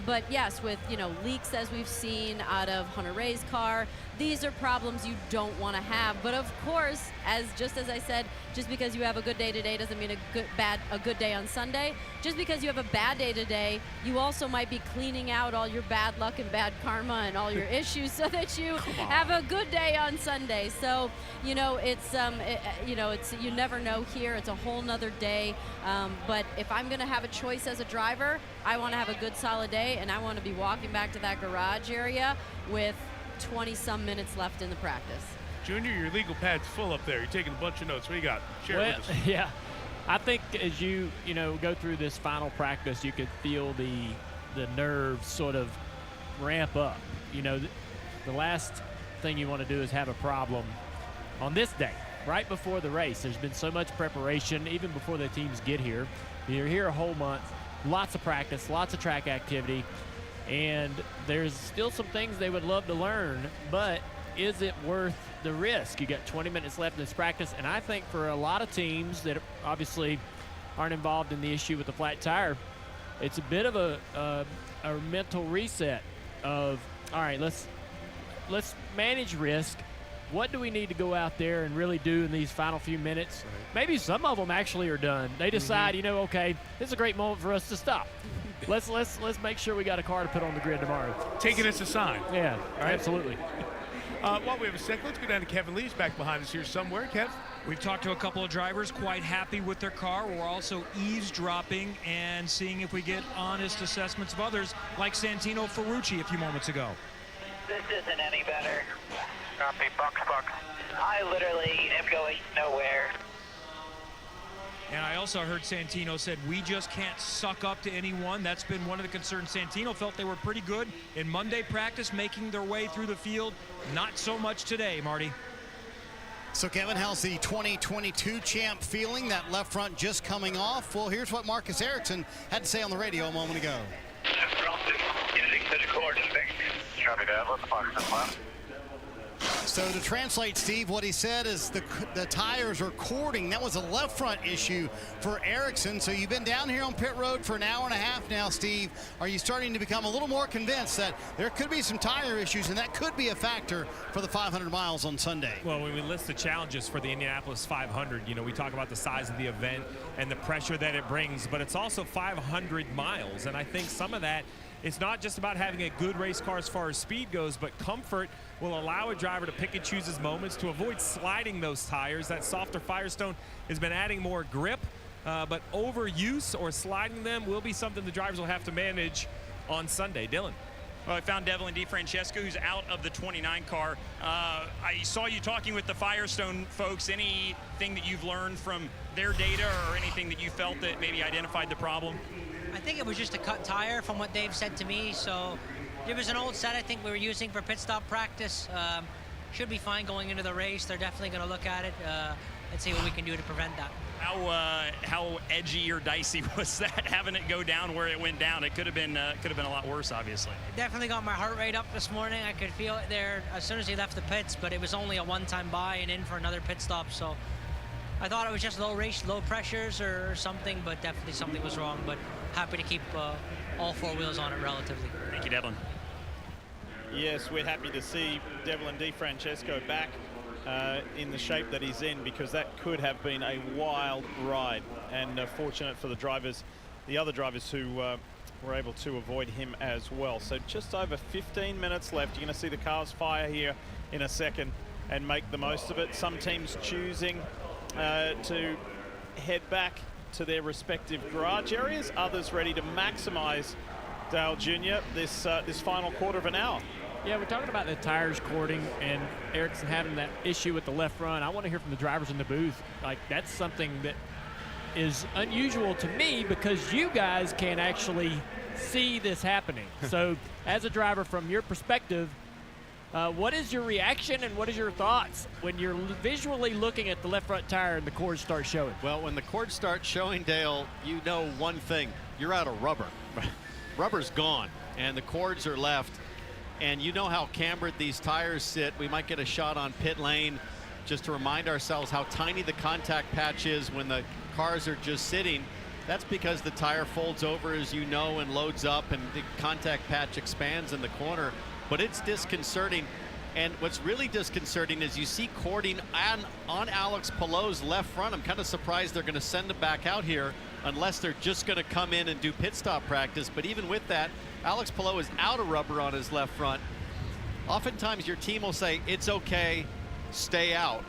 But yes, with leaks as we've seen out of Hunter Ray's car, these are problems you don't want to have. But of course, just as I said, just because you have a good day today doesn't mean a good day on Sunday. Just because you have a bad day today, you also might be cleaning out all your bad luck and bad karma and all your issues so that you have a good day on Sunday. So it's you never know here. It's a whole nother day. But if I'm going to have a choice as a driver, I want to have a good solid day, and I want to be walking back to that garage area with 20-some minutes left in the practice. Junior, your legal pad's full up there. You're taking a bunch of notes. What do you got? Share it with us. Yeah. I think as you go through this final practice, you could feel the nerves sort of ramp up. The last thing you want to do is have a problem on this day, right before the race. There's been so much preparation, even before the teams get here. You're here a whole month, lots of practice, lots of track activity, and there's still some things they would love to learn, but is it worth the risk? You got 20 minutes left in this practice, and I think for a lot of teams that obviously aren't involved in the issue with the flat tire, it's a bit of a mental reset of, all right, let's manage risk. What do we need to go out there and really do in these final few minutes? Right. Maybe some of them actually are done. They decide, okay, this is a great moment for us to stop. Let's make sure we got a car to put on the grid tomorrow. Take it as a sign. Yeah, right. Absolutely. While we have a second, let's go down to Kevin Lee's back behind us here somewhere. Kev? We've talked to a couple of drivers quite happy with their car. We're also eavesdropping and seeing if we get honest assessments of others, like Santino Ferrucci a few moments ago. This isn't any better. Copy, Bucks. I literally am going nowhere. And I also heard Santino said, we just can't suck up to anyone. That's been one of the concerns. Santino felt they were pretty good in Monday practice, making their way through the field. Not so much today, Marty. So, Kevin, how's the 2022 champ feeling? That left front just coming off? Well, here's what Marcus Ericsson had to say on the radio a moment ago. So to translate, Steve, what he said is the tires are cording. That was a left front issue for Ericsson. So you've been down here on pit road for an hour and a half now, Steve. Are you starting to become a little more convinced that there could be some tire issues and that could be a factor for the 500 miles on Sunday? Well, when we list the challenges for the Indianapolis 500, you know, we talk about the size of the event and the pressure that it brings, but it's also 500 miles. And I think some of that, it's not just about having a good race car as far as speed goes, but comfort will allow a driver to pick and choose his moments to avoid sliding those tires. That softer Firestone has been adding more grip, but overuse or sliding them will be something the drivers will have to manage on Sunday. Dylan. Well, I found Devlin DeFrancesco, who's out of the 29 car. I saw you talking with the Firestone folks. Anything that you've learned from their data or anything that you felt that maybe identified the problem? I think it was just a cut tire from what Dave said to me. So it was an old set I think we were using for pit stop practice. Should be fine going into the race. They're definitely going to look at it and see what we can do to prevent that. How edgy or dicey was that, having it go down where it went down? It could have been a lot worse, obviously. It definitely got my heart rate up this morning. I could feel it there as soon as he left the pits, but it was only a one-time by and in for another pit stop. So I thought it was just low pressures or something, but definitely something was wrong. But happy to keep all four wheels on it relatively. Thank you, Devlin. Yes, we're happy to see Devlin DeFrancesco back in the shape that he's in, because that could have been a wild ride, and fortunate for the drivers, the other drivers who were able to avoid him as well. So just over 15 minutes left. You're going to see the cars fire here in a second and make the most of it. Some teams choosing to head back to their respective garage areas, others ready to maximize, Dale Jr., this final quarter of an hour. Yeah, we're talking about the tires cording and Ericsson having that issue with the left front. I want to hear from the drivers in the booth. Like, that's something that is unusual to me, because you guys can actually see this happening. So as a driver, from your perspective, what is your reaction and what is your thoughts when you're visually looking at the left front tire and the cords start showing? Well, when the cords start showing, Dale, you know one thing. You're out of rubber. Rubber's gone, and the cords are left. And you know how cambered these tires sit. We might get a shot on pit lane just to remind ourselves how tiny the contact patch is when the cars are just sitting. That's because the tire folds over, as you know, and loads up, and the contact patch expands in the corner. But it's disconcerting. And what's really disconcerting is you see cording on Alex Palou's left front. I'm kind of surprised they're going to send him back out here unless they're just going to come in and do pit stop practice. But even with that, Alex Palou is out of rubber on his left front. Oftentimes your team will say, it's okay, stay out.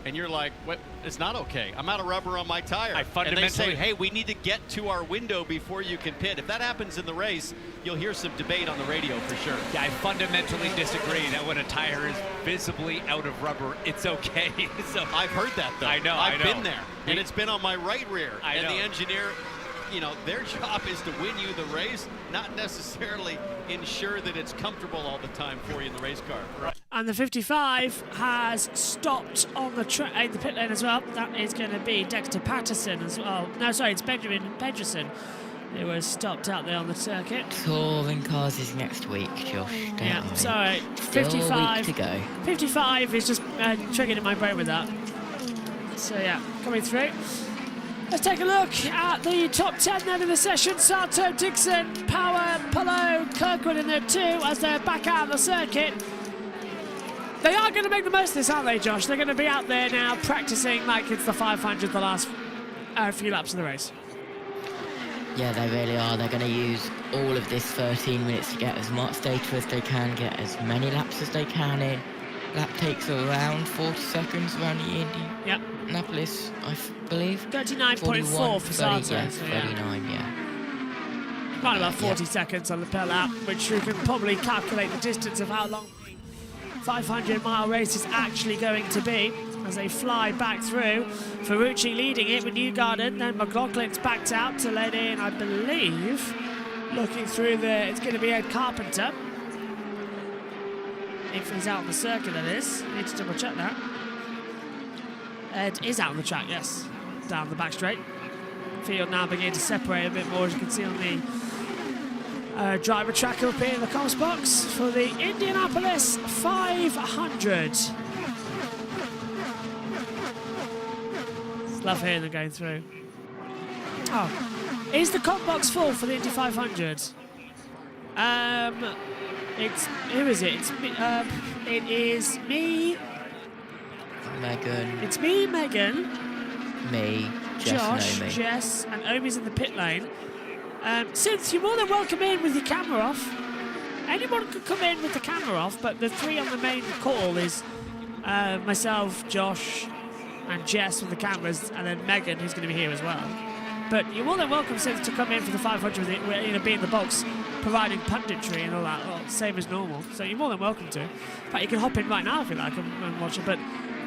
And you're like, what? It's not okay. I'm out of rubber on my tire. And they say, hey, we need to get to our window before you can pit. If that happens in the race, you'll hear some debate on the radio for sure. Yeah, I fundamentally disagree that when a tire is visibly out of rubber, it's okay. So I've heard that, though. I know. I've been there. And it's been on my right rear. I know. The engineer, you know, their job is to win you the race, not necessarily ensure that it's comfortable all the time for you in the race car. Right. And the 55 has stopped on the in the pit lane as well. That is going to be Dexter Patterson as well. No, sorry, it's Benjamin Pedersen who was stopped out there on the circuit. Touring cars is next week, Josh. Yeah, sorry. 55 a week to go. 55 is just triggered in my brain with that. So yeah, coming through. Let's take a look at the top 10 then in the session. Sato, Dixon, Power, Palou, Kirkwood in there too as they're back out of the circuit. They are going to make the most of this, aren't they, Josh? They're going to be out there now practicing like it's the 500, the last few laps of the race. Yeah, they really are. They're going to use all of this 13 minutes to get as much data as they can, get as many laps as they can in. Lap takes around 40 seconds around the Indianapolis, I believe. 39.4 for Sato. Yeah, 39, yeah. Right about 40 seconds on the per lap, which you can probably calculate the distance of how long the 500-mile race is actually going to be as they fly back through. Ferrucci leading it with Newgarden, then McLaughlin's backed out to let in, I believe, looking through there, it's going to be Ed Carpenter. If he's out on the circuit, that is. Need to double check that. Ed is out on the track, yes. Down the back straight. Field now beginning to separate a bit more, as you can see on the driver tracker up here in the comms box for the Indianapolis 500. Just love hearing them going through. Oh, is the comm box full for the Indy 500? It's, who is it? It's me, it is me. Megan. It's me, Megan. Me, Jess, Josh, and Omi. Jess, and Omi's in the pit lane. Synth, you're more than welcome in with your camera off. Anyone could come in with the camera off, but the three on the main call is myself, Josh, and Jess with the cameras, and then Megan, who's going to be here as well. But you're more than welcome, Synth, to come in for the 500 with it, be in the box, providing punditry and all that, well, same as normal. So you're more than welcome to. In fact, you can hop in right now if you like and watch it. But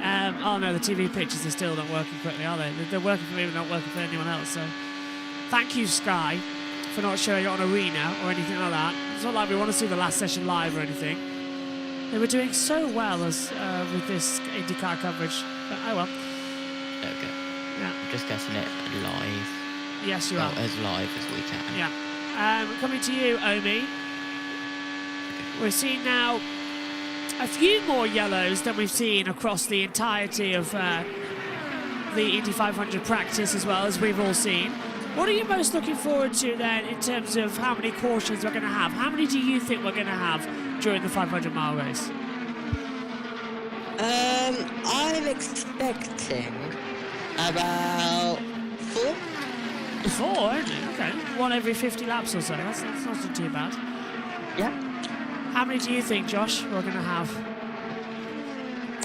oh no, the TV pictures are still not working correctly, are they? They're working for me, but not working for anyone else. So thank you, Sky, for not showing it on Arena or anything like that. It's not like we want to see the last session live or anything. They were doing so well as with this IndyCar coverage. But oh well. There we go. Yeah. I'm just getting it live. Yes, you are. As live as we can. Yeah. Coming to you, Omi. We're seeing now a few more yellows than we've seen across the entirety of the Indy 500 practice, as well as we've all seen. What are you most looking forward to then in terms of how many cautions we're going to have? How many do you think we're going to have during the 500-mile race? I'm expecting about 4. 4, only? Okay. 1 every 50 laps or so. That's not too bad. Yeah. How many do you think, Josh, we're going to have?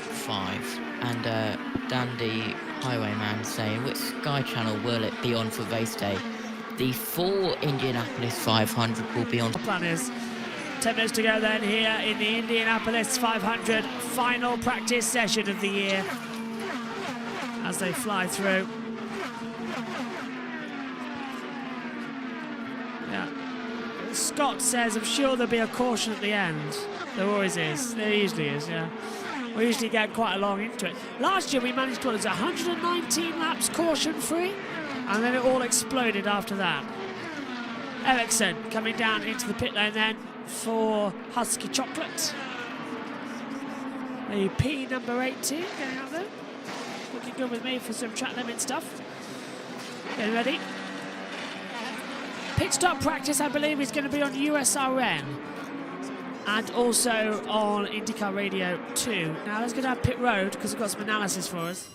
5. And Dandy Highwayman saying, which Sky Channel will it be on for race day? The full Indianapolis 500 will be on. The plan is 10 minutes to go then here in the Indianapolis 500 final practice session of the year as they fly through. Yeah. Scott says, I'm sure there'll be a caution at the end. There always is. There usually is, yeah. We usually get quite a long into it. Last year we managed to, 119 laps caution free, and then it all exploded after that. Ericsson coming down into the pit lane then for Husky Chocolate. The P number 18 going up there. Looking good with me for some track limit stuff. Getting ready. Pit stop practice, I believe, is going to be on USRN and also on IndyCar Radio 2. Now let's go down pit road because we've got some analysis for us.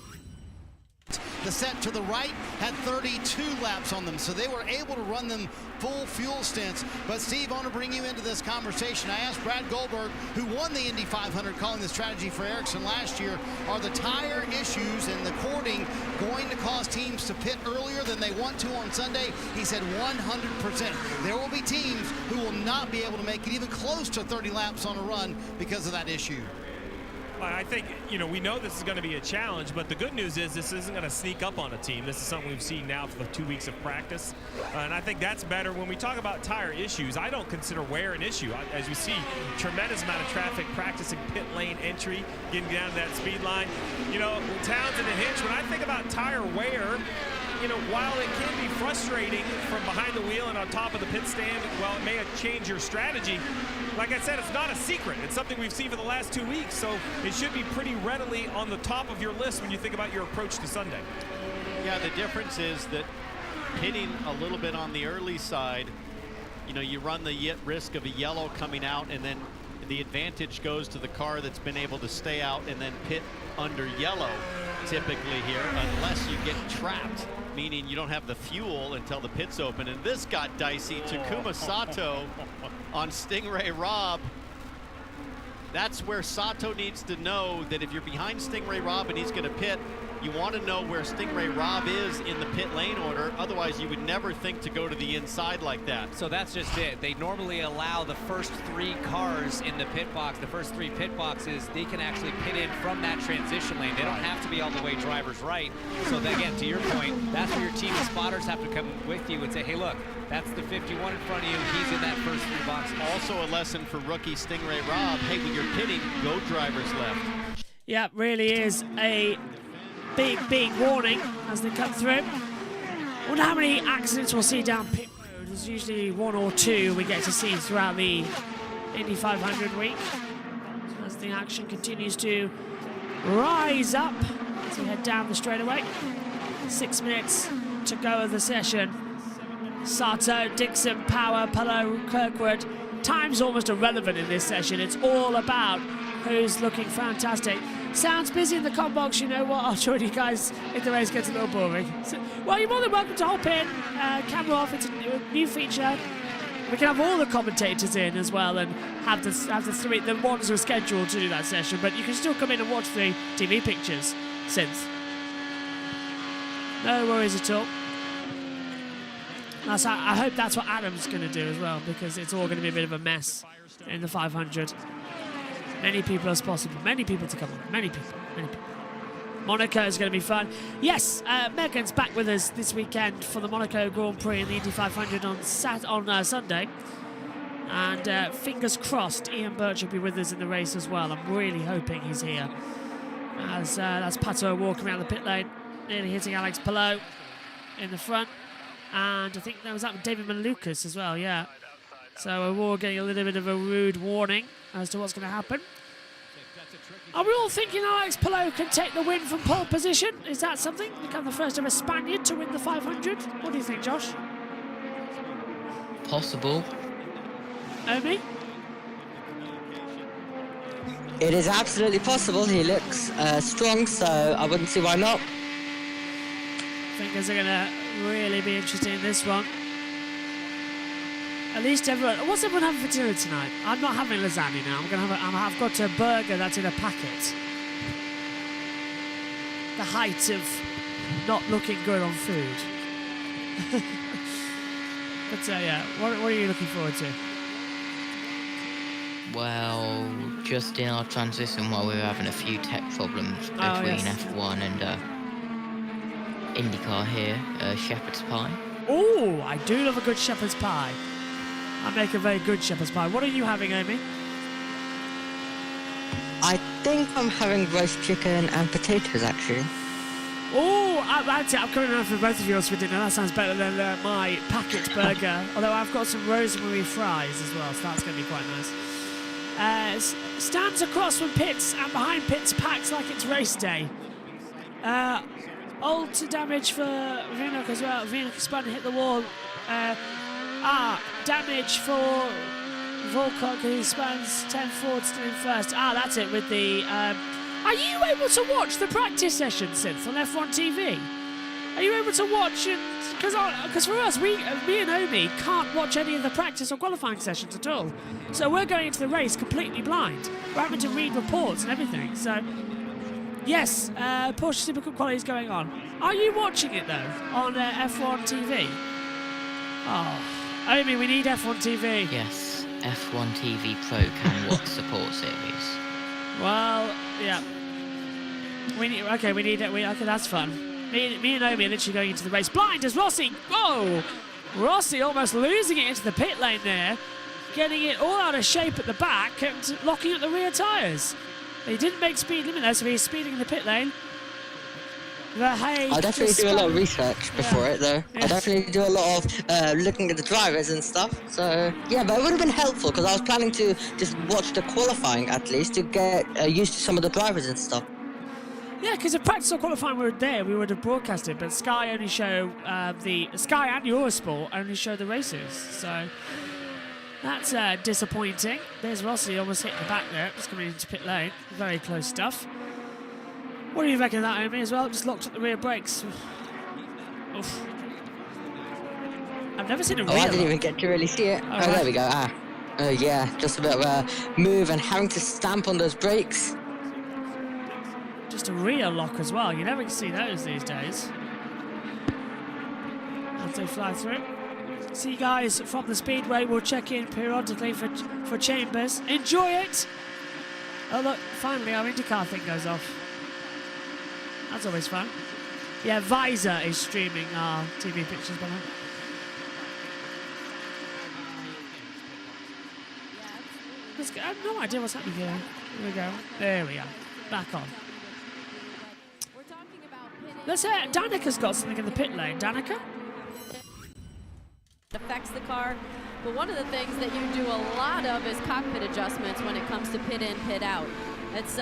The set to the right had 32 laps on them, so they were able to run them full fuel stints. But Steve, I want to bring you into this conversation. I asked Brad Goldberg, who won the Indy 500, calling the strategy for Ericsson last year, are the tire issues and the cording going to cause teams to pit earlier than they want to on Sunday? He said 100%. There will be teams who will not be able to make it even close to 30 laps on a run because of that issue. I think, we know this is going to be a challenge, but the good news is this isn't going to sneak up on a team. This is something we've seen now for the 2 weeks of practice, and I think that's better. When we talk about tire issues, I don't consider wear an issue. As you see, tremendous amount of traffic practicing pit lane entry, getting down to that speed line. Townsend and Hinch, when I think about tire wear, while it can be frustrating from behind the wheel and on top of the pit stand, while it may change your strategy, like I said, it's not a secret. It's something we've seen for the last 2 weeks, so it should be pretty readily on the top of your list when you think about your approach to Sunday. Yeah, the difference is that pitting a little bit on the early side, you run the risk of a yellow coming out, and then the advantage goes to the car that's been able to stay out and then pit under yellow typically here, unless you get trapped, meaning you don't have the fuel until the pit's open. And this got dicey. Takuma Sato on Stingray Robb. That's where Sato needs to know that if you're behind Stingray Robb and he's going to pit, you want to know where Stingray Robb is in the pit lane order. Otherwise, you would never think to go to the inside like that. So that's just it. They normally allow the first 3 cars in the pit box, the first 3 pit boxes, they can actually pit in from that transition lane. They don't have to be all the way driver's right. So then, again, to your point, that's where your team of spotters have to come with you and say, hey, look, that's the 51 in front of you. He's in that first 3 boxes. Also a lesson for rookie Stingray Robb. Hey, when you're pitting, go driver's left. Yeah, really is a big warning as they come through. Wonder how many accidents we'll see down pit road. There's usually 1 or 2 we get to see throughout the Indy 500 week. As the action continues to rise up as we head down the straightaway. 6 minutes to go of the session. Sato, Dixon, Power, Palou, Kirkwood. Time's almost irrelevant in this session. It's all about who's looking fantastic. Sounds busy in the com box. You know what? I'll join you guys if the race gets a little boring. So, well, you're more than welcome to hop in. Camera off. It's a new feature. We can have all the commentators in as well and have the ones who are scheduled to do that session. But you can still come in and watch the TV pictures. Since no worries at all. I hope that's what Adam's going to do as well, because it's all going to be a bit of a mess in the 500. Many people as possible. Many people to come on. Many people. Monaco is going to be fun. Yes, Megan's back with us this weekend for the Monaco Grand Prix and the Indy 500 on Sunday. And fingers crossed, Ian Birch will be with us in the race as well. I'm really hoping he's here. As that's Pato walking around the pit lane, nearly hitting Alex Palou in the front. And I think that was with David Malukas as well, yeah. So we're all getting a little bit of a rude warning as to what's going to happen. Are we all thinking Alex Palou can take the win from pole position? Is that something? Become the first ever Spaniard to win the 500? What do you think, Josh? Possible. Omi? It is absolutely possible. He looks strong, so I wouldn't see why not. Fingers are going to really be interesting in this one. At least everyone. What's everyone having for dinner tonight? I'm not having lasagna now. I've got a burger that's in a packet. The height of not looking good on food. But yeah, what are you looking forward to? Well, just in our transition while we were having a few tech problems between F1 and IndyCar here, shepherd's pie. Oh, I do love a good shepherd's pie. I make a very good shepherd's pie. What are you having, Omi? I think I'm having roast chicken and potatoes, actually. Oh, that's it. I'm coming around for both of yours for dinner. That sounds better than my packet burger. Although I've got some rosemary fries as well, so that's going to be quite nice. Stands across from pits and behind pits, packed like it's race day. Ult damage for Vinok as well. Vinok spun and hit the wall. Damage for Volkov, who spans 10 forward, still in first. That's it with the... Are you able to watch the practice session, Synth, on F1 TV? Are you able to watch? Because for us, me and Omi can't watch any of the practice or qualifying sessions at all. So we're going into the race completely blind. We're having to read reports and everything. So, yes, Porsche Supercup quality is going on. Are you watching it, though, on F1 TV? Oh, Omi, we need F1 TV. Yes, F1 TV Pro can watch support series. Well, yeah. We need it. Okay, that's fun. Me and Omi are literally going into the race blind as Rossi. Whoa! Rossi almost losing it into the pit lane there, getting it all out of shape at the back and locking up the rear tyres. He didn't make speed limit there, so he's speeding in the pit lane. I definitely do a lot of research before it, though. Yeah. I definitely do a lot of looking at the drivers and stuff. So, yeah, but it would have been helpful because I was planning to just watch the qualifying at least to get used to some of the drivers and stuff. Yeah, because if practice or qualifying were there, we would have broadcasted. But Sky only show Sky and Eurosport only show the races. So that's disappointing. There's Rossi almost hitting the back there, just coming into pit lane. Very close stuff. What do you reckon of that, Omi, as well? Just locked up the rear brakes. Oof. I've never seen a rear I didn't even get to really see it. Oh, right. There we go. Yeah, just a bit of a move and having to stamp on those brakes. Just a rear lock as well. You never see those these days. As they fly through. See guys from the speedway will check in periodically for chambers. Enjoy it! Oh look, finally our IndyCar thing goes off. That's always fun. Yeah, Visor is streaming our TV pictures by now. I have no idea what's happening here. Here we go. There we are. Back on. We're talking about Let's hear Danica's got something in the pit lane. Danica? Affects the car, but one of the things that you do a lot of is cockpit adjustments when it comes to pit in, pit out. It's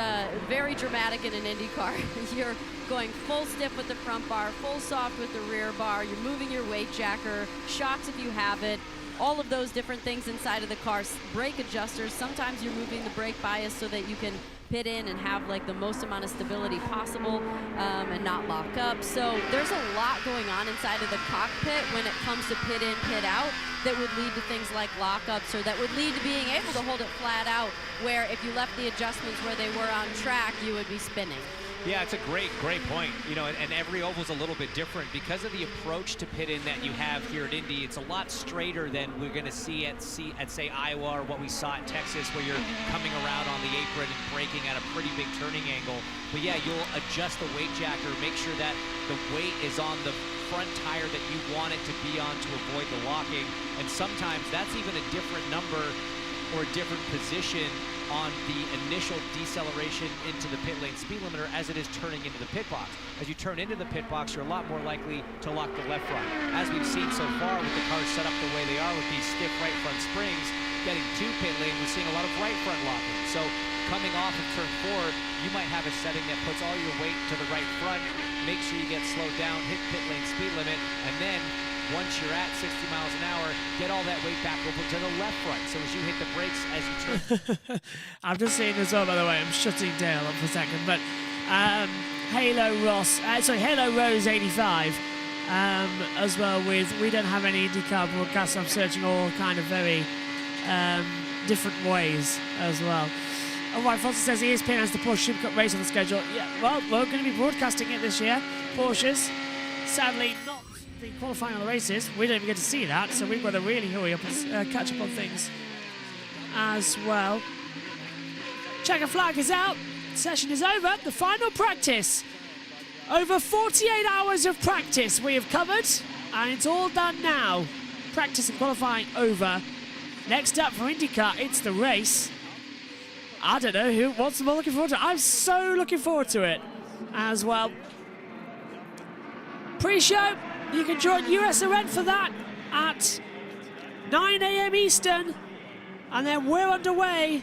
very dramatic in an IndyCar. You're going full stiff with the front bar, full soft with the rear bar, you're moving your weight jacker, shocks if you have it, all of those different things inside of the car, brake adjusters. Sometimes you're moving the brake bias so that you can pit in and have like the most amount of stability possible and not lock up. So there's a lot going on inside of the cockpit when it comes to pit in, pit out that would lead to things like lockups, or that would lead to being able to hold it flat out, where if you left the adjustments where they were on track, you would be spinning. Yeah, it's a great point. You know, and every oval's a little bit different because of the approach to pit in that you have here at Indy. It's a lot straighter than we're going to see at say Iowa, or what we saw at Texas, where you're coming around on the apron and braking at a pretty big turning angle. But yeah, you'll adjust the weight jacker, make sure that the weight is on the front tire that you want it to be on to avoid the locking. And sometimes that's even a different number or a different position on the initial deceleration into the pit lane speed limiter as it is turning into the pit box. As you turn into the pit box, you're a lot more likely to lock the left front. As we've seen so far with the cars set up the way they are with these stiff right front springs, getting to pit lane, we're seeing a lot of right front locking. So coming off of turn 4, you might have a setting that puts all your weight to the right front, make sure you get slowed down, hit pit lane speed limit, and then once you're at 60 miles an hour, get all that weight back over to the left front. So as you hit the brakes, as you turn. I'm just seeing this all, by the way. I'm shutting Dale up for a second. But Halo Rose 85 as well with, we don't have any IndyCar broadcasts. I'm searching all kind of very different ways as well. All right, Foster says ESPN has the Porsche Supercup race on the schedule. Yeah, well, we're going to be broadcasting it this year. Porsches, sadly not the qualifying on the races. We don't even get to see that, so we've got to really hurry up and catch up on things as well. Checker flag is out. Session is over. The final practice. Over 48 hours of practice we have covered, and it's all done now. Practice and qualifying over. Next up for IndyCar, it's the race. I don't know what's the more looking forward to. I'm so looking forward to it as well. Pre-show, you can join USRN for that at 9 a.m. Eastern, and then we're underway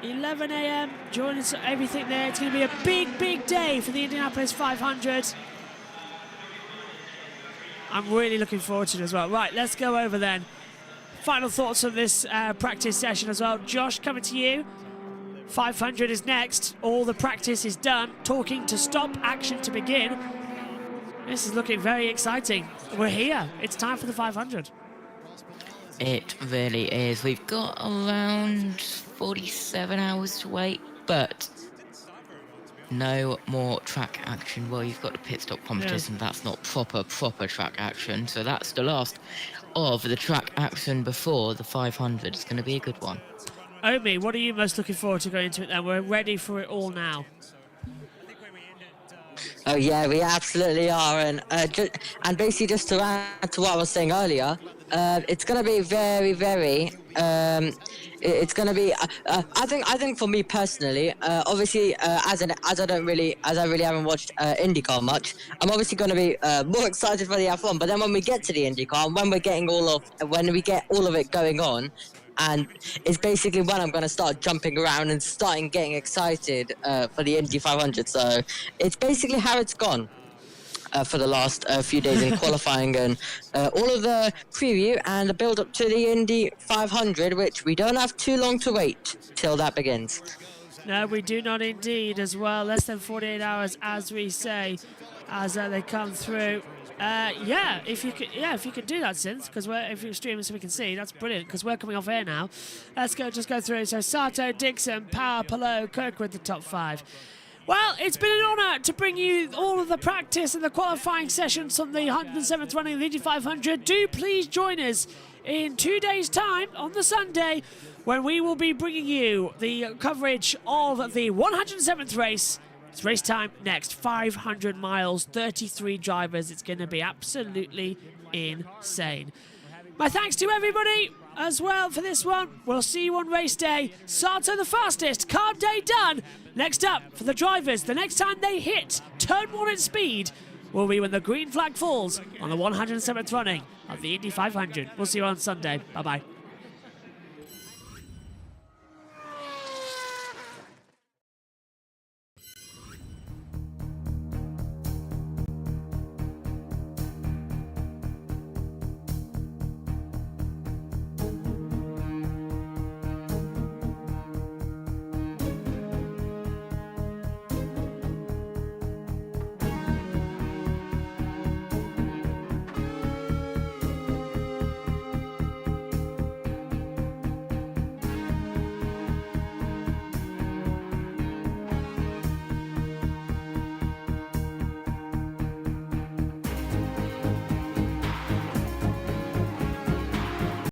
11 a.m. Join us, everything there. It's going to be a big, big day for the Indianapolis 500. I'm really looking forward to it as well. Right, let's go over then. Final thoughts on this practice session as well. Josh, coming to you. 500 is next. All the practice is done. Talking to stop, action to begin. This is looking very exciting. We're here. It's time for the 500. It really is. We've got around 47 hours to wait, but no more track action. Well, you've got the pit stop competition. Yeah. That's not proper track action. So that's the last of the track action before the 500. It's going to be a good one. Omi, what are you most looking forward to going into it then? We're ready for it all now. Oh yeah, we absolutely are, and basically just to add to what I was saying earlier, it's going to be very, very. It's going to be. I think for me personally, obviously, as I really haven't watched IndyCar much, I'm obviously going to be more excited for the F1. But then when we get to the IndyCar, when we get all of it going on, and it's basically when I'm going to start jumping around and getting excited for the Indy 500. So it's basically how it's gone for the last few days in qualifying and all of the preview and the build up to the Indy 500, which we don't have too long to wait till that begins. No, we do not indeed as well. Less than 48 hours, as we say, as they come through. If you could do that, Synth, because if you're streaming so we can see, that's brilliant, because we're coming off air now. Let's just go through. So Sato, Dixon, Power, Palou, Kirk with the top 5. Well, it's been an honour to bring you all of the practice and the qualifying sessions from the 107th running of the Indy 500. Do please join us in 2 days' time on the Sunday, when we will be bringing you the coverage of the 107th race. It's race time next, 500 miles, 33 drivers. It's going to be absolutely insane. My thanks to everybody as well for this one. We'll see you on race day. Sato the fastest, carb day done. Next up for the drivers, the next time they hit turn 1 at speed will be when the green flag falls on the 107th running of the Indy 500. We'll see you on Sunday. Bye-bye.